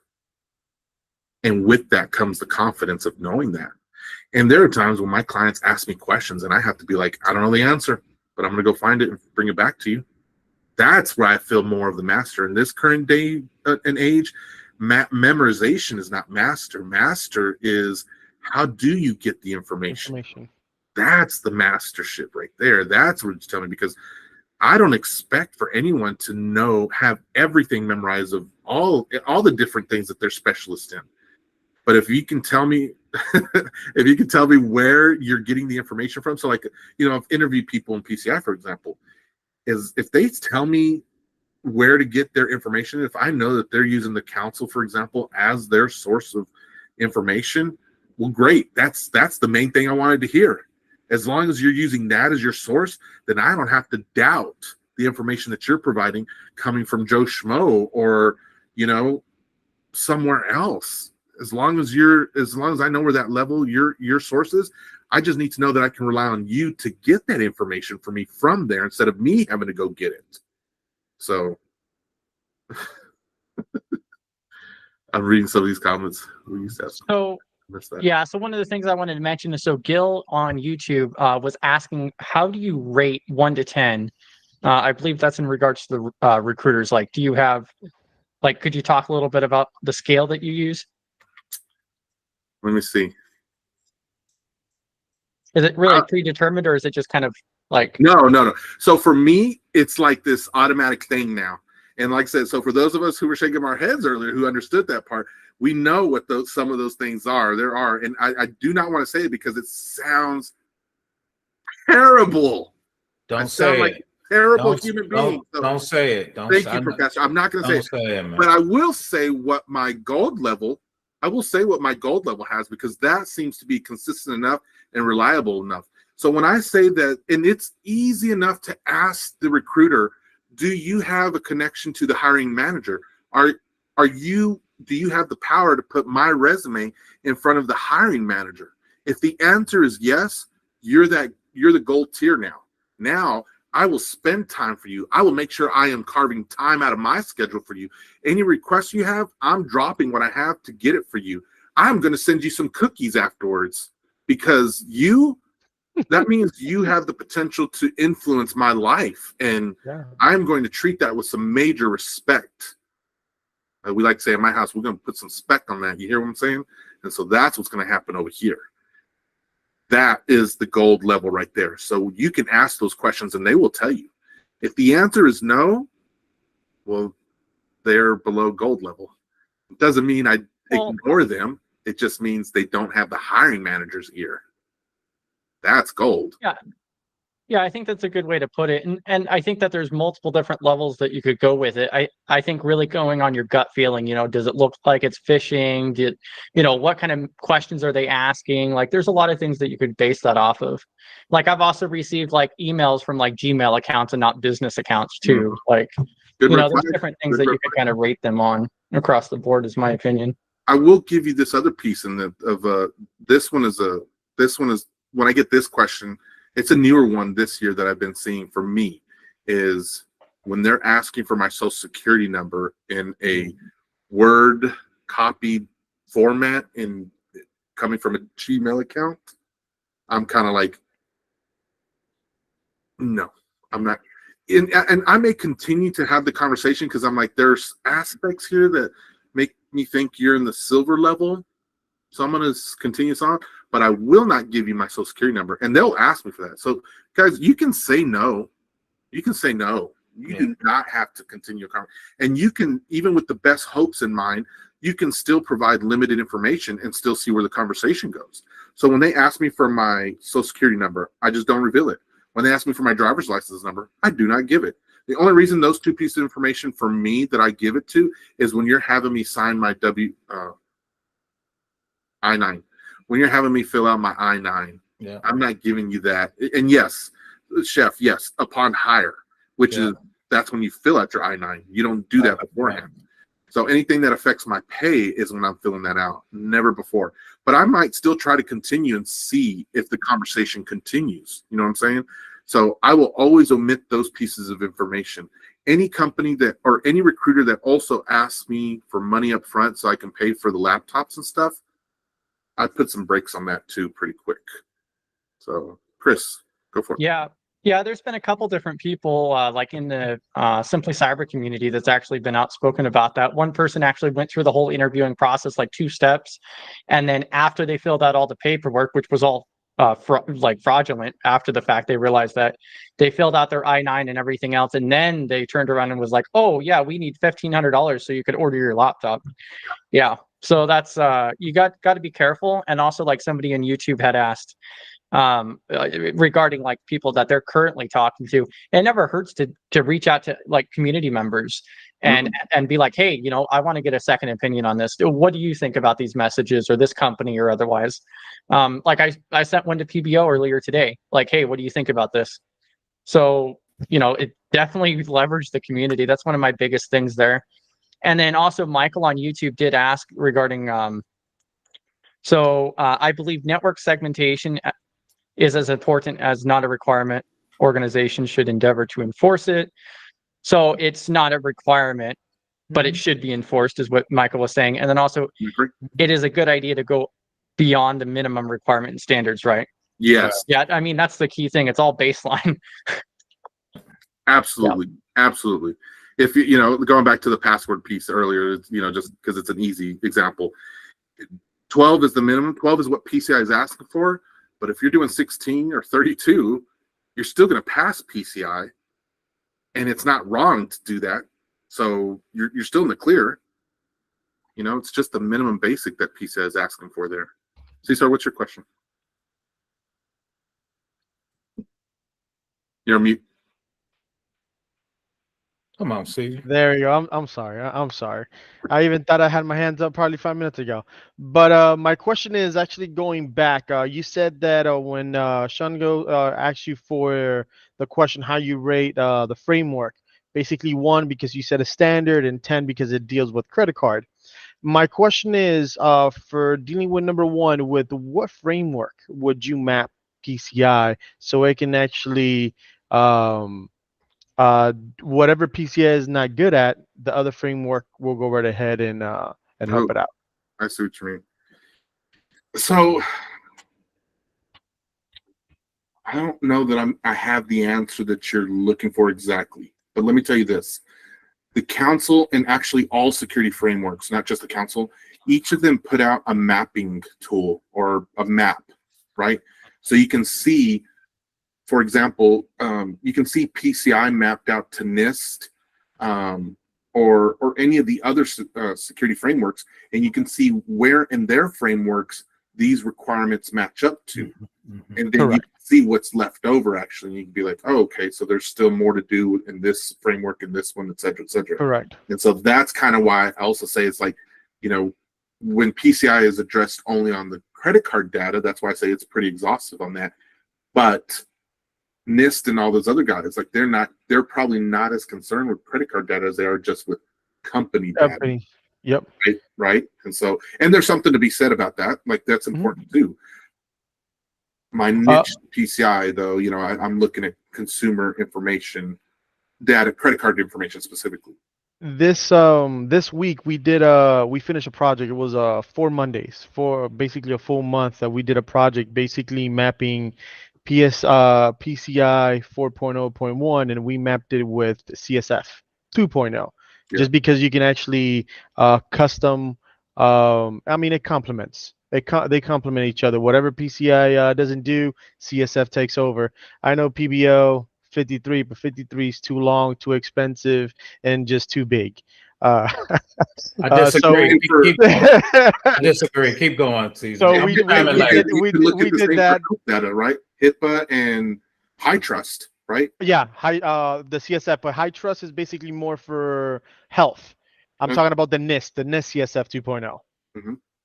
And with that comes the confidence of knowing that. And there are times when my clients ask me questions and I have to be like, I don't know the answer, but I'm going to go find it and bring it back to you. That's where I feel more of the master. In this current day and age, memorization is not master. Master is how do you get the information? That's the mastership right there. That's what it's telling me, because I don't expect for anyone to have everything memorized of all the different things that they're specialists in. But if you can tell me, if you can tell me where you're getting the information from, so like, you know, I've interviewed people in PCI, for example, is if they tell me where to get their information, if I know that they're using the council, for example, as their source of information, well, great. That's the main thing I wanted to hear. As long as you're using that as your source, then I don't have to doubt the information that you're providing coming from Joe Schmo or, you know, somewhere else. As long as I know where that level your source is, I just need to know that I can rely on you to get that information for me from there instead of me having to go get it. So I'm reading some of these comments. So yeah, so one of the things I wanted to mention is, so Gil on YouTube was asking, how do you rate 1 to 10? I believe that's in regards to the recruiters. Like, do you have, like, could you talk a little bit about the scale that you use? Let me see. Is it really predetermined, or is it just kind of like? No. So for me, it's like this automatic thing now. And like I said, so for those of us who were shaking our heads earlier, who understood that part, we know what some of those things are. There are, and I do not want to say it because it sounds terrible. Don't say it. Like terrible human being. Don't say it. Thank you, Professor. I'm not going to say it, but I will say what my gold level. I will say what my gold level has, because that seems to be consistent enough and reliable enough. So when I say that, and it's easy enough to ask the recruiter, do you have a connection to the hiring manager? Do you have the power to put my resume in front of the hiring manager? If the answer is yes, you're the gold tier now. Now I will spend time for you. I will make sure I am carving time out of my schedule for you. Any requests you have, I'm dropping what I have to get it for you. I'm going to send you some cookies afterwards, because that means you have the potential to influence my life. And I'm going to treat that with some major respect. We like to say in my house, we're going to put some spec on that. You hear what I'm saying? And so that's what's going to happen over here. That is the gold level right there. So you can ask those questions and they will tell you. If the answer is no, well, they're below gold level. It doesn't mean I ignore them. It just means they don't have the hiring manager's ear. That's gold. Yeah, I think that's a good way to put it. And I think that there's multiple different levels that you could go with it. I think really going on your gut feeling, you know, does it look like it's phishing? What kind of questions are they asking? Like, there's a lot of things that you could base that off of. Like, I've also received like emails from like Gmail accounts and not business accounts too. Like, there's different things that you could kind of rate them on. across the board, is my opinion. I will give you this other piece this one is when I get this question, it's a newer one this year that I've been seeing for me, is when they're asking for my social security number in a Word copied format in coming from a Gmail account. I'm kind of like, no, I'm not. And I may continue to have the conversation because I'm like, there's aspects here that make me think you're in the silver level. So I'm going to continue this on, but I will not give you my social security number. And they'll ask me for that. So guys, you can say no. You can say no. You do not have to continue a conversation. And you can, even with the best hopes in mind, you can still provide limited information and still see where the conversation goes. So when they ask me for my social security number, I just don't reveal it. When they ask me for my driver's license number, I do not give it. The only reason those two pieces of information for me that I give it to is when you're having me sign my I-9. When you're having me fill out my I-9, I'm not giving you that. And yes, Chef, yes, upon hire, which is, that's when you fill out your I-9. You don't do that beforehand. So anything that affects my pay is when I'm filling that out, never before. But I might still try to continue and see if the conversation continues. You know what I'm saying? So I will always omit those pieces of information. Any company that, or any recruiter that also asks me for money up front so I can pay for the laptops and stuff, I put some brakes on that too pretty quick. So Chris, go for it. Yeah, there's been a couple different people like in the Simply Cyber community that's actually been outspoken about that. One person actually went through the whole interviewing process, like 2 steps. And then after they filled out all the paperwork, which was all fraudulent after the fact, they realized that they filled out their I-9 and everything else. And then they turned around and was like, oh yeah, we need $1,500 so you could order your laptop. Yeah. So that's, you got to be careful. And also, like somebody on YouTube had asked, regarding like people that they're currently talking to, it never hurts to reach out to like community members and be like, hey, you know, I want to get a second opinion on this. What do you think about these messages or this company or otherwise? Like I sent one to PBO earlier today, like, hey, what do you think about this? So, you know, it definitely leveraged the community. That's one of my biggest things there. And then also Michael on YouTube did ask regarding, I believe network segmentation is as important as not a requirement. Organizations should endeavor to enforce it. So it's not a requirement, but it should be enforced, is what Michael was saying. And then also, it is a good idea to go beyond the minimum requirement and standards, right? Yes. Yeah, I mean, that's the key thing. It's all baseline. Absolutely. Yeah. Absolutely. If you know, going back to the password piece earlier, you know, just because it's an easy example, 12 is the minimum. 12 is what PCI is asking for. But if you're doing 16 or 32, you're still going to pass PCI, and it's not wrong to do that. So you're still in the clear. You know, it's just the minimum basic that PCI is asking for there. Cesar, what's your question? You're on mute. Come on, Cesar. There you go. I'm sorry. I'm sorry. I even thought I had my hands up probably 5 minutes ago. But my question is actually going back. You said that when Shango asked you for the question how you rate the framework, basically 1 because you said a standard and 10 because it deals with credit card. My question is for dealing with number 1, with what framework would you map PCI so it can actually whatever PCI is not good at, the other framework will go right ahead and help it out. I see what you mean. So I don't know that I have the answer that you're looking for exactly, but let me tell you this. The council, and actually all security frameworks, not just the council, each of them put out a mapping tool or a map, right? So you can see, for example, you can see PCI mapped out to NIST or any of the other security frameworks, and you can see where in their frameworks these requirements match up to. And then you can see what's left over, actually. You can be like, oh, okay, so there's still more to do in this framework and this one, et cetera, et cetera. Correct. And so that's kind of why I also say it's like, you know, when PCI is addressed only on the credit card data, that's why I say it's pretty exhaustive on that. But NIST and all those other guys, like they're probably not as concerned with credit card data as they are just with company data. Yep. Right. And so, and there's something to be said about that. Like that's important too. My niche PCI though, you know, I'm looking at consumer information, data, credit card information specifically. This week we did we finished a project. It was 4 Mondays, for basically a full month that we did a project basically mapping PCI 4.0.1, and we mapped it with CSF 2.0. Just because you can actually custom, I mean, it complements. They complement each other. Whatever PCI doesn't do, CSF takes over. I know PBO 53, but 53 is too long, too expensive, and just too big. I disagree. I disagree. Keep going, Caesar. So we did that. Data, right? HIPAA and high trust, right? Yeah, the CSF, but high trust is basically more for health. I'm talking about the NIST CSF 2.0.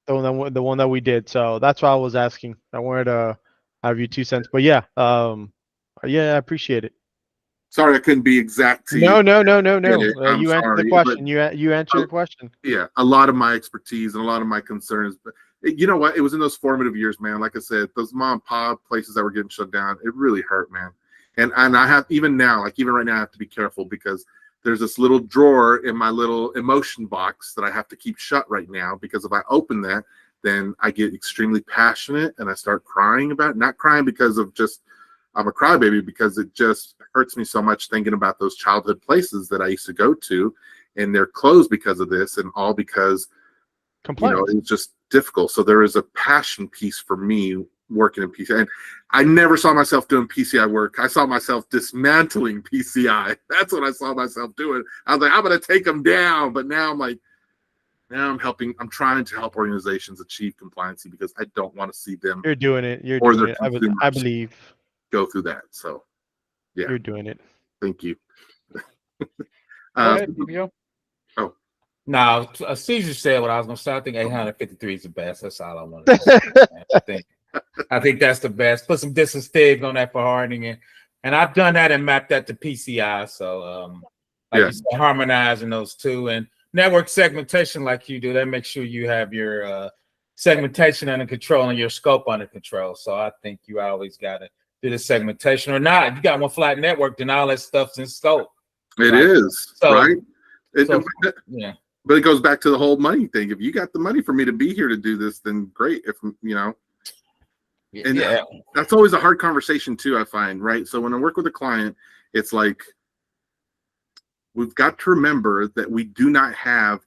The one that we did. So that's why I was asking. I wanted to have you 2 cents, but yeah, I appreciate it. Sorry, I couldn't be exact to No. you. You answered the question. You answered the question. Yeah, a lot of my expertise and a lot of my concerns, but you know what? It was in those formative years, man. Like I said, those mom and pop places that were getting shut down, it really hurt, man. And I have, even now, like even right now, I have to be careful because there's this little drawer in my little emotion box that I have to keep shut right now, because if I open that, then I get extremely passionate and I start crying about it. Not crying because of just I'm a crybaby, because it just hurts me so much thinking about those childhood places that I used to go to, and they're closed because of this, and all because you know, it's just difficult. So there is a passion piece for me working in PCI, and I never saw myself doing PCI work. I saw myself dismantling PCI. That's what I saw myself doing. I was like, I'm going to take them down, but now I'm like, I'm trying to help organizations achieve compliancy, because I don't want to see them. You're doing it. You're doing it. I believe. Go through that. So, yeah. You're doing it. Thank you. No, Caesar said what I was going to say. I think 853 is the best. That's all I want to say. I think that's the best. Put some distance tags on that for hardening, and I've done that and mapped that to PCI. So, you said, harmonizing those two, and network segmentation like you do, that makes sure you have your segmentation under control and your scope under control. So I think you always got to do the segmentation, or not. If you got one flat network, then all that stuff's in scope. It is, right? Yeah. But it goes back to the whole money thing. If you got the money for me to be here to do this, then great. If you know, and that's always a hard conversation too, I find, right? So when I work with a client, it's like, we've got to remember that we do not have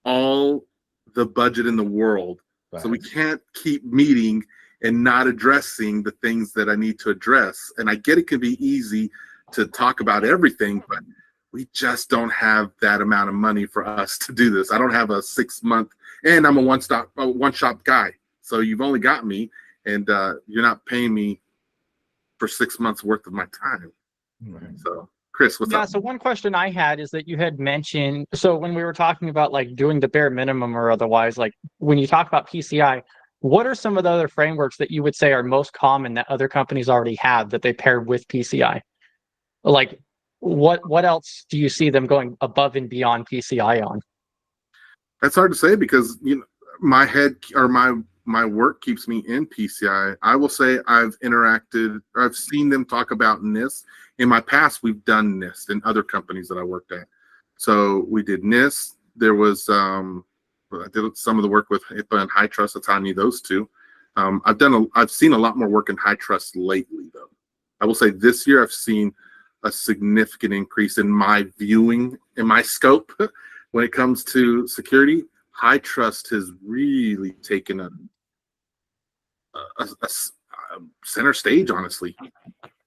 all the budget in the world. Right. So we can't keep meeting and not addressing the things that I need to address. And I get it can be easy to talk about everything, but we just don't have that amount of money for us to do this. I don't have a 6 month, and I'm a one shop guy. So you've only got me, and you're not paying me for 6 months worth of my time. Right. So Chris, what's up? So one question I had is that you had mentioned, so when we were talking about like doing the bare minimum or otherwise, like when you talk about PCI, what are some of the other frameworks that you would say are most common that other companies already have that they pair with PCI? Like, what else do you see them going above and beyond PCI on? That's hard to say, because you know, my head or my work keeps me in PCI. I will say I've seen them talk about NIST. In my past, we've done NIST in other companies that I worked at. So we did NIST. There was I did some of the work with HIPAA and high trust. That's how I knew those two. I've seen a lot more work in high trust lately, though. I will say this year I've seen a significant increase in my viewing, in my scope, when it comes to security. High trust has really taken a center stage, honestly.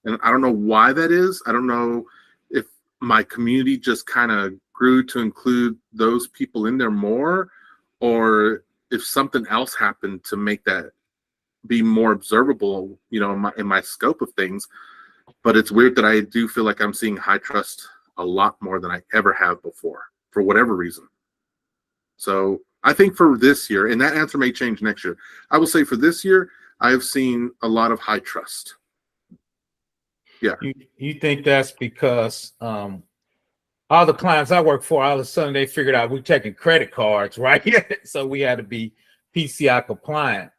And I don't know why that is. I don't know if my community just kind of grew to include those people in there more, or if something else happened to make that be more observable, you know, in my scope of things. But it's weird that I do feel like I'm seeing high trust a lot more than I ever have before, for whatever reason. So I think for this year, and that answer may change next year, I will say for this year, I've seen a lot of high trust. Yeah. You think that's because a all the clients I work for, all of a sudden they figured out we're taking credit cards, right? So we had to be PCI compliant.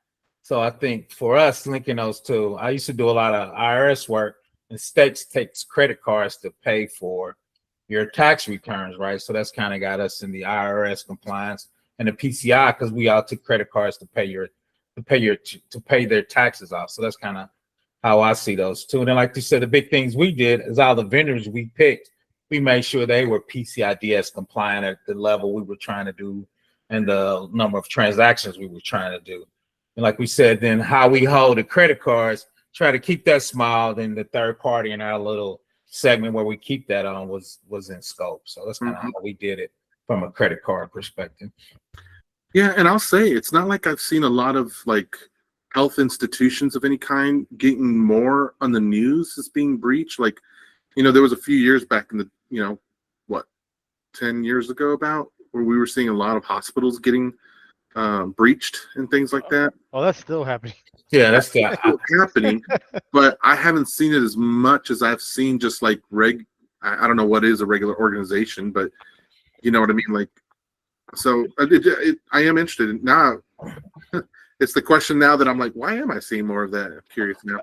So I think for us linking those two, I used to do a lot of IRS work, and states takes credit cards to pay for your tax returns, right? So that's kind of got us in the IRS compliance and the PCI, because we all took credit cards to pay their taxes off. So that's kind of how I see those two. And then, like you said, the big things we did is all the vendors we picked, we made sure they were PCI DSS compliant at the level we were trying to do and the number of transactions we were trying to do. And like we said, then how we hold the credit cards, try to keep that small. Then the third party in our little segment where we keep that on was in scope. So that's kind of how we did it from a credit card perspective. Yeah, and I'll say it's not like I've seen a lot of like health institutions of any kind getting more on the news as being breached. Like, there was a few years back in the, 10 years ago about where we were seeing a lot of hospitals getting breached and things like that. Oh, that's still happening. Yeah, that's still happening, but I haven't seen it as much as I've seen just like I don't know what is a regular organization, but you know what I mean? Like, so I am interested now. It's the question now that I'm like, why am I seeing more of that? I'm curious now.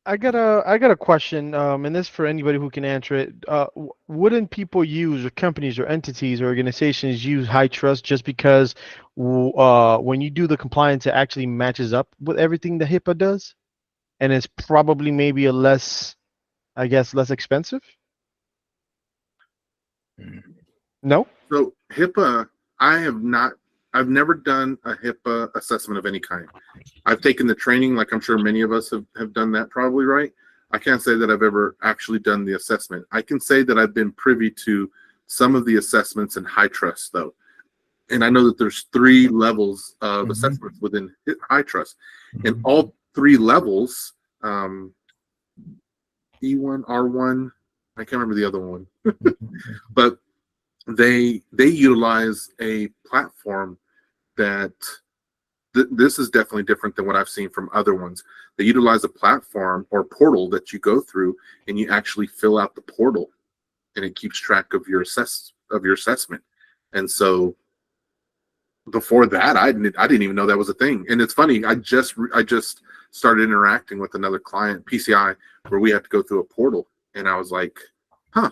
I got a question, and this for anybody who can answer it. Wouldn't people use, or companies or entities or organizations use high trust just because when you do the compliance, it actually matches up with everything the HIPAA does, and it's probably maybe less expensive? No? So HIPAA, I've never done a HIPAA assessment of any kind. I've taken the training, like I'm sure many of us have done that probably, right? I can't say that I've ever actually done the assessment. I can say that I've been privy to some of the assessments in high trust, though. And I know that there's 3 levels of assessments within high trust. And all 3 levels, E1, R1, I can't remember the other one, but they utilize a platform that this is definitely different than what I've seen from other ones. They utilize a platform or portal that you go through, and you actually fill out the portal, and it keeps track of your assessment. And so before that, I didn't even know that was a thing. And it's funny, I just started interacting with another client, PCI, where we had to go through a portal, and I was like, huh,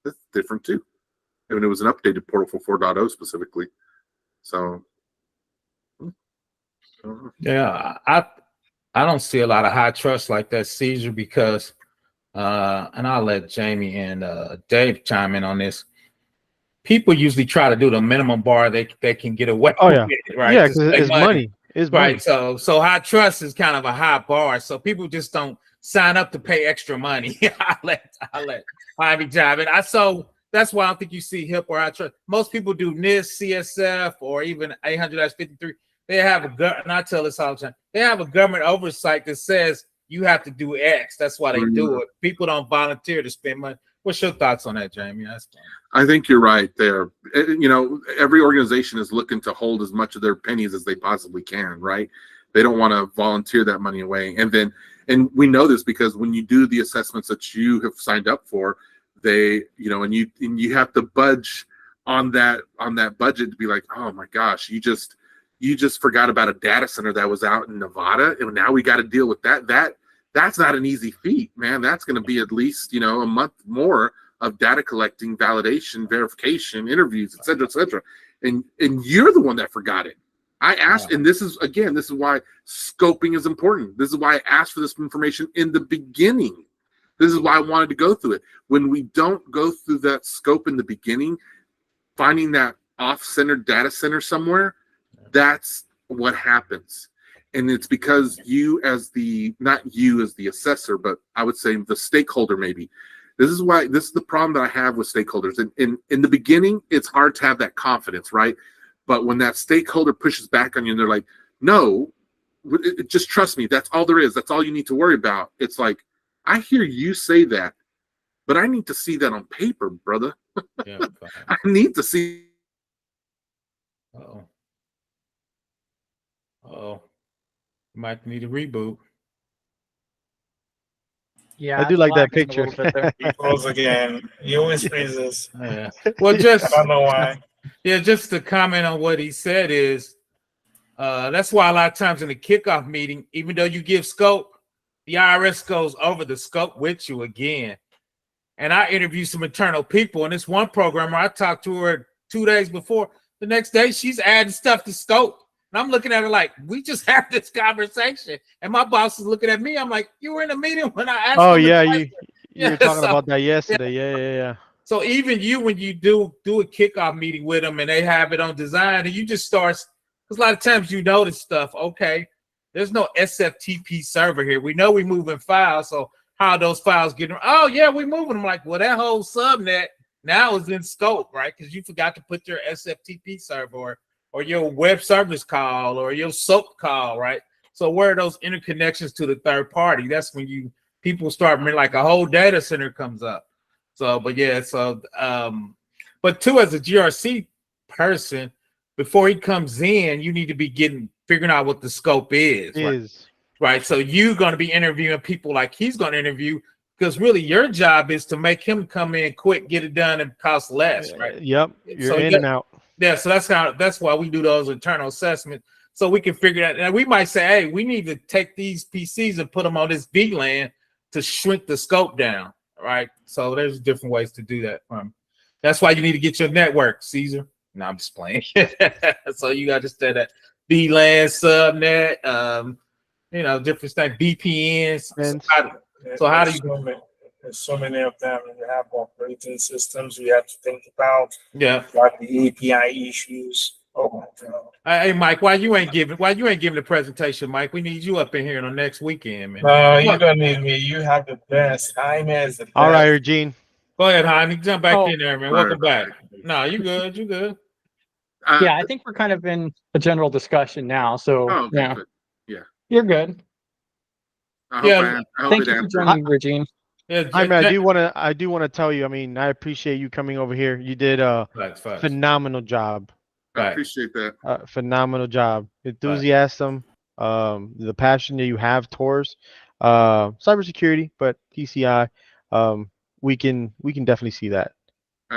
that's different too. And it was an updated portal for 4.0 specifically. So yeah, I don't see a lot of high trust like that, Caesar, because and I'll let Jamie and Dave chime in on this. People usually try to do the minimum bar they can get away with, right? Yeah, because it's money. It's right. money. So high trust is kind of a high bar. So people just don't sign up to pay extra money. I'll let Javi chime in. So that's why I don't think you see HIPAA or high trust. Most people do NIST, CSF, or even 800-53. They have and I tell this all the time, they have a government oversight that says you have to do X. That's why they do it. People don't volunteer to spend money. What's your thoughts on that, Jamie? I think you're right there. Every organization is looking to hold as much of their pennies as they possibly can, right? They don't want to volunteer that money away. And we know this because when you do the assessments that you have signed up for, and you have to budge on that budget to be like, oh my gosh, you just forgot about a data center that was out in Nevada, and now we got to deal with that. That's not an easy feat, man. That's going to be at least a month more of data collecting, validation, verification, interviews, et cetera, and you're the one that forgot it. I asked, and this is why scoping is important. This is why I asked for this information in the beginning. This is why I wanted to go through it. When we don't go through that scope in the beginning, finding that off-centered data center somewhere, that's what happens. And it's because not you as the assessor, but I would say the stakeholder maybe. This is the problem that I have with stakeholders. In the beginning, it's hard to have that confidence, right? But when that stakeholder pushes back on you and they're like, no, just trust me. That's all there is. That's all you need to worry about. It's like, I hear you say that, but I need to see that on paper, brother. Yeah, I need to see. Oh, might need a reboot. Yeah, I do it's like that lagging a picture. little bit there. He goes again. He always freezes. Yeah. Well, I just don't know why. yeah, just to comment on what he said is that's why a lot of times in the kickoff meeting, even though you give scope, the IRS goes over the scope with you again. And I interviewed some internal people, and this one programmer, I talked to her 2 days before. The next day, she's adding stuff to scope. And I'm looking at her like, we just had this conversation. And my boss is looking at me. I'm like, you were in a meeting when I asked Oh you. yeah, you were talking so, about that yesterday. Yeah. So even you, when you do a kickoff meeting with them and they have it on design, and you just start, because a lot of times you notice stuff. Okay, there's no SFTP server here. We know we're moving files, so how are those files getting? Oh yeah, we're moving them. Like, well, that whole subnet now is in scope, right? Because you forgot to put your SFTP server or your web service call or your SOAP call, right? So where are those interconnections to the third party? That's when people start, like a whole data center comes up. So, but yeah, so but too, as a GRC person, before he comes in, you need to be figuring out what the scope is. Right. So you're going to be interviewing people like he's going to interview, because really your job is to make him come in quick, get it done, and cost less, right? Yep. You're in and out. Yeah. So that's why we do those internal assessments, so we can figure that. And we might say, hey, we need to take these PCs and put them on this VLAN to shrink the scope down, right? So there's different ways to do that. That's why you need to get your network, Caesar. No, I'm just playing. So you got to stay that VLAN, subnet, different things, VPNs. So how do you? There's so many of them, and you have operating systems you have to think about. Yeah. Like the API issues. Oh my God. Hey, Mike, why you ain't giving the presentation, Mike? We need you up in here on the next weekend, man. No, you don't need me. You have the best. Jaime is the best. All right, Eugene. Go ahead, Jaime. Jump back in there, man. Welcome back. No, you good. You good. Yeah, I think we're kind of in a general discussion now. So okay, yeah, you're good. Thank you for joining, Regine. Yeah, I do want to tell you. I mean, I appreciate you coming over here. You did a phenomenal job. I appreciate that. Phenomenal job. Enthusiasm, the passion that you have towards cybersecurity, but PCI. We can definitely see that.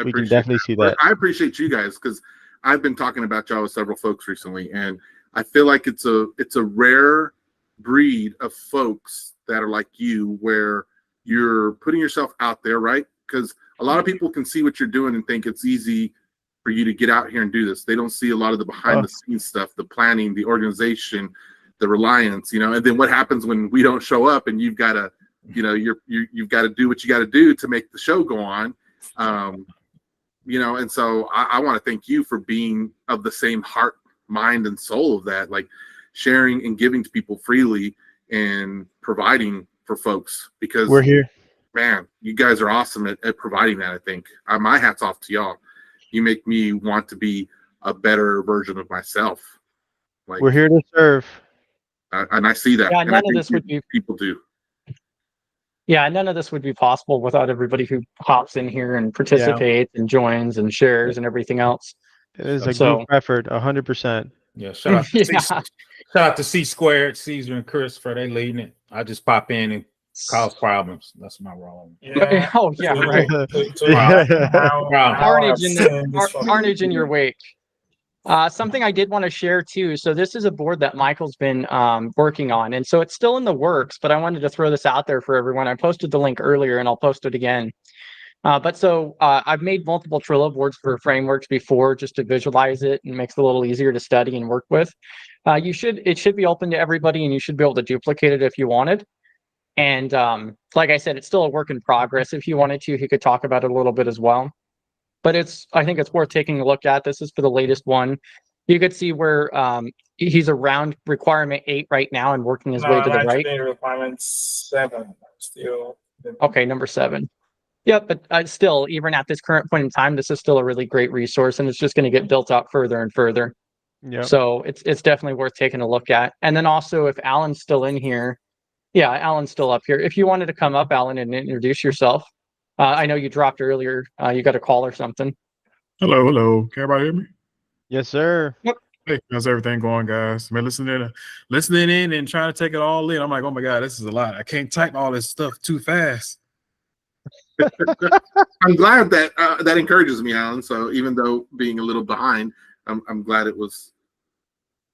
We can definitely see that. I appreciate you guys, because I've been talking about y'all with several folks recently, and I feel like it's a rare breed of folks that are like you, where you're putting yourself out there, right? Because a lot of people can see what you're doing and think it's easy for you to get out here and do this. They don't see a lot of the behind the scenes stuff, the planning, the organization, the reliance, and then what happens when we don't show up and you've got to, you've got to do what you got to do to make the show go on. And so I want to thank you for being of the same heart, mind, and soul of that, like sharing and giving to people freely and providing for folks, because we're here. Man, you guys are awesome at providing that. I think my hat's off to y'all. You make me want to be a better version of myself. Like, we're here to serve. And I see that. Yeah, and none of this would be people do. Yeah, none of this would be possible without everybody who hops in here and participates and joins and shares and everything else. It is a group effort, 100%. Yeah, shout out to C Squared, Caesar, and Christopher. They leading it. I just pop in and cause problems. That's my role. Yeah. Oh yeah, right. Carnage in your wake. Something I did want to share too. So this is a board that Michael's been working on, and so it's still in the works, but I wanted to throw this out there for everyone. I posted the link earlier and I'll post it again. I've made multiple Trello boards for frameworks before, just to visualize it, and makes it a little easier to study and work with. It should be open to everybody, and you should be able to duplicate it if you wanted. And like I said, it's still a work in progress. If you wanted to, he could talk about it a little bit as well. But I think it's worth taking a look at. This is for the latest one. You could see where he's around requirement 8 right now and working his way to the right. Requirement 7 still. Okay, number 7. Yeah, but still, even at this current point in time, this is still a really great resource, and it's just going to get built out further and further. Yeah. So it's definitely worth taking a look at. And then also, if Alan's still in here, yeah, Alan's still up here. If you wanted to come up, Alan, and introduce yourself. I know you dropped earlier. You got a call or something. Hello. Can everybody hear me? Yes, sir. Yep. Hey, how's everything going, guys? Man, listening in and trying to take it all in. I'm like, oh my God, this is a lot. I can't type all this stuff too fast. I'm glad that that encourages me, Alan. So even though being a little behind, I'm glad it was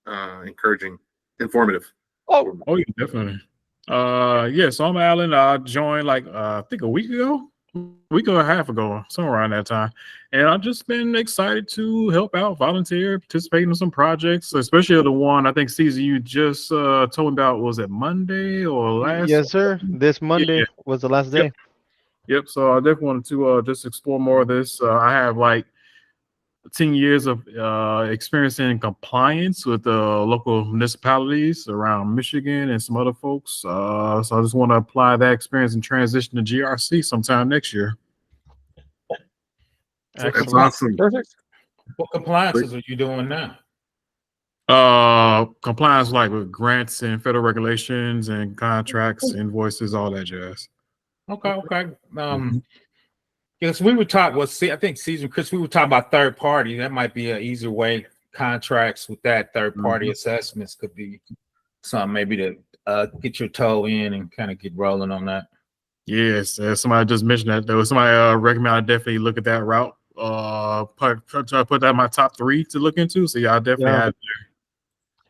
encouraging, informative. Oh yeah, definitely. Yeah, so I'm Alan. I joined like I think a week and a half ago, somewhere around that time. And I've just been excited to help out, volunteer, participate in some projects, especially the one I think Caesar you just told me about. Was it Monday or last? Yes, sir. This Monday was the last day. Yep. So I definitely wanted to just explore more of this. I have like 10 years of experience in compliance with local municipalities around Michigan and some other folks. So I just want to apply that experience and transition to GRC sometime next year. That's awesome. Perfect. What compliances are you doing now? Compliance like with grants and federal regulations and contracts, invoices, all that jazz. Okay. Yes, we would talk. Well, see, I think Caesar, Chris, we would talk about third party. That might be an easier way. Contracts with that third party assessments could be something maybe to get your toe in and kind of get rolling on that. Yes, somebody just mentioned that. There was somebody recommend I definitely look at that route. Try to put that in my top 3 to look into. So yeah, I definitely had to.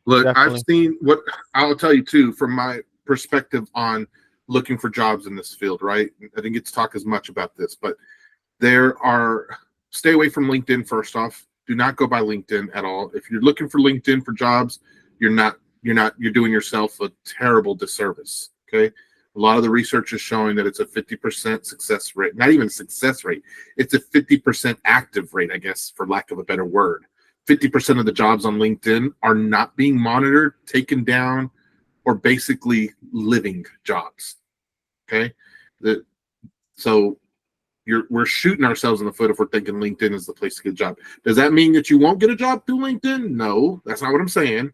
Look, I've seen what I'll tell you too, from my perspective on looking for jobs in this field, right? I didn't get to talk as much about this, but stay away from LinkedIn. First off, do not go by LinkedIn at all. If you're looking for LinkedIn for jobs, you're doing yourself a terrible disservice. Okay. A lot of the research is showing that it's a 50% success rate, not even success rate. It's a 50% active rate, I guess, for lack of a better word. 50% of the jobs on LinkedIn are not being monitored, taken down, or basically living jobs. Okay. So we're shooting ourselves in the foot if we're thinking LinkedIn is the place to get a job. Does that mean that you won't get a job through LinkedIn? No, that's not what I'm saying.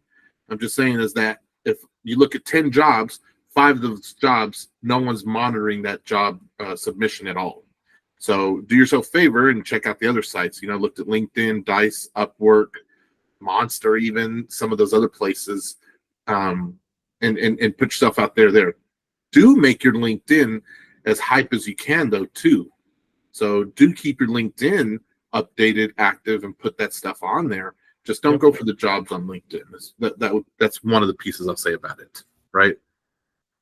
I'm just saying is that if you look at 10 jobs, 5 of those jobs, no one's monitoring that job submission at all. So do yourself a favor and check out the other sites. I looked at LinkedIn, Dice, Upwork, Monster, even some of those other places, and put yourself out there. Do make your LinkedIn as hype as you can, though, too. So do keep your LinkedIn updated, active, and put that stuff on there. Just don't go for the jobs on LinkedIn. That's one of the pieces I'll say about it, right?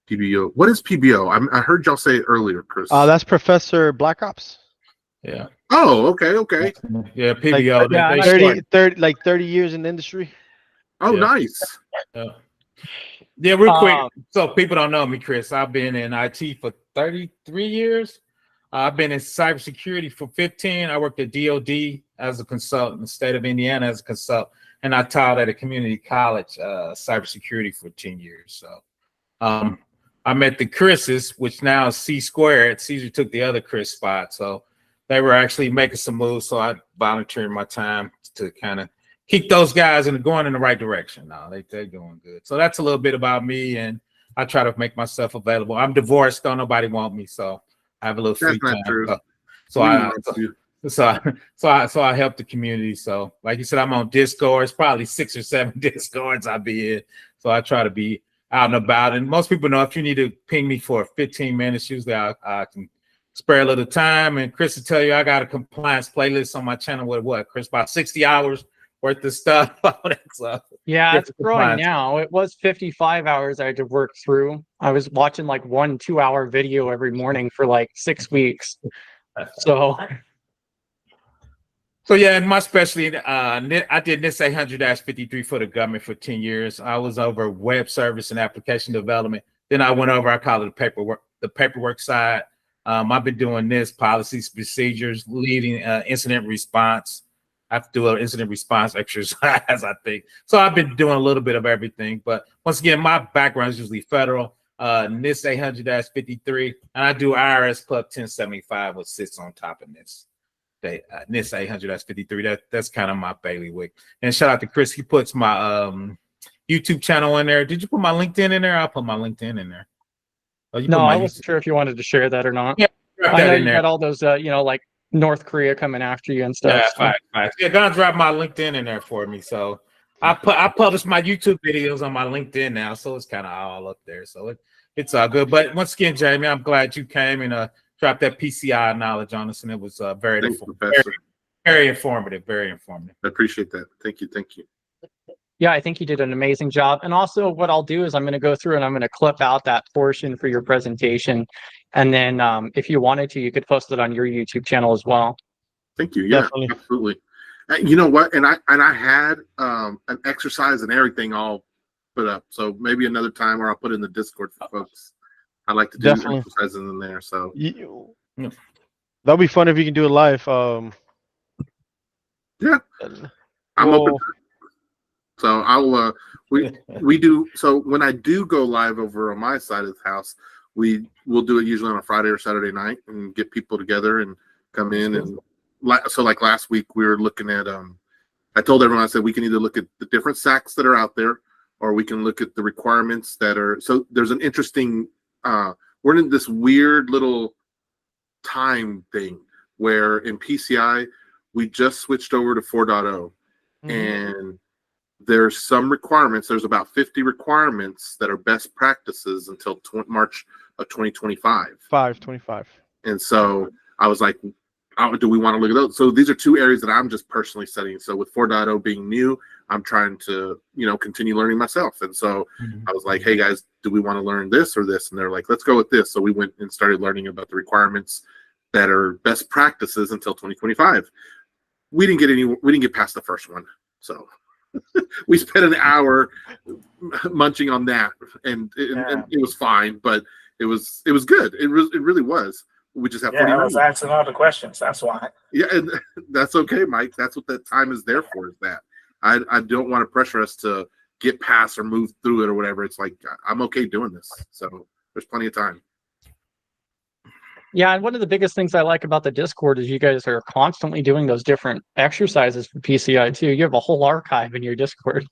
PBO. What is PBO? I heard y'all say it earlier, Chris. That's Professor Black Ops. Yeah. Oh, okay. Yeah, PBO. Like 30 years in the industry. Oh, nice. Yeah, real quick. So people don't know me, Chris. I've been in IT for 33 years. I've been in cybersecurity for 15. I worked at DOD as a consultant in the state of Indiana as a consultant, and I taught at a community college cybersecurity for 10 years. So I met the Chris's, which now is C squared. Caesar took the other Chris spot. So they were actually making some moves. So I volunteered my time to kind of keep those guys going in the right direction. Now they're doing good. So that's a little bit about me, and I try to make myself available. I'm divorced. Don't nobody want me, so I have a little free time. So I help the community. So like you said, I'm on Discord. It's probably 6 or 7 Discords I be in. So I try to be out and about. And most people know if you need to ping me for 15 minutes, usually I can spare a little time. And Chris will tell you I got a compliance playlist on my channel with what, Chris, about 60 hours worth of stuff. Yeah, it's growing now. It was 55 hours I had to work through. I was watching like 1 2-hour video every morning for like 6 weeks. So yeah, and my specialty, I did NIST 800-53 for the government for 10 years. I was over web service and application development. Then I went over, I call it the paperwork side. I've been doing this, policies, procedures, leading incident response. I have to do an incident response exercise, I think. So I've been doing a little bit of everything. But once again, my background is usually federal, NIST 800-53, and I do IRS Club 1075, which sits on top of NIST. NIST 800-53. That's kind of my bailiwick. And shout out to Chris. He puts my YouTube channel in there. Did you put my LinkedIn in there? I'll put my LinkedIn in there. Oh, no, I wasn't sure if you wanted to share that or not. Yeah, I know you had all those, like North Korea coming after you and stuff. Yeah, fine. Yeah, gonna drop my LinkedIn in there for me. So I publish my YouTube videos on my LinkedIn now, so it's kind of all up there. So it's all good. But once again, Jamie, I'm glad you came and dropped that PCI knowledge on us, and it was very informative. Very informative. I appreciate that. Thank you. Yeah, I think you did an amazing job. And also what I'll do is I'm going to go through and I'm going to clip out that portion for your presentation. And then if you wanted to, you could post it on your YouTube channel as well. Thank you. Yeah, Definitely. absolutely. You know what? And I had an exercise and everything all put up. So maybe another time, or I'll put it in the Discord for folks. I like to do exercises in there. So that'll be fun if you can do it live. Yeah, I'm open to it. So I'll we do, so when I do go live over on my side of the house, we'll do it usually on a Friday or Saturday night and get people together and come in. And so like last week we were looking at I told everyone, I said we can either look at the different SACs that are out there, or we can look at the requirements that are, so there's an interesting we're in this weird little time thing where in PCI we just switched over to 4.0 and there's some requirements. There's about 50 requirements that are best practices until March of 2025. 5/25. And so I was like, do we want to look at those? So these are two areas that I'm just personally studying. So with 4.0 being new, I'm trying to, continue learning myself. And so I was like, hey guys, do we want to learn this or this? And they're like, let's go with this. So we went and started learning about the requirements that are best practices until 2025. We didn't get past the first one. So we spent an hour munching on that, and it was fine, but it was good. It really was. We just have. Yeah, I was asking all the questions. That's why. Yeah, and that's okay, Mike. That's what that time is there for. Is that I don't want to pressure us to get past or move through it or whatever. It's like I'm okay doing this. So there's plenty of time. Yeah, and one of the biggest things I like about the Discord is you guys are constantly doing those different exercises for PCI too. You have a whole archive in your Discord.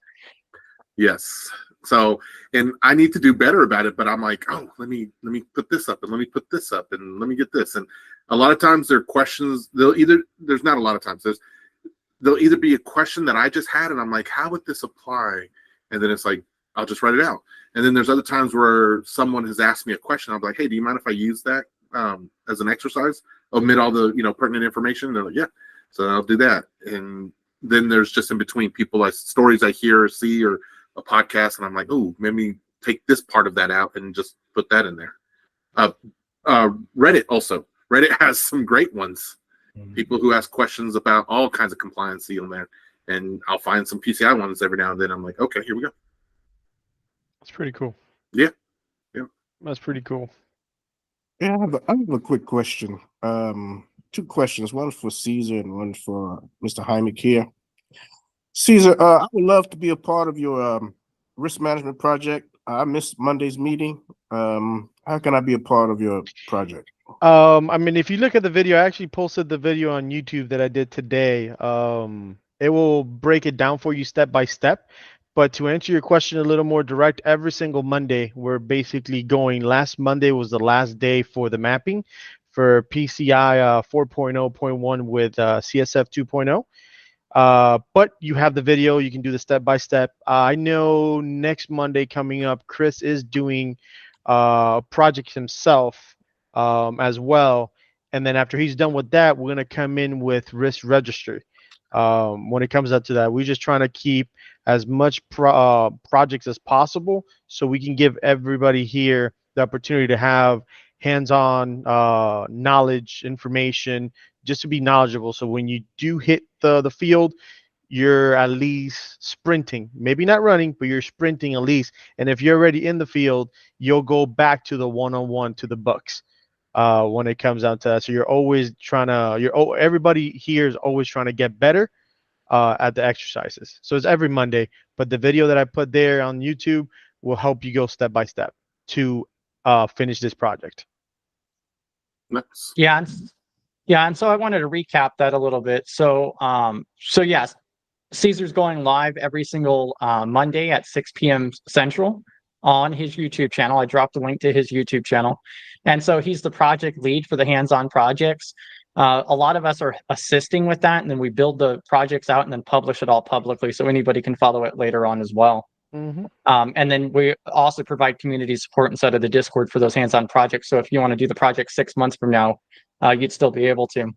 Yes. So, and I need to do better about it, but I'm like, oh, let me put this up and let me put this up and let me get this. And a lot of times there are questions, there's not a lot of times, there'll either be a question that I just had and I'm like, how would this apply? And then it's like, I'll just write it out. And then there's other times where someone has asked me a question. I'm like, hey, do you mind if I use that as an exercise? Omit all the pertinent information. They're like, yeah. So I'll do that. And then there's just in between stories I hear or see or a podcast, and I'm like, oh, maybe take this part of that out and just put that in there. Reddit also. Reddit has some great ones. People who ask questions about all kinds of compliancy on there, and I'll find some PCI ones every now and then. I'm like, okay, here we go. That's pretty cool. Yeah. That's pretty cool. Yeah, I have a quick question. Two questions. One for Caesar and one for Mr. Hymick here. Caesar, I would love to be a part of your risk management project. I missed Monday's meeting. How can I be a part of your project? I mean, if you look at the video, I actually posted the video on YouTube that I did today. It will break it down for you step by step. But to answer your question a little more direct, every single Monday, we're basically going. Last Monday was the last day for the mapping for PCI 4.0.1 with CSF 2.0. But you have the video. You can do the step by step. I know next Monday coming up, Chris is doing project himself as well. And then after he's done with that, we're going to come in with risk registry. When it comes up to that, we're just trying to keep as much projects as possible so we can give everybody here the opportunity to have hands-on knowledge, information, just to be knowledgeable. So when you do hit the field, you're at least sprinting, maybe not running, but you're sprinting at least. And if you're already in the field, you'll go back to the one-on-one, to the books. When it comes down to that. So you're always trying to, everybody here is always trying to get better at the exercises. So it's every Monday, but the video that I put there on YouTube will help you go step by step to finish this project. Nice. Yeah. And so I wanted to recap that a little bit. So yes, Caesar's going live every single Monday at 6 p.m. Central on his YouTube channel. I dropped a link to his YouTube channel. And so he's the project lead for the hands-on projects. A lot of us are assisting with that, and then we build the projects out and then publish it all publicly so anybody can follow it later on as well. And then we also provide community support inside of the Discord for those hands-on projects. So if you want to do the project 6 months from now, you'd still be able to.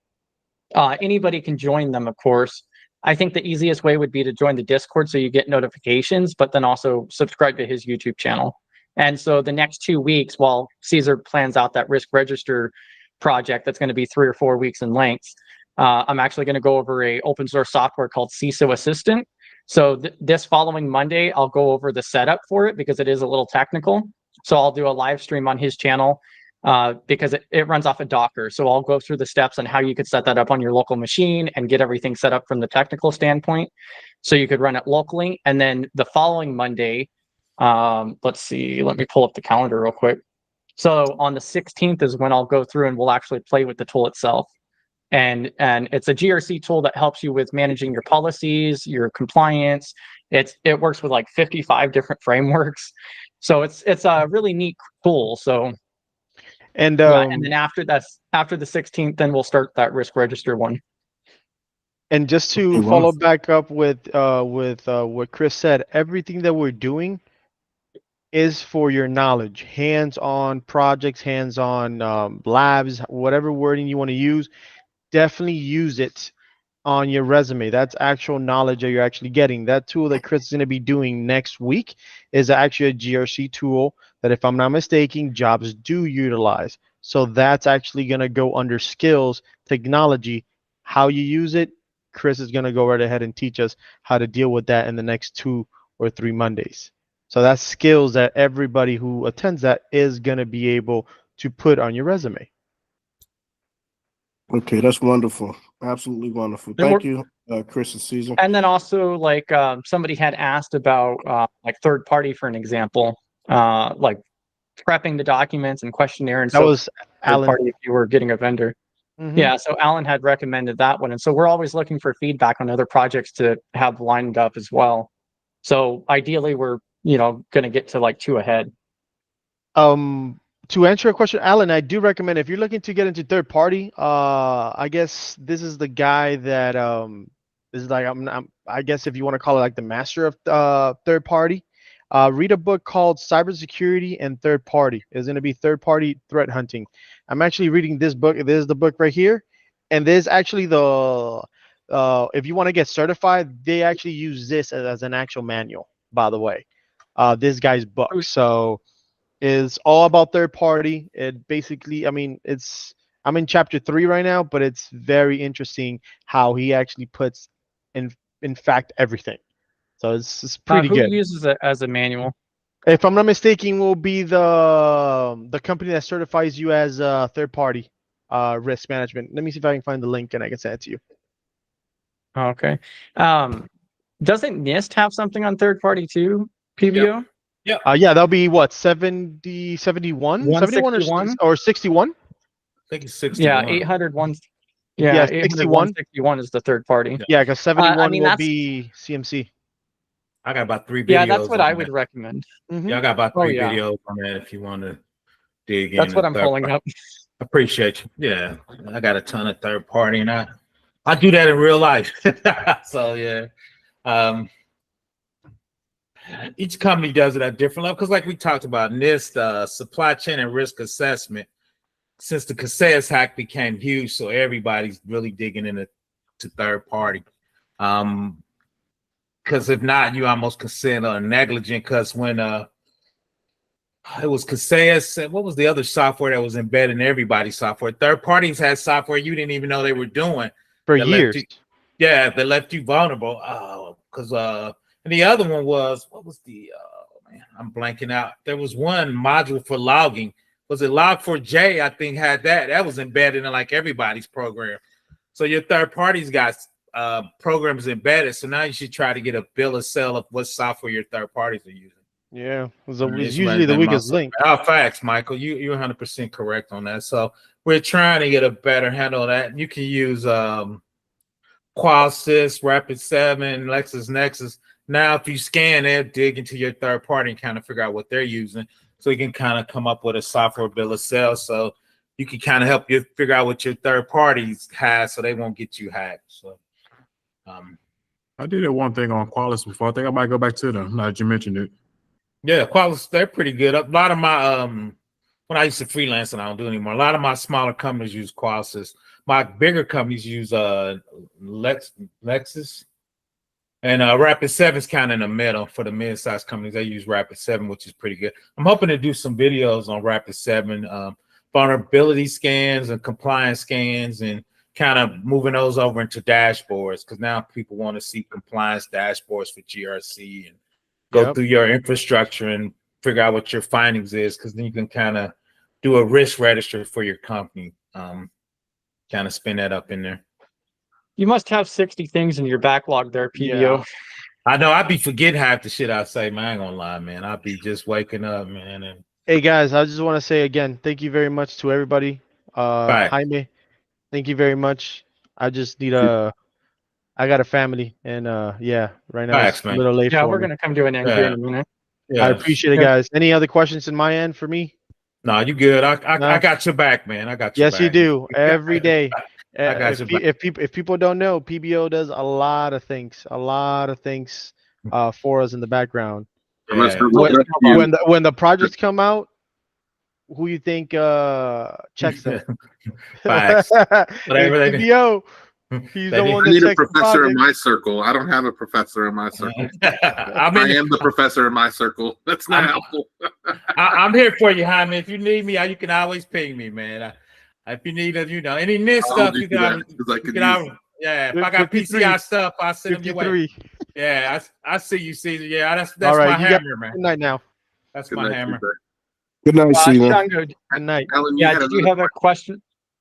Anybody can join them, of course. I think the easiest way would be to join the Discord so you get notifications, but then also subscribe to his YouTube channel. And so the next 2 weeks, while Caesar plans out that risk register project that's going to be 3 or 4 weeks in length, I'm actually going to go over a open source software called CISO Assistant. So this following Monday, I'll go over the setup for it because it is a little technical. So I'll do a live stream on his channel because it runs off of Docker. So I'll go through the steps on how you could set that up on your local machine and get everything set up from the technical standpoint so you could run it locally. And then the following Monday, let's see, let me pull up the calendar real quick. So on the 16th is when I'll go through and we'll actually play with the tool itself. And it's a GRC tool that helps you with managing your policies, your compliance. It works with like 55 different frameworks. So it's a really neat tool. So and then after the 16th, then we'll start that risk register one. And just to follow back up with what Chris said, everything that we're doing is for your knowledge, hands-on projects, hands-on labs, whatever wording you want to use. Definitely use it on your resume. That's actual knowledge that you're actually getting. That tool that Chris is going to be doing next week is actually a GRC tool that, if I'm not mistaken, jobs do utilize. So that's actually going to go under skills, technology, how you use it. Chris is going to go right ahead and teach us how to deal with that in the next 2 or 3 Mondays. So that's skills that everybody who attends that is going to be able to put on your resume. Okay, that's wonderful. Absolutely wonderful. Thank you, Chris and Caesar. And then also, like somebody had asked about like third party, for an example, like prepping the documents and questionnaire and that was Alan. Party if you were getting a vendor. Yeah, so Alan had recommended that one. And so we're always looking for feedback on other projects to have lined up as well. So ideally, we're going to get to like 2 ahead. To answer your question, Alan, I do recommend if you're looking to get into third party, I guess this is the guy that is like I guess if you want to call it like the master of third party. Read a book called Cybersecurity and Third Party. It's going to be third party threat hunting. I'm actually reading this book. This is the book right here, and there's actually the if you want to get certified, they actually use this as an actual manual. By the way, this guy's book. So. Is all about third party. It basically, I mean, I'm in chapter 3 right now, but it's very interesting how he actually puts in fact everything. So it's pretty good. Who uses it as a manual? If I'm not mistaken, will be the company that certifies you as third party risk management. Let me see if I can find the link and I can send it to you. Okay. Doesn't NIST have something on third party too, PBO? Yeah. Yeah, that'll be what, 71, 71 or 61? I think it's 61. Yeah, 801. Yeah, 61 is the third party. Yeah, because 71 will be CMC. I got about 3 videos. Yeah, that's what I would recommend. Yeah, I got about 3 videos on that if you want to dig in. That's what I'm pulling up. Appreciate you. Yeah, I got a ton of third party, and I do that in real life. So yeah. Each company does it at different level because, like we talked about, NIST, supply chain and risk assessment, since the CISSP hack became huge, so everybody's really digging into third party. Because if not, you almost consider negligent. Because when it was CISSP, and what was the other software that was embedded in everybody's software? Third parties had software you didn't even know they were doing for years. That left you vulnerable. Because and the other one was, what was the, man, I'm blanking out. There was one module for logging. Was it Log4j? I think had that. That was embedded in like everybody's program. So your third parties got programs embedded. So now you should try to get a bill of sale of what software your third parties are using. Yeah, it's usually the weakest link. Facts, Michael. You're 100% correct on that. So we're trying to get a better handle of that. You can use QualSys, Rapid7, LexisNexis. Now, if you scan it, dig into your third party and kind of figure out what they're using, so you can kind of come up with a software bill of sale. So you can kind of help you figure out what your third parties has so they won't get you hacked. So I did that one thing on Qualys before. I think I might go back to them now that you mentioned it. yeah, Qualys, they're pretty good. A lot of my when I used to freelance, and I don't do it anymore, a lot of my smaller companies use Qualys. My bigger companies use Lexus. And Rapid7 is kind of in the middle for the mid-sized companies. They use Rapid7, which is pretty good. I'm hoping to do some videos on Rapid7, vulnerability scans and compliance scans, and kind of moving those over into dashboards, because now people want to see compliance dashboards for GRC and go through your infrastructure and figure out what your findings is, because then you can kind of do a risk register for your company, kind of spin that up in there. You must have 60 things in your backlog there, PBO. Yeah. I know. I be forgetting half the shit I say, man. I ain't gonna lie, man. I be just waking up, man. And hey guys, I just want to say again, thank you very much to everybody. Jaime, thank you very much. I just need I got a family, and yeah, right now it's a little late. Yeah, for we're me. gonna come to an end here in a minute. Yeah. I appreciate it, guys. Any other questions in my end for me? No, you good. I got your back, man. I got your yes, back. you do every day. I got your back. If people don't know, PBO does a lot of things for us in the background. Yeah. When the projects come out, who you think checks them? Facts. Whatever they do. PBO. He's the one I that need a checks the professor in project. my circle. I don't have a professor in my circle. I am the professor in my circle. That's not helpful. I'm here for you, Jaime. If you need me, you can always ping me, man. If you need, any NIST stuff, you can. Yeah, if I got PCI stuff, I'll send them your way. Yeah, I see you, Caesar. Yeah, that's right, my hammer, man. Good night now. That's my hammer. Good night, Caesar. Good night. Alan, yeah, did you have a question?